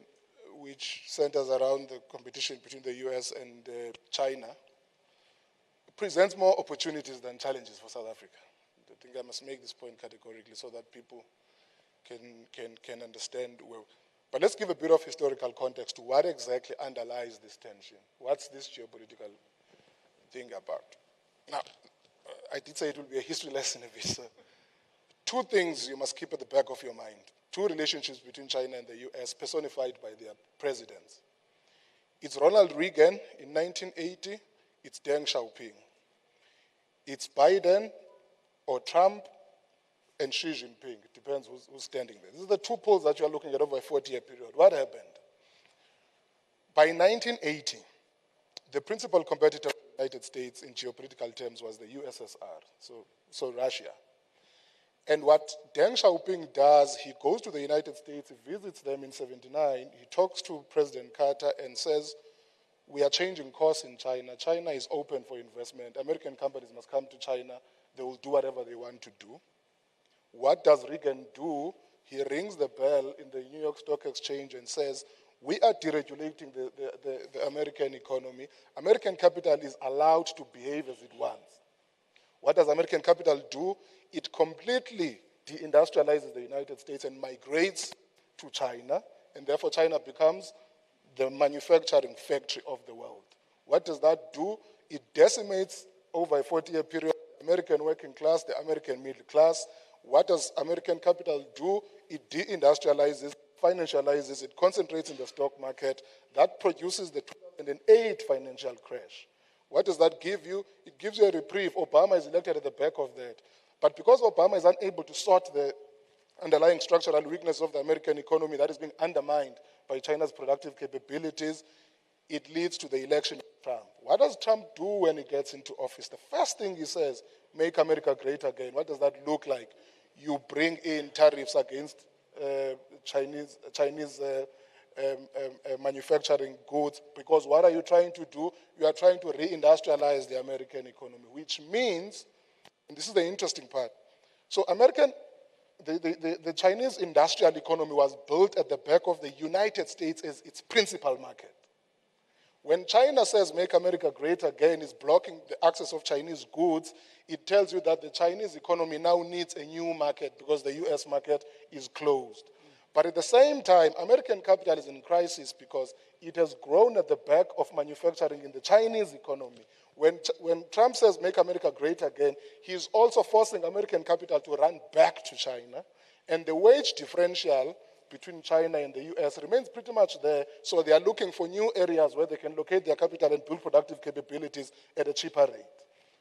which centers around the competition between the US and China, presents more opportunities than challenges for South Africa. I think I must make this point categorically so that people can understand where. But let's give a bit of historical context to what exactly underlies this tension. What's this geopolitical thing about? Now, I did say it will be a history lesson a bit. So two things you must keep at the back of your mind. Two relationships between China and the US personified by their presidents. It's Ronald Reagan in 1980. It's Deng Xiaoping. It's Biden or Trump and Xi Jinping. It depends who's standing there. These are the two polls that you are looking at over a 40-year period. What happened? By 1980, the principal competitor of the United States in geopolitical terms was the USSR, so Russia. And what Deng Xiaoping does, he goes to the United States, he visits them in 1979, he talks to President Carter and says, we are changing course in China. China is open for investment. American companies must come to China. They will do whatever they want to do. What does Reagan do? He rings the bell in the New York Stock Exchange and says, we are deregulating the American economy. American capital is allowed to behave as it wants. What does American capital do? It completely deindustrializes the United States and migrates to China, and therefore China becomes the manufacturing factory of the world. What does that do? It decimates over a 40-year period the American working class, the American middle class. What does American capital do? It deindustrializes, financializes, it concentrates in the stock market. That produces the 2008 financial crash. What does that give you? It gives you a reprieve. Obama is elected at the back of that. But because Obama is unable to sort the underlying structural weakness of the American economy that is being undermined by China's productive capabilities, it leads to the election of Trump. What does Trump do when he gets into office? The first thing he says, make America great again. What does that look like? You bring in tariffs against Chinese manufacturing goods, because what are you trying to do? You are trying to reindustrialize the American economy, which means, and this is the interesting part, so the Chinese industrial economy was built at the back of the United States as its principal market. When China says make America great again, is blocking the access of Chinese goods, it tells you that the Chinese economy now needs a new market because the US market is closed. But at the same time, American capital is in crisis because it has grown at the back of manufacturing in the Chinese economy. When Trump says make America great again, he's also forcing American capital to run back to China. And the wage differential between China and the US remains pretty much there. So they are looking for new areas where they can locate their capital and build productive capabilities at a cheaper rate.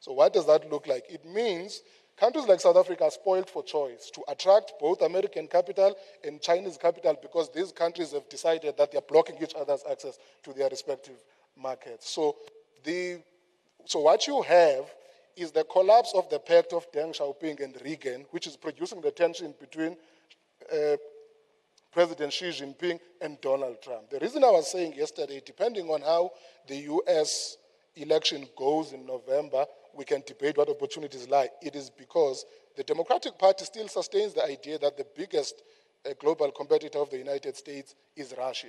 So what does that look like? It means countries like South Africa are spoiled for choice to attract both American capital and Chinese capital because these countries have decided that they're blocking each other's access to their respective markets. So what you have is the collapse of the pact of Deng Xiaoping and Reagan, which is producing the tension between President Xi Jinping and Donald Trump. The reason I was saying yesterday, depending on how the US election goes in November, we can debate what opportunities lie. It is because the Democratic Party still sustains the idea that the biggest global competitor of the United States is Russia.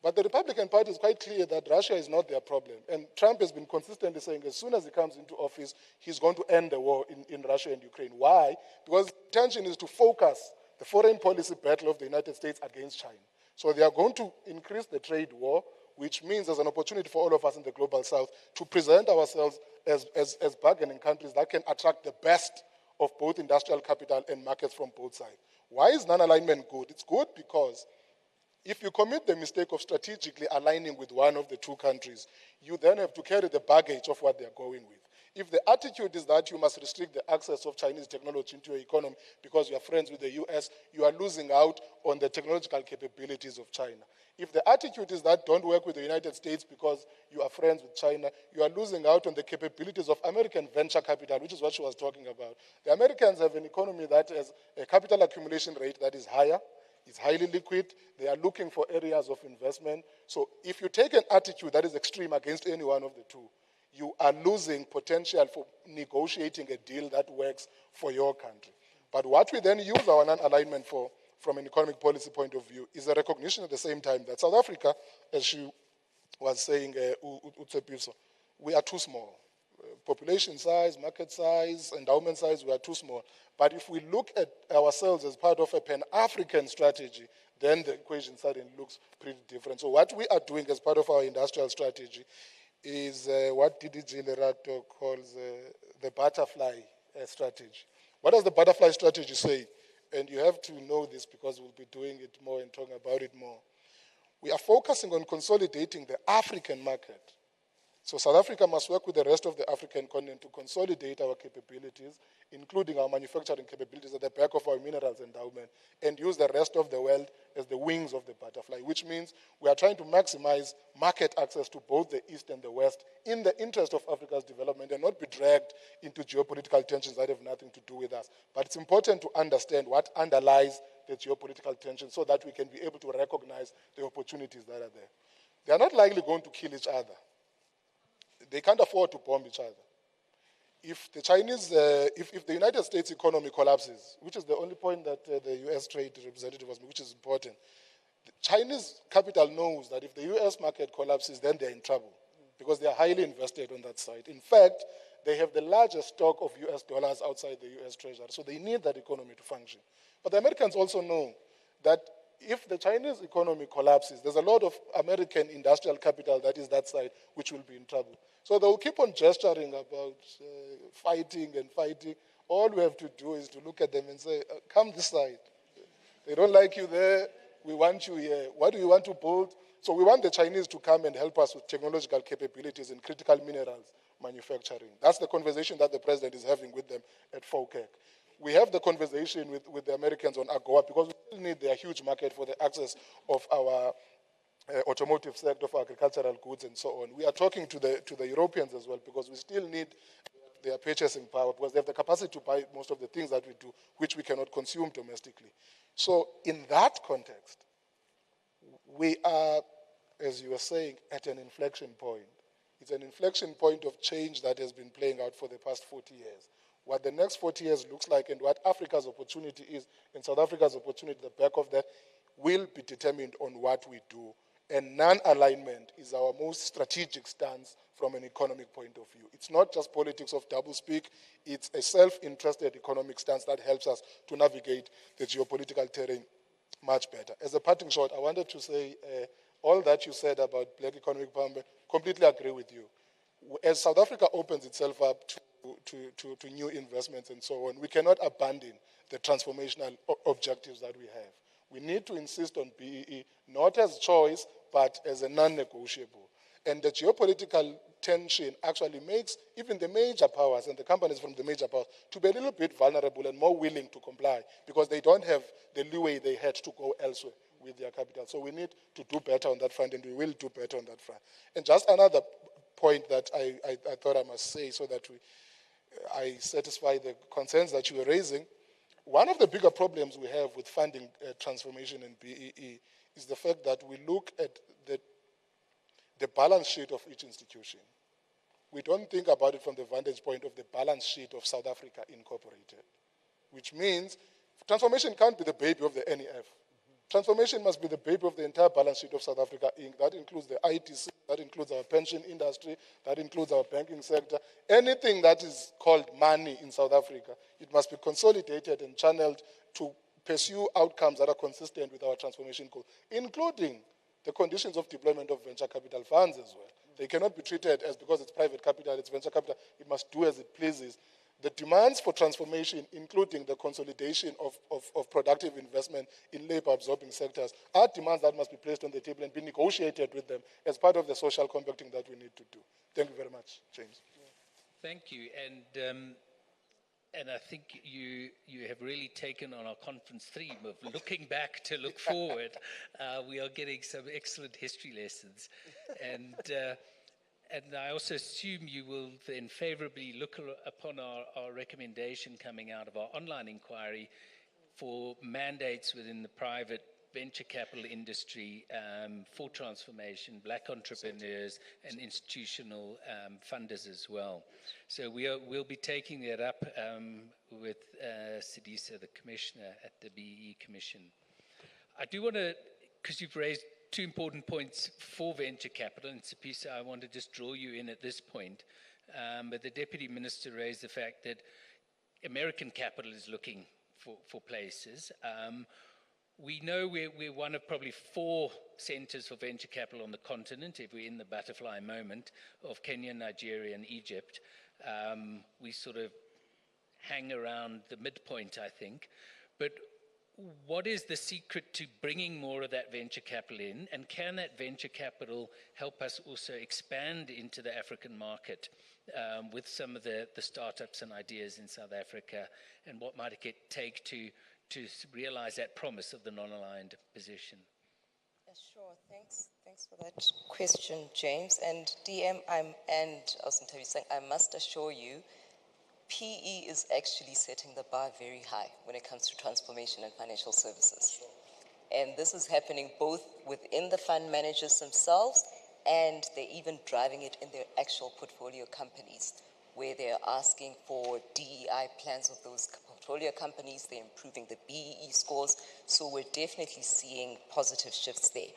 But the Republican Party is quite clear that Russia is not their problem. And Trump has been consistently saying as soon as he comes into office, he's going to end the war in Russia and Ukraine. Why? Because the intention is to focus the foreign policy battle of the United States against China. So they are going to increase the trade war, which means there's an opportunity for all of us in the global south to present ourselves as bargaining countries that can attract the best of both industrial capital and markets from both sides. Why is non-alignment good? It's good because if you commit the mistake of strategically aligning with one of the two countries, you then have to carry the baggage of what they're going with. If the attitude is that you must restrict the access of Chinese technology into your economy because you are friends with the US, you are losing out on the technological capabilities of China. If the attitude is that don't work with the United States because you are friends with China, you are losing out on the capabilities of American venture capital, which is what she was talking about. The Americans have an economy that has a capital accumulation rate that is higher, it's highly liquid, they are looking for areas of investment. So if you take an attitude that is extreme against any one of the two, you are losing potential for negotiating a deal that works for your country. But what we then use our non-alignment for, from an economic policy point of view, is a recognition at the same time that South Africa, as she was saying, Utsepiso, we are too small. Population size, market size, endowment size, we are too small. But if we look at ourselves as part of a Pan-African strategy, then the equation suddenly looks pretty different. So what we are doing as part of our industrial strategy is what DDG Lerato calls the butterfly strategy. What does the butterfly strategy say? And you have to know this because we'll be doing it more and talking about it more. We are focusing on consolidating the African market. So South Africa must work with the rest of the African continent to consolidate our capabilities, including our manufacturing capabilities at the back of our minerals endowment, and use the rest of the world as the wings of the butterfly, which means we are trying to maximize market access to both the East and the West in the interest of Africa's development and not be dragged into geopolitical tensions that have nothing to do with us. But it's important to understand what underlies the geopolitical tensions so that we can be able to recognize the opportunities that are there. They are not likely going to kill each other. They can't afford to bomb each other. If the Chinese, if the United States economy collapses, which is the only point that the US trade representative was making, which is important, the Chinese capital knows that if the US market collapses, then they're in trouble because they are highly invested on that side. In fact, they have the largest stock of US dollars outside the US treasury, so they need that economy to function. But the Americans also know that if the Chinese economy collapses, there's a lot of American industrial capital that is that side which will be in trouble. So they'll keep on gesturing about fighting and fighting. All we have to do is to look at them and say, come this side. They don't like you there. We want you here. What do you want to build? So we want the Chinese to come and help us with technological capabilities in critical minerals manufacturing. That's the conversation that the president is having with them at FOCAC. We have the conversation with the Americans on AGOA because we still need their huge market for the access of our automotive sector, for agricultural goods and so on. We are talking to the Europeans as well because we still need their purchasing power because they have the capacity to buy most of the things that we do, which we cannot consume domestically. So in that context, we are, as you were saying, at an inflection point. It's an inflection point of change that has been playing out for the past 40 years. What the next 40 years looks like and what Africa's opportunity is and South Africa's opportunity at the back of that will be determined on what we do. And non-alignment is our most strategic stance from an economic point of view. It's not just politics of doublespeak, it's a self-interested economic stance that helps us to navigate the geopolitical terrain much better. As a parting shot, I wanted to say all that you said about black economic empowerment, completely agree with you. As South Africa opens itself up to new investments and so on, we cannot abandon the transformational objectives that we have. We need to insist on BEE, not as choice, but as a non-negotiable. And the geopolitical tension actually makes even the major powers and the companies from the major powers to be a little bit vulnerable and more willing to comply because they don't have the leeway they had to go elsewhere with their capital. So we need to do better on that front, and we will do better on that front. And just another point that I thought I must say so that I satisfy the concerns that you were raising. One of the bigger problems we have with funding transformation in BEE is the fact that we look at the balance sheet of each institution. We don't think about it from the vantage point of the balance sheet of South Africa Incorporated, which means transformation can't be the baby of the NEF. Transformation must be the baby of the entire balance sheet of South Africa Inc. That includes the ITC, that includes our pension industry, that includes our banking sector. Anything that is called money in South Africa, it must be consolidated and channeled to pursue outcomes that are consistent with our transformation goal, including the conditions of deployment of venture capital funds as well. They cannot be treated as because it's private capital, it's venture capital, it must do as it pleases. The demands for transformation, including the consolidation of productive investment in labor-absorbing sectors, are demands that must be placed on the table and be negotiated with them as part of the social compacting that we need to do. Thank you very much, James. Thank you. And I think you have really taken on our conference theme of looking back to look forward. We are getting some excellent history lessons. And I also assume you will then favorably look upon our recommendation coming out of our online inquiry for mandates within the private venture capital industry for transformation, black entrepreneurs, and institutional funders as well. So we'll be taking that up with Sidisa, the commissioner at the BEE Commission. I do want to, because you've raised two important points for venture capital, and Sipisa, I want to just draw you in at this point. But the Deputy Minister raised the fact that American capital is looking for places. We know we're one of probably 4 centers for venture capital on the continent, if we're in the butterfly moment of Kenya, Nigeria, and Egypt. We sort of hang around the midpoint, I think. But what is the secret to bringing more of that venture capital in? And can that venture capital help us also expand into the African market with some of the startups and ideas in South Africa? And what might it take to realize that promise of the non-aligned position? Sure, thanks for that question, James. And DM, and Osuntavi saying, I must assure you, PE is actually setting the bar very high when it comes to transformation and financial services. And this is happening both within the fund managers themselves, and they're even driving it in their actual portfolio companies, where they're asking for DEI plans of those portfolio companies. They're improving the BEE scores. So we're definitely seeing positive shifts there.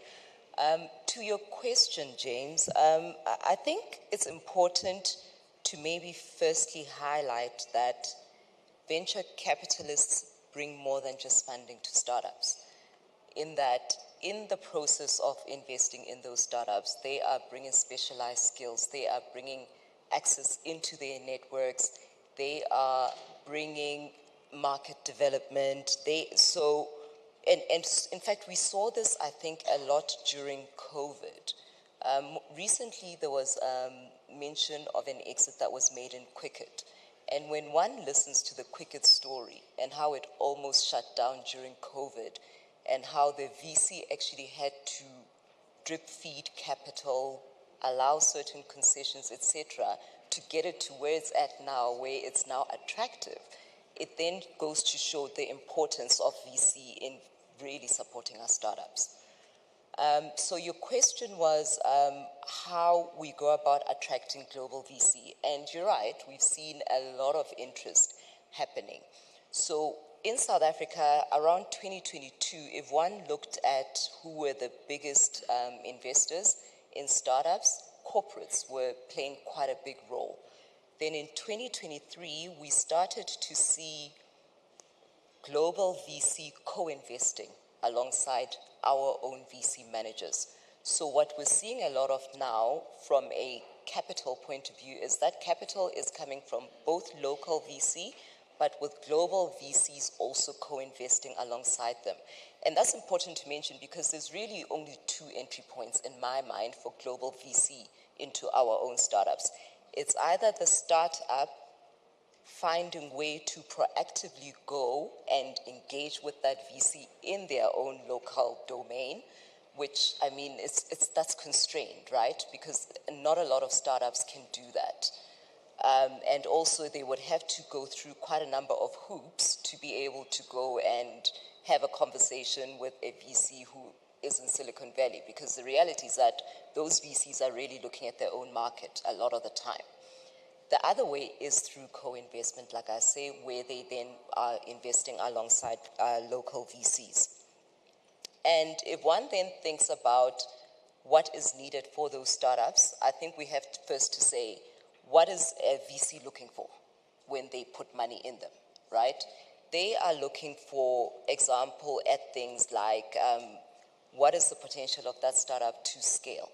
To your question, James, I think it's important to maybe firstly highlight that venture capitalists bring more than just funding to startups. In that, in the process of investing in those startups, they are bringing specialized skills. They are bringing access into their networks. They are bringing market development. And in fact, we saw this, I think, a lot during COVID. Recently, there was mention of an exit that was made in Quicket. And when one listens to the Quicket story and how it almost shut down during COVID, and how the VC actually had to drip feed capital, allow certain concessions, etc., to get it to where it's at now, where it's now attractive, it then goes to show the importance of VC in really supporting our startups. So your question was how we go about attracting global VC. And you're right, we've seen a lot of interest happening. So in South Africa, around 2022, if one looked at who were the biggest investors in startups, corporates were playing quite a big role. Then in 2023, we started to see global VC co-investing alongside our own VC managers. So what we're seeing a lot of now from a capital point of view is that capital is coming from both local VC, but with global VCs also co-investing alongside them. And that's important to mention because there's really only two entry points in my mind for global VC into our own startups. It's either the startup finding a way to proactively go and engage with that VC in their own local domain, which, I mean, that's constrained, right? Because not a lot of startups can do that. And also they would have to go through quite a number of hoops to be able to go and have a conversation with a VC who is in Silicon Valley, because the reality is that those VCs are really looking at their own market a lot of the time. The other way is through co-investment, like I say, where they then are investing alongside local VCs. And if one then thinks about what is needed for those startups, I think we have first to say, what is a VC looking for when they put money in them, right? They are looking for example at things like what is the potential of that startup to scale?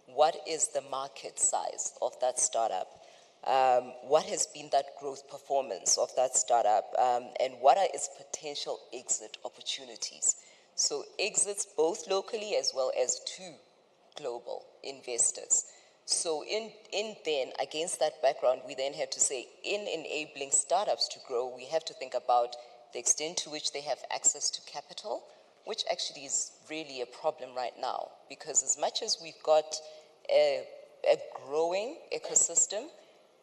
What is the market size of that startup? What has been that growth performance of that startup? And what are its potential exit opportunities? So exits both locally as well as to global investors. So in then, against that background, we then have to say, in enabling startups to grow, we have to think about the extent to which they have access to capital, which actually is really a problem right now. Because as much as we've got a growing ecosystem,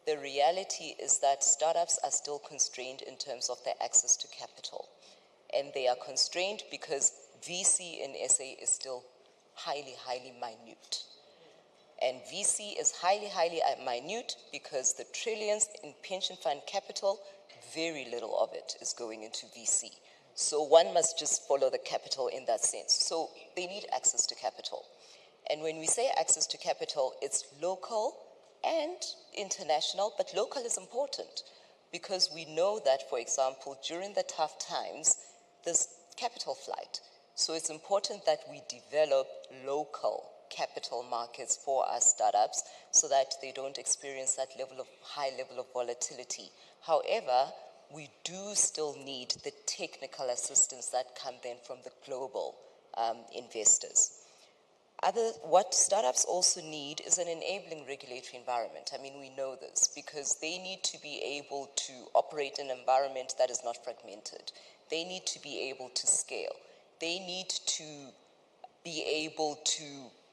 the reality is that startups are still constrained in terms of their access to capital. And they are constrained because VC in SA is still highly, highly minute. And VC is highly, highly minute because the trillions in pension fund capital, very little of it is going into VC. So one must just follow the capital in that sense. So they need access to capital. And when we say access to capital, it's local and international, but local is important because we know that, for example, during the tough times, there's capital flight. So it's important that we develop local capital markets for our startups so that they don't experience that high level of volatility. However, we do still need the technical assistance that come then from the global investors. What startups also need is an enabling regulatory environment. I mean, we know this because they need to be able to operate in an environment that is not fragmented. They need to be able to scale. They need to be able to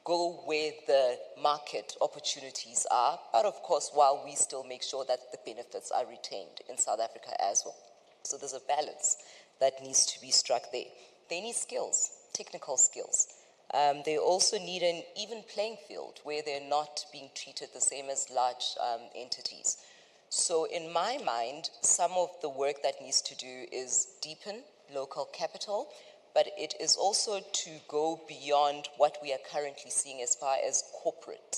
go where the market opportunities are, but of course, while we still make sure that the benefits are retained in South Africa as well. So there's a balance that needs to be struck there. They need skills, technical skills. They also need an even playing field where they're not being treated the same as large entities. So in my mind, some of the work that needs to do is deepen local capital, but it is also to go beyond what we are currently seeing as far as corporate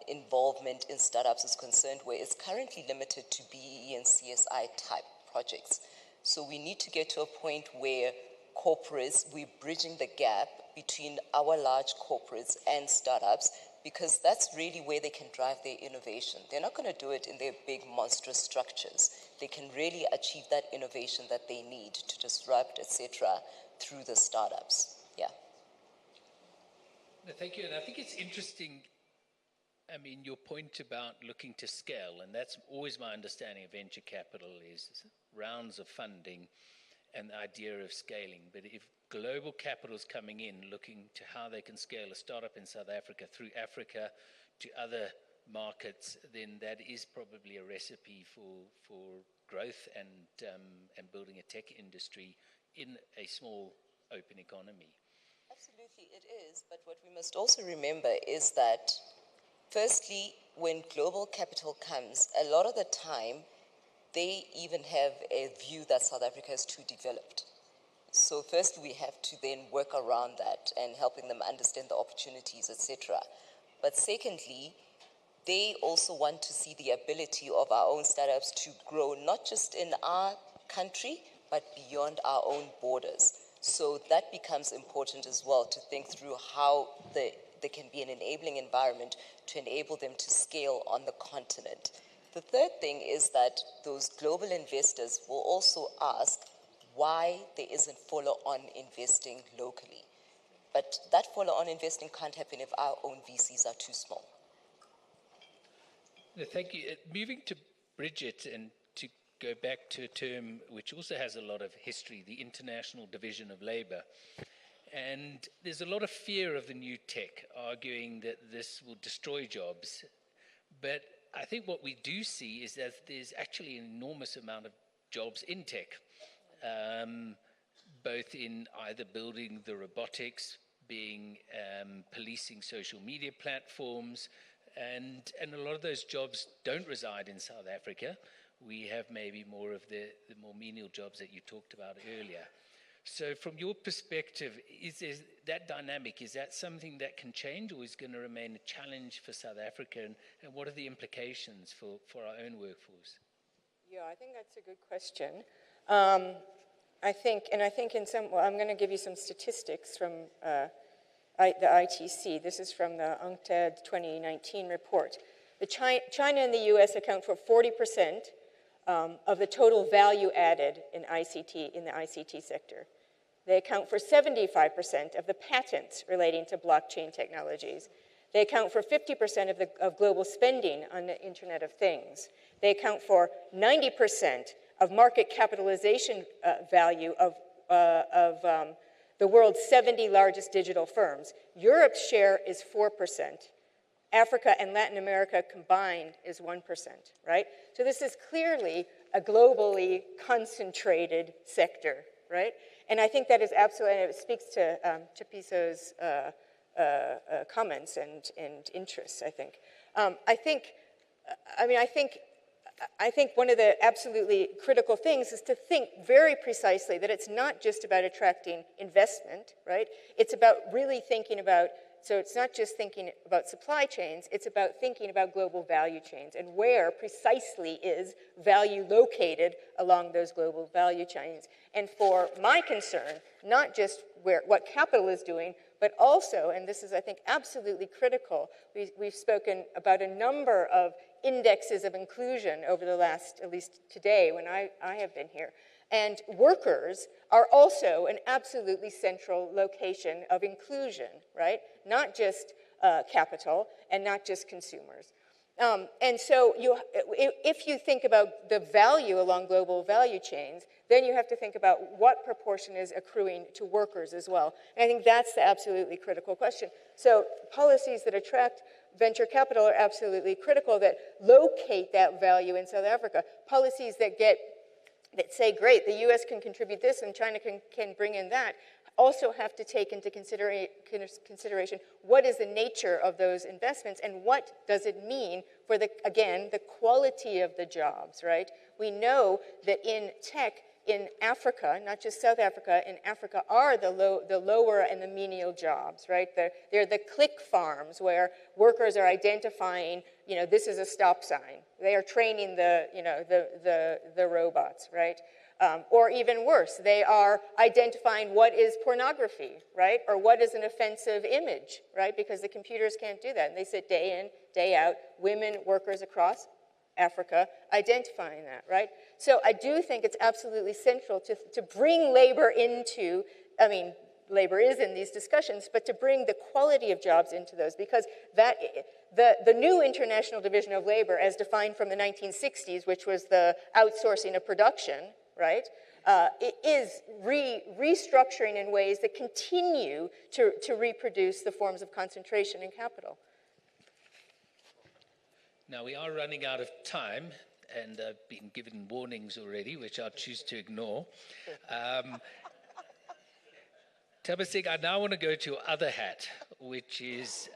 involvement in startups is concerned, where it's currently limited to BEE and CSI type projects. So we need to get to a point where corporates, we're bridging the gap between our large corporates and startups, because that's really where they can drive their innovation. They're not going to do it in their big monstrous structures. They can really achieve that innovation that they need to disrupt, etc., through the startups. Yeah. No, thank you. And I think it's interesting, I mean, your point about looking to scale, and that's always my understanding of venture capital is rounds of funding and the idea of scaling. But if global capital is coming in looking to how they can scale a startup in South Africa through Africa to other markets, then that is probably a recipe for growth and building a tech industry in a small open economy. Absolutely, it is. But what we must also remember is that, firstly, when global capital comes, a lot of the time, they even have a view that South Africa is too developed. So first we have to then work around that and helping them understand the opportunities, etc. But secondly, they also want to see the ability of our own startups to grow, not just in our country, but beyond our own borders. So that becomes important as well, to think through how there can be an enabling environment to enable them to scale on the continent. The third thing is that those global investors will also ask why there isn't follow-on investing locally. But that follow-on investing can't happen if our own VCs are too small. No, thank you. Moving to Bridget, and to go back to a term which also has a lot of history, the International Division of Labor. And there's a lot of fear of the new tech, arguing that this will destroy jobs. But I think what we do see is that there's actually an enormous amount of jobs in tech, both in either building the robotics, being policing social media platforms, and a lot of those jobs don't reside in South Africa. We have maybe more of the more menial jobs that you talked about earlier. So from your perspective, is there that dynamic, is that something that can change, or is going to remain a challenge for South Africa, and what are the implications for our own workforce? Yeah, I think that's a good question. I think I'm going to give you some statistics from the ITC. This is from the UNCTAD 2019 report. China and the US account for 40% of the total value added in the ICT sector. They account for 75% of the patents relating to blockchain technologies. They account for 50% of global spending on the Internet of Things. They account for 90% of market capitalization value of the world's 70 largest digital firms. Europe's share is 4%. Africa and Latin America combined is 1%, right? So this is clearly a globally concentrated sector, right? And I think that is absolutely, and it speaks to Tshepiso's comments and interests, I think. I think one of the absolutely critical things is to think very precisely that it's not just about attracting investment, right? It's about really thinking about, so it's not just thinking about supply chains, it's about thinking about global value chains and where precisely is value located along those global value chains. And for my concern, not just what capital is doing, but also, and this is, I think, absolutely critical, we've spoken about a number of indexes of inclusion over the last, at least today when I have been here. And workers are also an absolutely central location of inclusion, right? Not just capital and not just consumers. And so if you think about the value along global value chains, then you have to think about what proportion is accruing to workers as well. And I think that's the absolutely critical question. So policies that attract venture capital are absolutely critical, that locate that value in South Africa. Policies that say, great, the US can contribute this and China can bring in that, also have to take into consideration what is the nature of those investments and what does it mean for, the quality of the jobs, right? We know that in tech, in Africa, not just South Africa, in Africa are the lower and the menial jobs, right? They're the click farms where workers are identifying, this is a stop sign. They are training the robots, right? Or even worse, they are identifying what is pornography, right? Or what is an offensive image, right? Because the computers can't do that. And they sit day in, day out, women, workers across Africa, identifying that, right? So I do think it's absolutely central to bring labor into, labor is in these discussions, but to bring the quality of jobs into those, because the new International Division of Labor, as defined from the 1960s, which was the outsourcing of production, right? It is restructuring in ways that continue to reproduce the forms of concentration in capital. Now, we are running out of time, and I've been given warnings already, which I'll choose to ignore. Thabisile, I now want to go to your other hat, which is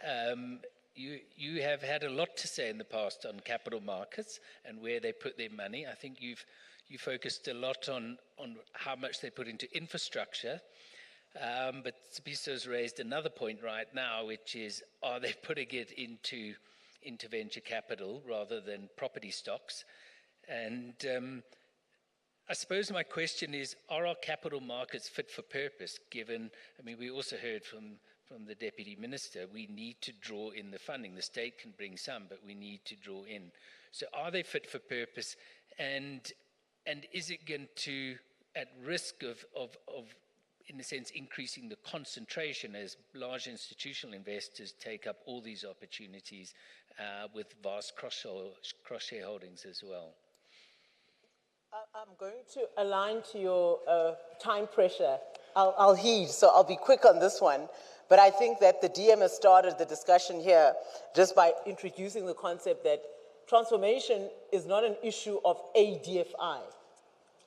you have had a lot to say in the past on capital markets and where they put their money. I think you focused a lot on how much they put into infrastructure, but Tshepiso's raised another point right now, which is, are they putting it into venture capital rather than property stocks? And I suppose my question is, are our capital markets fit for purpose, given, I mean, we also heard from the Deputy Minister, we need to draw in the funding. The state can bring some, but we need to draw in. So are they fit for purpose? And is it going to, at risk of, in a sense, increasing the concentration as large institutional investors take up all these opportunities with vast cross-shareholdings as well? I'm going to align to your time pressure. I'll heed, so I'll be quick on this one. But I think that the DM has started the discussion here just by introducing the concept that transformation is not an issue of a DFI.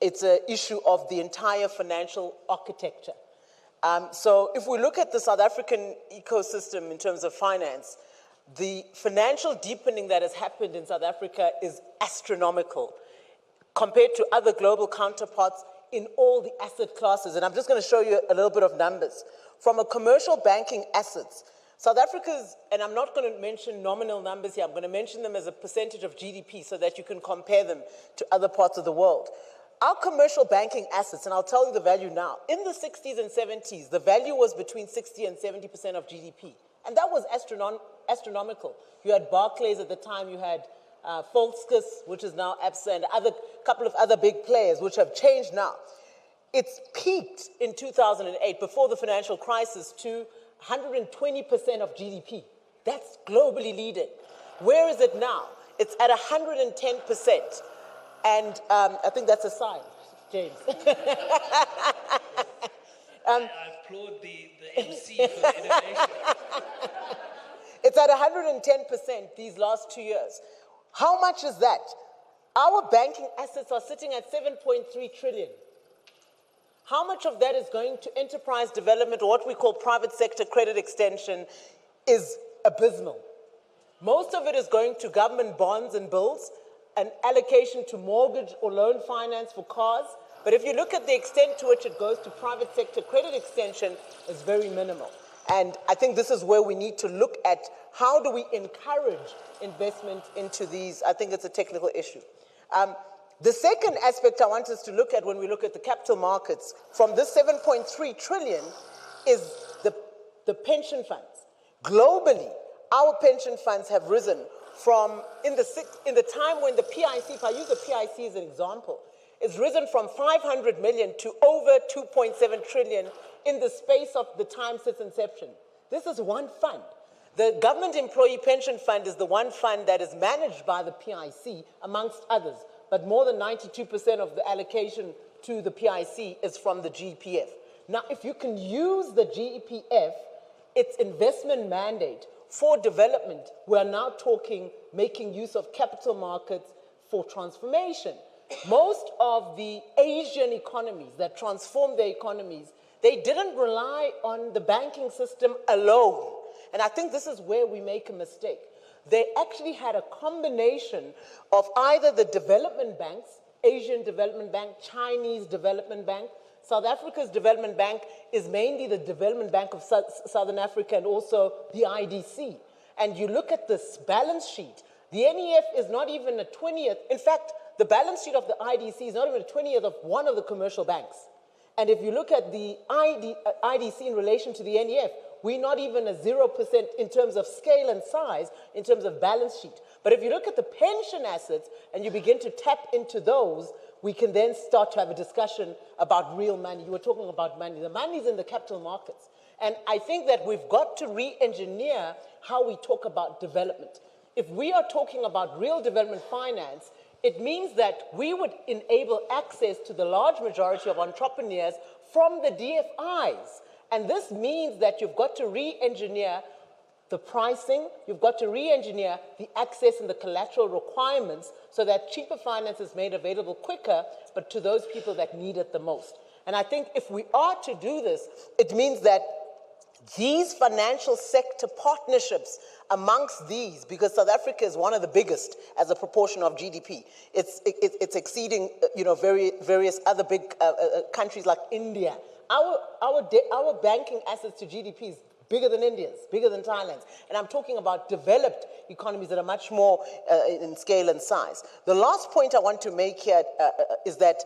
It's an issue of the entire financial architecture. So if we look at the South African ecosystem in terms of finance, the financial deepening that has happened in South Africa is astronomical compared to other global counterparts in all the asset classes. And I'm just going to show you a little bit of numbers. From a commercial banking assets, South Africa's, and I'm not going to mention nominal numbers here, I'm going to mention them as a percentage of GDP so that you can compare them to other parts of the world. Our commercial banking assets, and I'll tell you the value now, in the 60s and 70s, the value was between 60 and 70% of GDP. And that was astronomical. You had Barclays at the time, you had Volkskus, which is now Absa, and a couple of other big players, which have changed now. It's peaked in 2008, before the financial crisis, to 120% of GDP. That's globally leading. Where is it now? It's at 110%. And I think that's a sign, James. I applaud the MC for the innovation. It's at 110% these last 2 years. How much is that? Our banking assets are sitting at 7.3 trillion. How much of that is going to enterprise development, or what we call private sector credit extension, is abysmal. Most of it is going to government bonds and bills, an allocation to mortgage or loan finance for cars. But if you look at the extent to which it goes to private sector credit extension, it's very minimal. And I think this is where we need to look at how do we encourage investment into these. I think it's a technical issue. The second aspect I want us to look at when we look at the capital markets from this 7.3 trillion is the pension funds. Globally, our pension funds have risen from, in the time when the PIC, if I use the PIC as an example, it's risen from 500 million to over 2.7 trillion in the space of the time since inception. This is one fund. The Government Employee Pension Fund is the one fund that is managed by the PIC, amongst others. But more than 92% of the allocation to the PIC is from the GEPF. Now, if you can use the GEPF, its investment mandate for development, we are now talking making use of capital markets for transformation. Most of the Asian economies that transformed their economies, they didn't rely on the banking system alone. And I think this is where we make a mistake. They actually had a combination of either the development banks, Asian Development Bank, Chinese Development Bank. South Africa's Development Bank is mainly the Development Bank of Southern Africa and also the IDC. And you look at this balance sheet, the NEF is not even a 20th. In fact, the balance sheet of the IDC is not even a 20th of one of the commercial banks. And if you look at the IDC in relation to the NEF, we're not even a 0% in terms of scale and size, in terms of balance sheet. But if you look at the pension assets and you begin to tap into those, we can then start to have a discussion about real money. You were talking about money. The money is in the capital markets. And I think that we've got to re-engineer how we talk about development. If we are talking about real development finance, it means that we would enable access to the large majority of entrepreneurs from the DFIs. And this means that you've got to re-engineer the pricing, you've got to re-engineer the access and the collateral requirements so that cheaper finance is made available quicker, but to those people that need it the most. And I think if we are to do this, it means that these financial sector partnerships amongst these, because South Africa is one of the biggest as a proportion of GDP. It's exceeding, various other big countries like India. Our banking assets to GDP is bigger than India's, bigger than Thailand's. And I'm talking about developed economies that are much more in scale and size. The last point I want to make here is that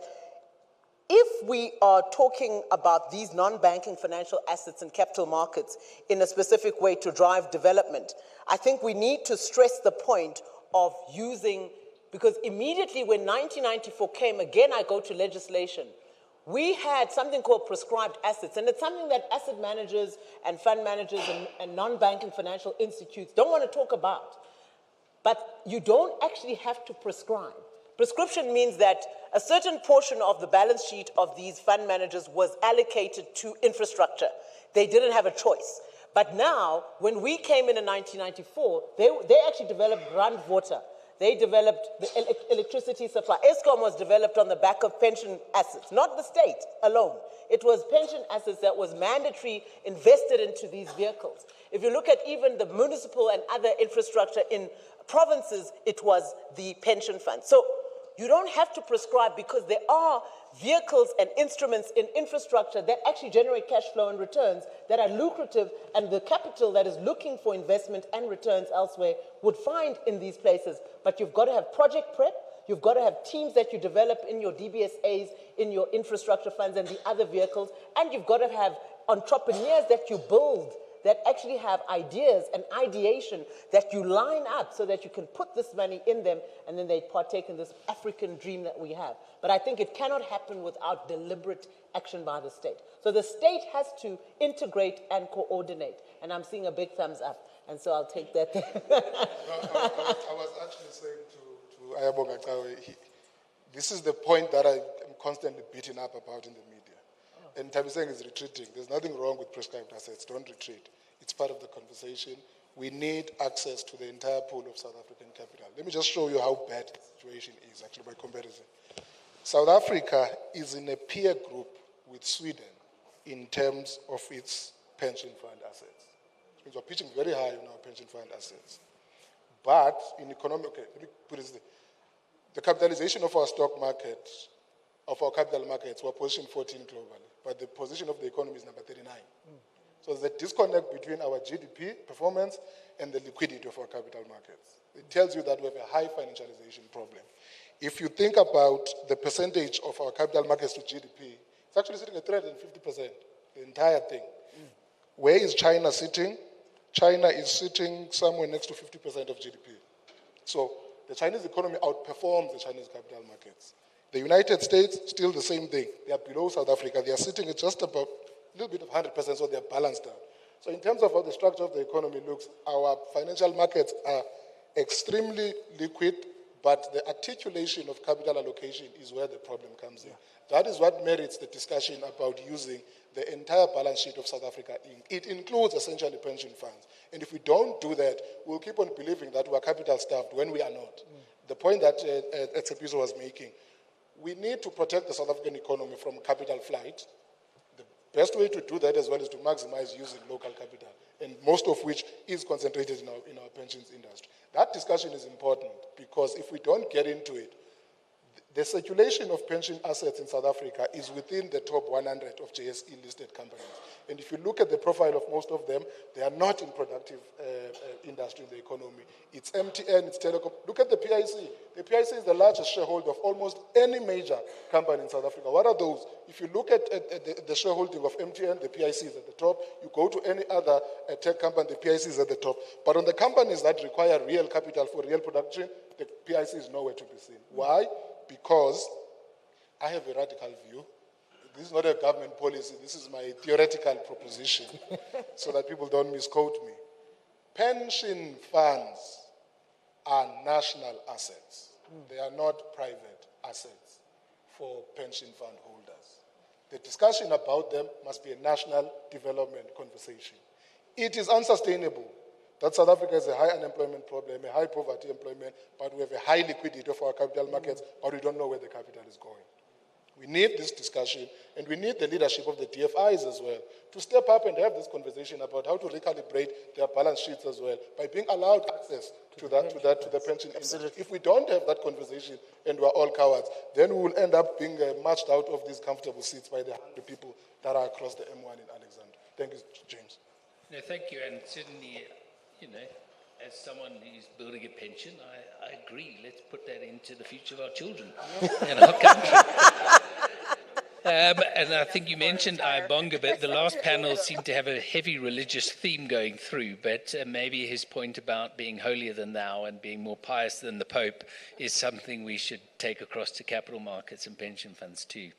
we are talking about these non-banking financial assets and capital markets in a specific way to drive development, I think we need to stress the point of using, because immediately when 1994 came, again I go to legislation, we had something called prescribed assets, and it's something that asset managers and fund managers and non-banking financial institutes don't want to talk about. But you don't actually have to prescribe. Prescription means that a certain portion of the balance sheet of these fund managers was allocated to infrastructure. They didn't have a choice. But now, when we came in 1994, they actually developed groundwater. They developed the electricity supply. Eskom was developed on the back of pension assets, not the state alone. It was pension assets that was mandatory invested into these vehicles. If you look at even the municipal and other infrastructure in provinces, it was the pension fund. So you don't have to prescribe, because there are vehicles and instruments in infrastructure that actually generate cash flow and returns that are lucrative, and the capital that is looking for investment and returns elsewhere would find in these places. But you've got to have project prep, you've got to have teams that you develop in your DBSAs, in your infrastructure funds and the other vehicles, and you've got to have entrepreneurs that you build that actually have ideas and ideation that you line up so that you can put this money in them, and then they partake in this African dream that we have. But I think it cannot happen without deliberate action by the state. So the state has to integrate and coordinate, and I'm seeing a big thumbs up, and so I'll take that. I was actually saying to Ayabonga Chawe, this is the point that I am constantly beaten up about in the media. And Thabiseng is retreating. There's nothing wrong with prescribed assets. Don't retreat. It's part of the conversation. We need access to the entire pool of South African capital. Let me just show you how bad the situation is, actually, by comparison. South Africa is in a peer group with Sweden in terms of its pension fund assets. It means we're pitching very high on our pension fund assets. But in economic, okay, let me put it this way. The capitalization of our stock market, of our capital markets, we're position 14 globally, but the position of the economy is number 39. So there's a disconnect between our GDP performance and the liquidity of our capital markets. It tells you that we have a high financialization problem. If you think about the percentage of our capital markets to GDP, it's actually sitting at 350%, the entire thing. Where is China sitting? China is sitting somewhere next to 50% of GDP. So the Chinese economy outperforms the Chinese capital markets. The United States, still the same thing. They are below South Africa. They are sitting at just about a little bit of 100%, so they are balanced out. So in terms of how the structure of the economy looks, our financial markets are extremely liquid, but the articulation of capital allocation is where the problem comes in. That is what merits the discussion about using the entire balance sheet of South Africa. It includes essentially pension funds. And if we don't do that, we'll keep on believing that we're capital starved when we are not. The point that Tshepiso was making, we need to protect the South African economy from capital flight. The best way to do that as well is to maximize using local capital, and most of which is concentrated in our pensions industry. That discussion is important, because if we don't get into it, the circulation of pension assets in South Africa is within the top 100 of JSE-listed companies. And if you look at the profile of most of them, they are not in productive industry in the economy. It's MTN, it's Telecom. Look at the PIC. The PIC is the largest shareholder of almost any major company in South Africa. What are those? If you look at the shareholding of MTN, the PIC is at the top. You go to any other tech company, the PIC is at the top. But on the companies that require real capital for real production, the PIC is nowhere to be seen. Why? Because I have a radical view. This is not a government policy. This is my theoretical proposition, so that people don't misquote me. Pension funds are national assets. They are not private assets for pension fund holders. The discussion about them must be a national development conversation. It is unsustainable that South Africa has a high unemployment problem, a high poverty employment, but we have a high liquidity of our capital markets, but we don't know where the capital is going. We need this discussion, and we need the leadership of the DFIs as well to step up and have this conversation about how to recalibrate their balance sheets as well by being allowed access to the pension industry. If we don't have that conversation and we're all cowards, then we will end up being marched out of these comfortable seats by the people that are across the M1 in Alexandra. Thank you, James. No, thank you, and certainly, as someone who's building a pension, I agree. Let's put that into the future of our children and our country. And I think you mentioned Ibonga, but the last panel seemed to have a heavy religious theme going through. But maybe his point about being holier than thou and being more pious than the Pope is something we should take across to capital markets and pension funds too.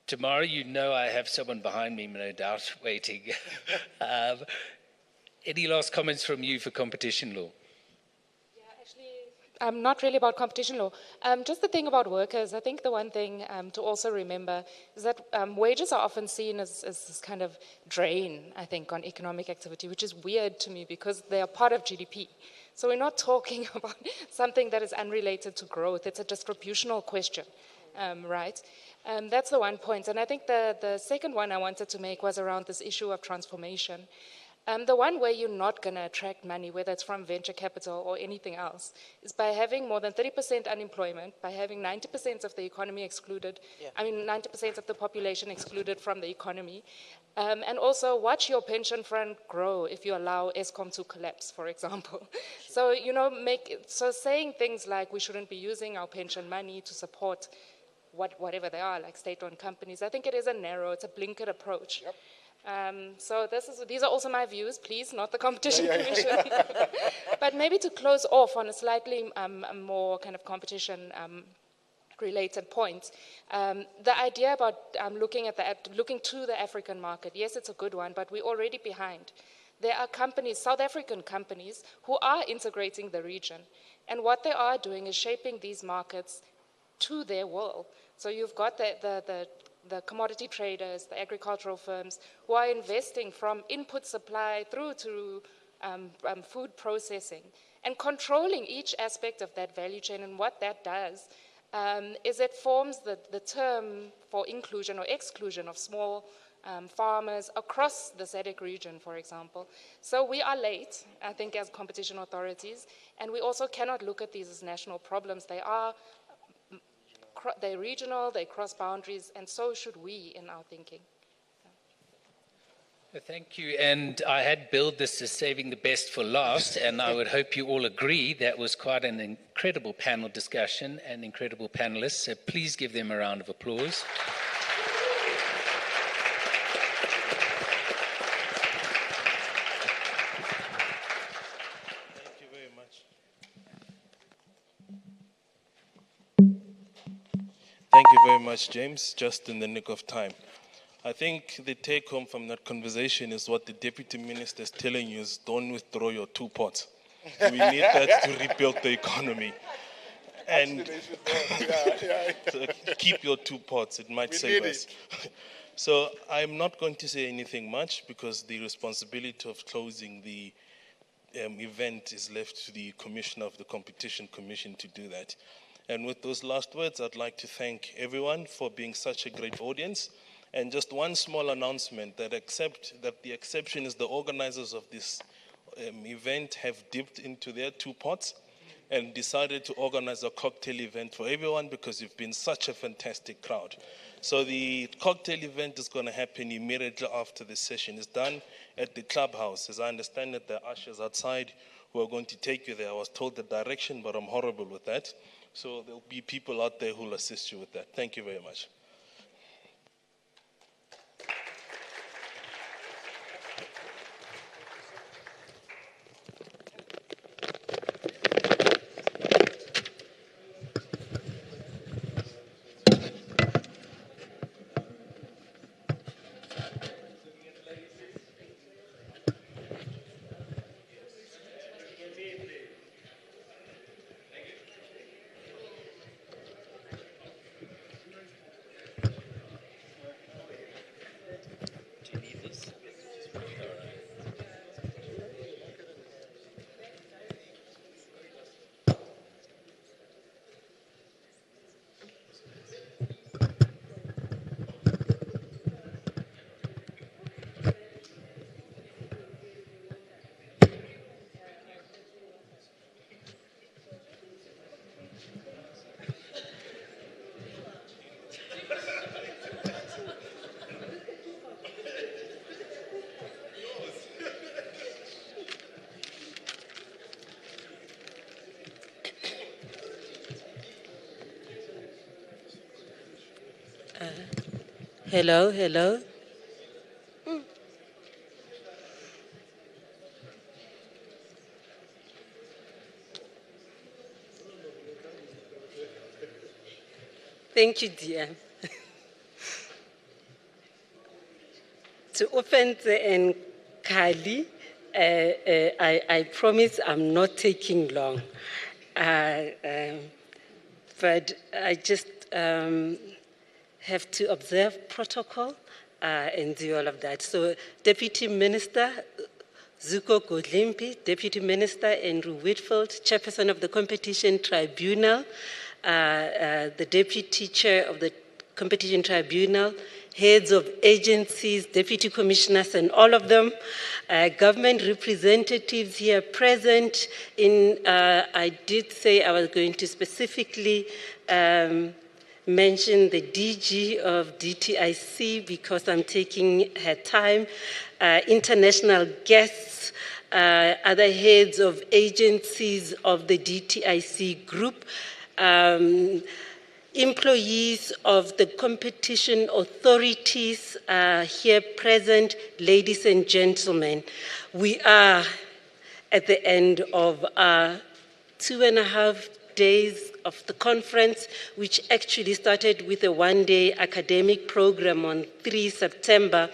Tomorrow, you know I have someone behind me, no doubt, waiting. Any last comments from you for competition law? Not really about competition law. Just the thing about workers, I think the one thing to also remember is that wages are often seen as this kind of drain, I think, on economic activity, which is weird to me because they are part of GDP. So we're not talking about something that is unrelated to growth. It's a distributional question, right? That's the one point. And I think the second one I wanted to make was around this issue of transformation. The one way you're not going to attract money, whether it's from venture capital or anything else, is by having more than 30% unemployment, by having 90% of the economy excluded, 90% of the population excluded from the economy, and also watch your pension fund grow if you allow Eskom to collapse, for example. So, so saying things like we shouldn't be using our pension money to support whatever they are, like state-owned companies, I think it's a blinkered approach. Yep. So these are also my views, please, not the Competition Commission. But maybe to close off on a slightly more kind of competition related point, the idea about looking to the African market, yes, it's a good one, but we're already behind. There are companies, South African companies, who are integrating the region. And what they are doing is shaping these markets to their will. So you've got the commodity traders, the agricultural firms, who are investing from input supply through to food processing and controlling each aspect of that value chain. And what that does is it forms the term for inclusion or exclusion of small farmers across the SADC region, for example. So we are late, I think, as competition authorities, and we also cannot look at these as national problems. They're regional, they cross boundaries, and so should we in our thinking. Thank you. And I had billed this as saving the best for last, and I would hope you all agree that was quite an incredible panel discussion and incredible panelists. So please give them a round of applause. Thank you very much, James, just in the nick of time. I think the take home from that conversation is what the Deputy Minister is telling you is don't withdraw your 2 pots. We need that to rebuild the economy. And so keep your 2 pots, it might save us. So I'm not going to say anything much because the responsibility of closing the event is left to the Commissioner of the Competition Commission to do that. And with those last words, I'd like to thank everyone for being such a great audience. And just one small announcement that the exception is the organizers of this event have dipped into their 2 pots and decided to organize a cocktail event for everyone because you've been such a fantastic crowd. So the cocktail event is going to happen immediately after the session is done at the clubhouse. As I understand it, there are ushers outside who are going to take you there. I was told the direction, but I'm horrible with that. So there'll be people out there who will assist you with that. Thank you very much. Hello, hello. Thank you, dear. To Ofense and Kali, I promise I'm not taking long. But I just have to observe protocol and do all of that. So Deputy Minister Zuko Godlimpi, Deputy Minister Andrew Whitfield, Chairperson of the Competition Tribunal, the Deputy Chair of the Competition Tribunal, heads of agencies, deputy commissioners, and all of them, government representatives here present. I did say I was going to specifically mention the DG of DTIC because I'm taking her time, international guests, other heads of agencies of the DTIC group, employees of the competition authorities here present, ladies and gentlemen. We are at the end of 2.5 days of the conference, which actually started with a one-day academic program on 3 September.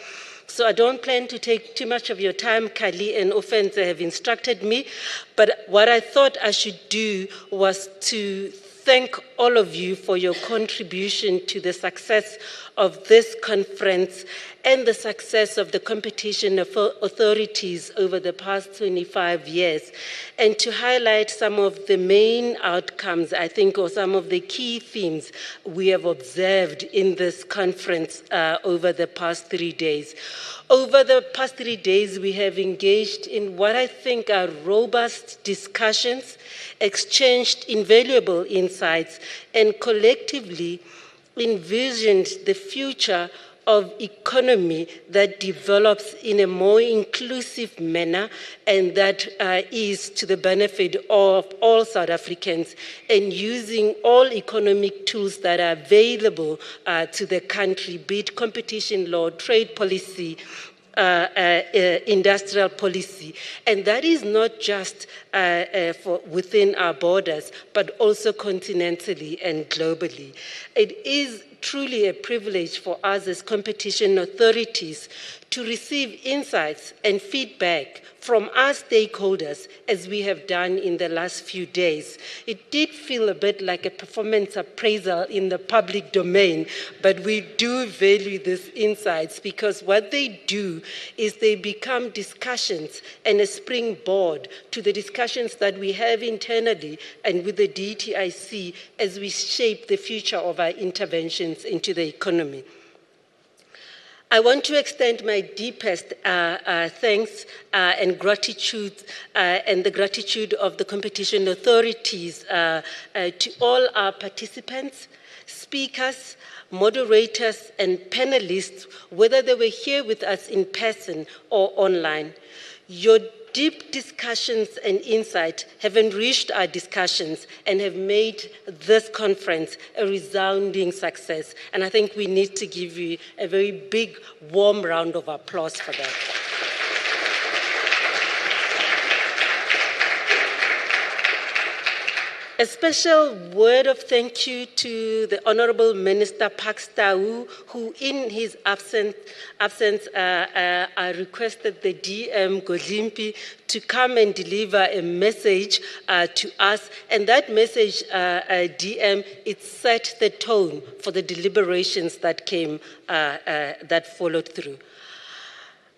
So I don't plan to take too much of your time. Kali and Ofense have instructed me, but what I thought I should do was to thank all of you for your contribution to the success of this conference and the success of the competition authorities over the past 25 years, and to highlight some of the main outcomes, I think, or some of the key themes we have observed in this conference over the past 3 days. Over the past 3 days, we have engaged in what I think are robust discussions, exchanged invaluable insights, and collectively envisioned the future of economy that develops in a more inclusive manner and that is to the benefit of all South Africans, and using all economic tools that are available to the country, be it competition law, trade policy, industrial policy. And that is not just for within our borders, but also continentally and globally. It is truly a privilege for us as competition authorities to receive insights and feedback from our stakeholders, as we have done in the last few days. It did feel a bit like a performance appraisal in the public domain, but we do value these insights because what they do is they become discussions and a springboard to the discussions that we have internally and with the DTIC as we shape the future of our interventions into the economy. I want to extend my deepest thanks and gratitude and the gratitude of the competition authorities to all our participants, speakers, moderators, and panelists, whether they were here with us in person or online. Your deep discussions and insight have enriched our discussions and have made this conference a resounding success. And I think we need to give you a very big, warm round of applause for that. A special word of thank you to the Honorable Minister Pakstau, who in his absence requested the DM Godlimpi to come and deliver a message to us. And that message, DM, it set the tone for the deliberations that came, that followed through.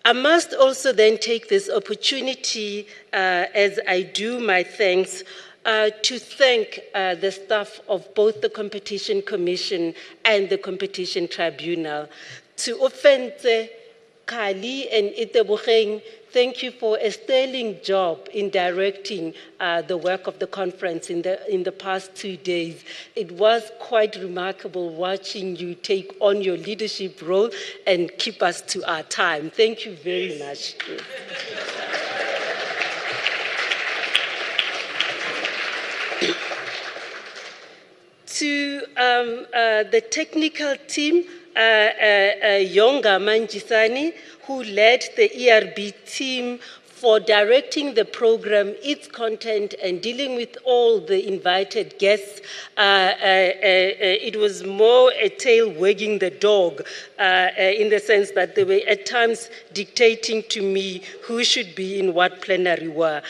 I must also then take this opportunity, as I do my thanks, to thank the staff of both the Competition Commission and the Competition Tribunal. To Ofense, Kali, and Iteboheng, thank you for a sterling job in directing the work of the conference in the past 2 days. It was quite remarkable watching you take on your leadership role and keep us to our time. Thank you very much. To the technical team, Yonga Manjisani, who led the ERB team for directing the program, its content, and dealing with all the invited guests. It was more a tail wagging the dog in the sense that they were at times dictating to me who should be in what plenary were.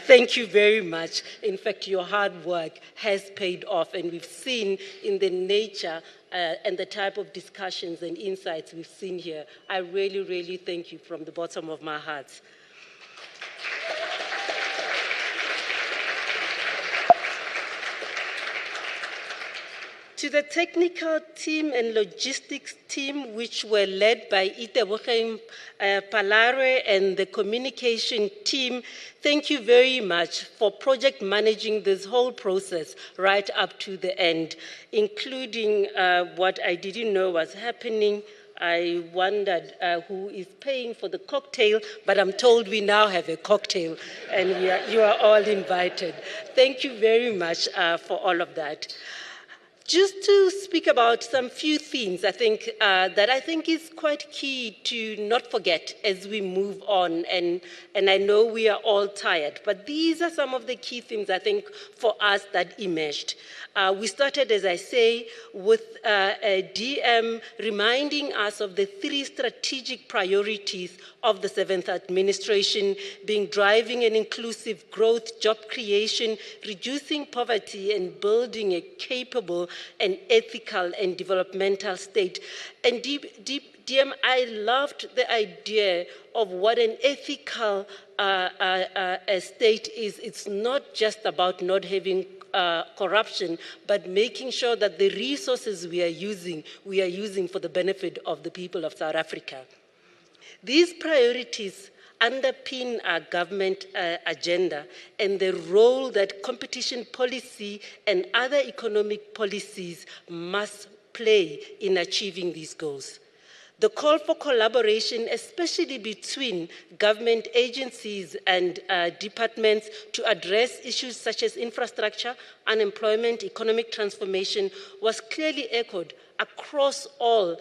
Thank you very much. In fact, your hard work has paid off, and we've seen in the nature and the type of discussions and insights we've seen here. I really, really thank you from the bottom of my heart. To the technical team and logistics team, which were led by Iteboge Palare and the communication team, thank you very much for project managing this whole process right up to the end, including what I didn't know was happening. I wondered who is paying for the cocktail, but I'm told we now have a cocktail, and you are all invited. Thank you very much for all of that. Just to speak about some few themes, I think that I think is quite key to not forget as we move on, and I know we are all tired, but these are some of the key themes I think for us that emerged. We started, as I say, with DM reminding us of the 3 strategic priorities of the 7th administration, being driving an inclusive growth, job creation, reducing poverty, and building a capable and ethical and developmental state. And DM, I loved the idea of what an ethical state is. It's not just about not having corruption, but making sure that the resources we are using for the benefit of the people of South Africa. These priorities underpin our government agenda and the role that competition policy and other economic policies must play in achieving these goals. The call for collaboration, especially between government agencies and departments to address issues such as infrastructure, unemployment, economic transformation, was clearly echoed across all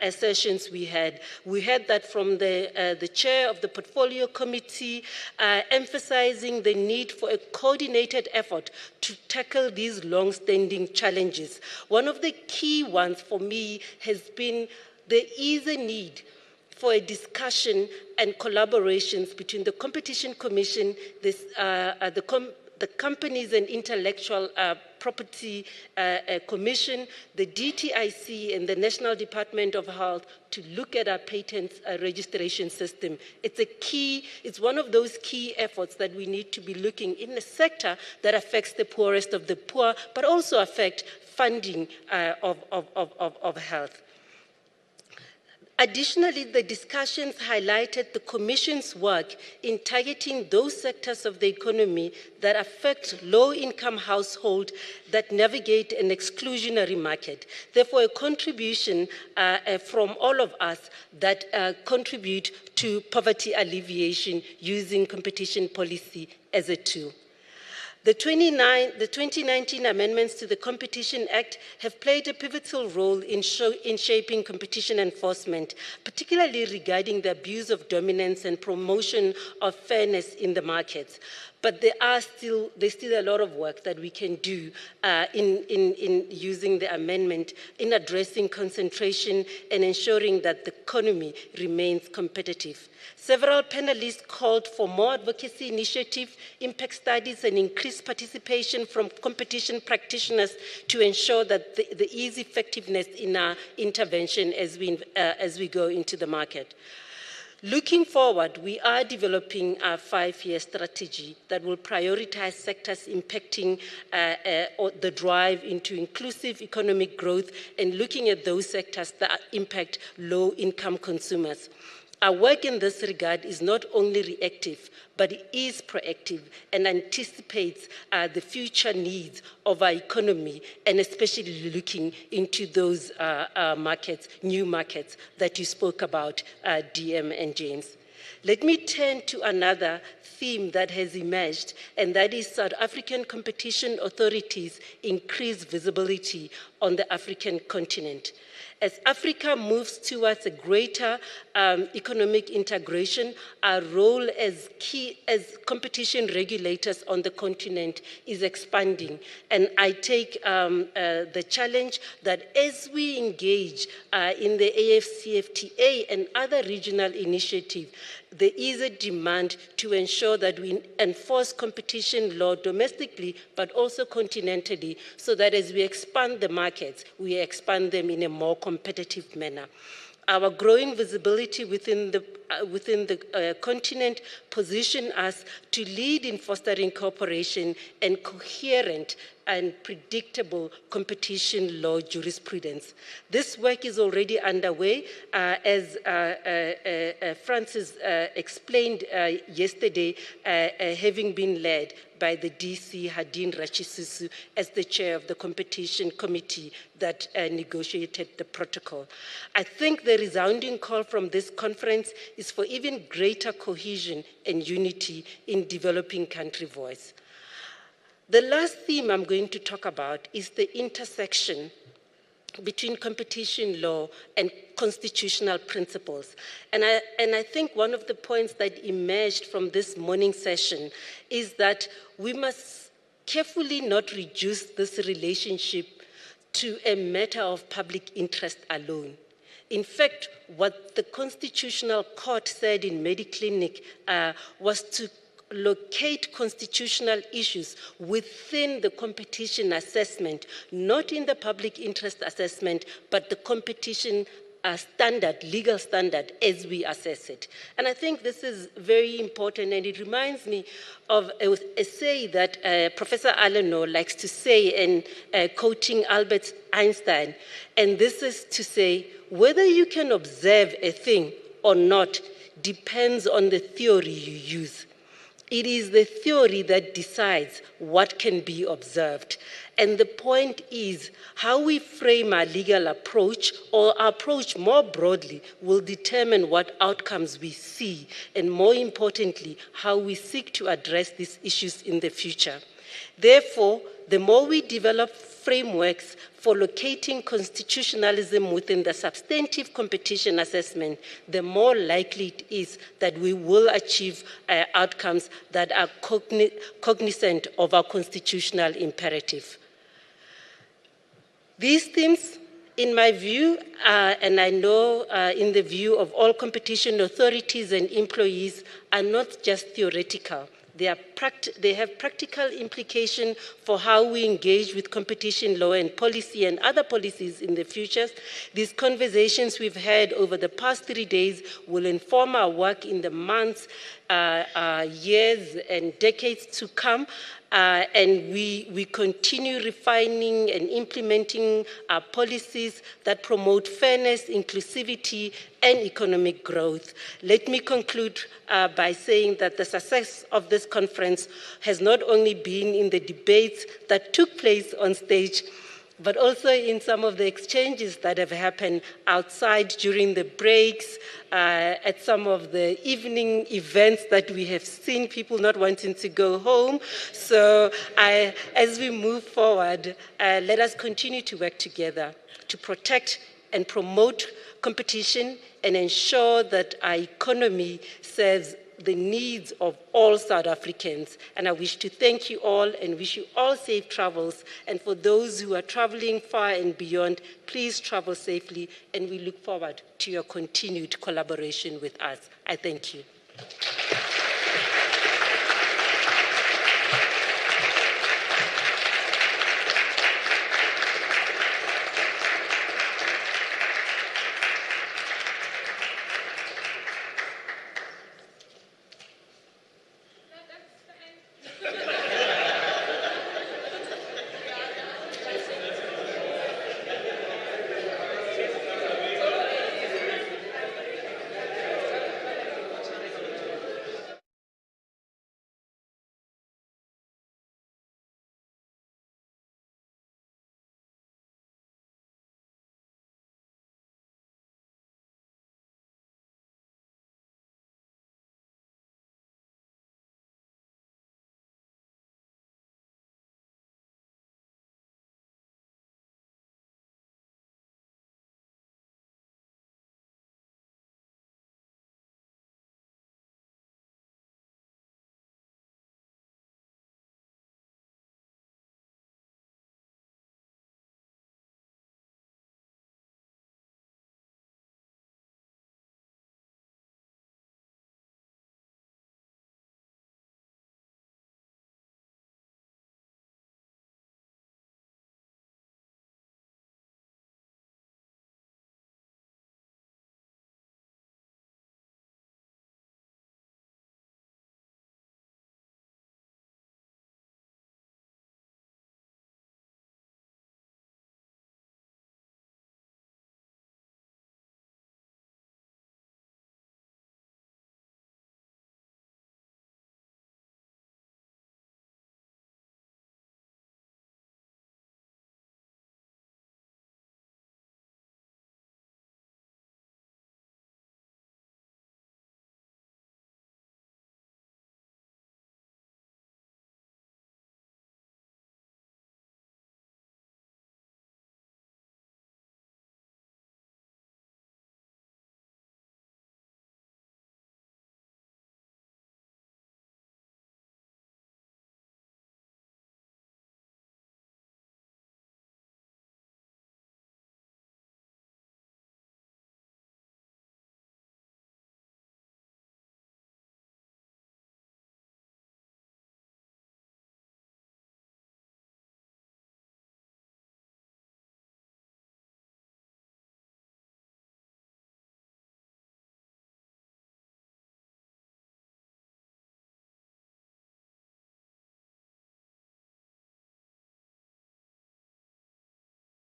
sessions we had. We heard that from the chair of the portfolio committee, emphasizing the need for a coordinated effort to tackle these long-standing challenges. One of the key ones for me has been there is a need for a discussion and collaborations between the Competition Commission, the Companies and Intellectual Property Commission, the DTIC, and the National Department of Health to look at our patents registration system. It's one of those key efforts that we need to be looking in a sector that affects the poorest of the poor, but also affect funding of health. Additionally, the discussions highlighted the Commission's work in targeting those sectors of the economy that affect low-income households that navigate an exclusionary market. Therefore, a contribution from all of us that contribute to poverty alleviation using competition policy as a tool. The 2019 amendments to the Competition Act have played a pivotal role in shaping competition enforcement, particularly regarding the abuse of dominance and promotion of fairness in the markets. But there's still a lot of work that we can do in using the amendment in addressing concentration and ensuring that the economy remains competitive. Several panelists called for more advocacy initiatives, impact studies, and increased participation from competition practitioners to ensure that there is effectiveness in our intervention as we go into the market. Looking forward, we are developing a 5-year strategy that will prioritize sectors impacting the drive into inclusive economic growth and looking at those sectors that impact low-income consumers. Our work in this regard is not only reactive, but it is proactive and anticipates the future needs of our economy, and especially looking into those markets, new markets that you spoke about, DM and James. Let me turn to another theme that has emerged, and that is South African competition authorities' increased visibility on the African continent. As Africa moves towards a greater economic integration, our role as competition regulators on the continent is expanding. And I take the challenge that as we engage in the AFCFTA and other regional initiatives, there is a demand to ensure that we enforce competition law domestically, but also continentally, so that as we expand the markets, we expand them in a more competitive manner. Our growing visibility within the continent position us to lead in fostering cooperation and coherent and predictable competition law jurisprudence. This work is already underway, as Francis explained yesterday, having been led by the DC Hadin Rachisusu as the chair of the competition committee that negotiated the protocol. I think the resounding call from this conference is for even greater cohesion and unity in developing country voice. The last theme I'm going to talk about is the intersection between competition law and constitutional principles. And I think one of the points that emerged from this morning session is that we must carefully not reduce this relationship to a matter of public interest alone. In fact, what the Constitutional Court said in Mediclinic was to locate constitutional issues within the competition assessment, not in the public interest assessment, but the competition standard, legal standard, as we assess it. And I think this is very important, and it reminds me of a say that Professor Aleno likes to say, in quoting Albert Einstein, and this is to say, whether you can observe a thing or not depends on the theory you use. It is the theory that decides what can be observed. And the point is, how we frame our legal approach, or our approach more broadly, will determine what outcomes we see, and more importantly, how we seek to address these issues in the future. Therefore, the more we develop frameworks for locating constitutionalism within the substantive competition assessment, the more likely it is that we will achieve outcomes that are cognizant of our constitutional imperative. These themes, in my view, and I know in the view of all competition authorities and employees, are not just theoretical. They have practical implication for how we engage with competition law and policy and other policies in the future. These conversations we've had over the past 3 days will inform our work in the months, years, and decades to come. And we continue refining and implementing our policies that promote fairness, inclusivity, and economic growth. Let me conclude by saying that the success of this conference has not only been in the debates that took place on stage, but also in some of the exchanges that have happened outside during the breaks, at some of the evening events that we have seen people not wanting to go home. So as we move forward, let us continue to work together to protect and promote competition and ensure that our economy serves the needs of all South Africans. And I wish to thank you all and wish you all safe travels. And for those who are traveling far and beyond, please travel safely, and we look forward to your continued collaboration with us. I thank you.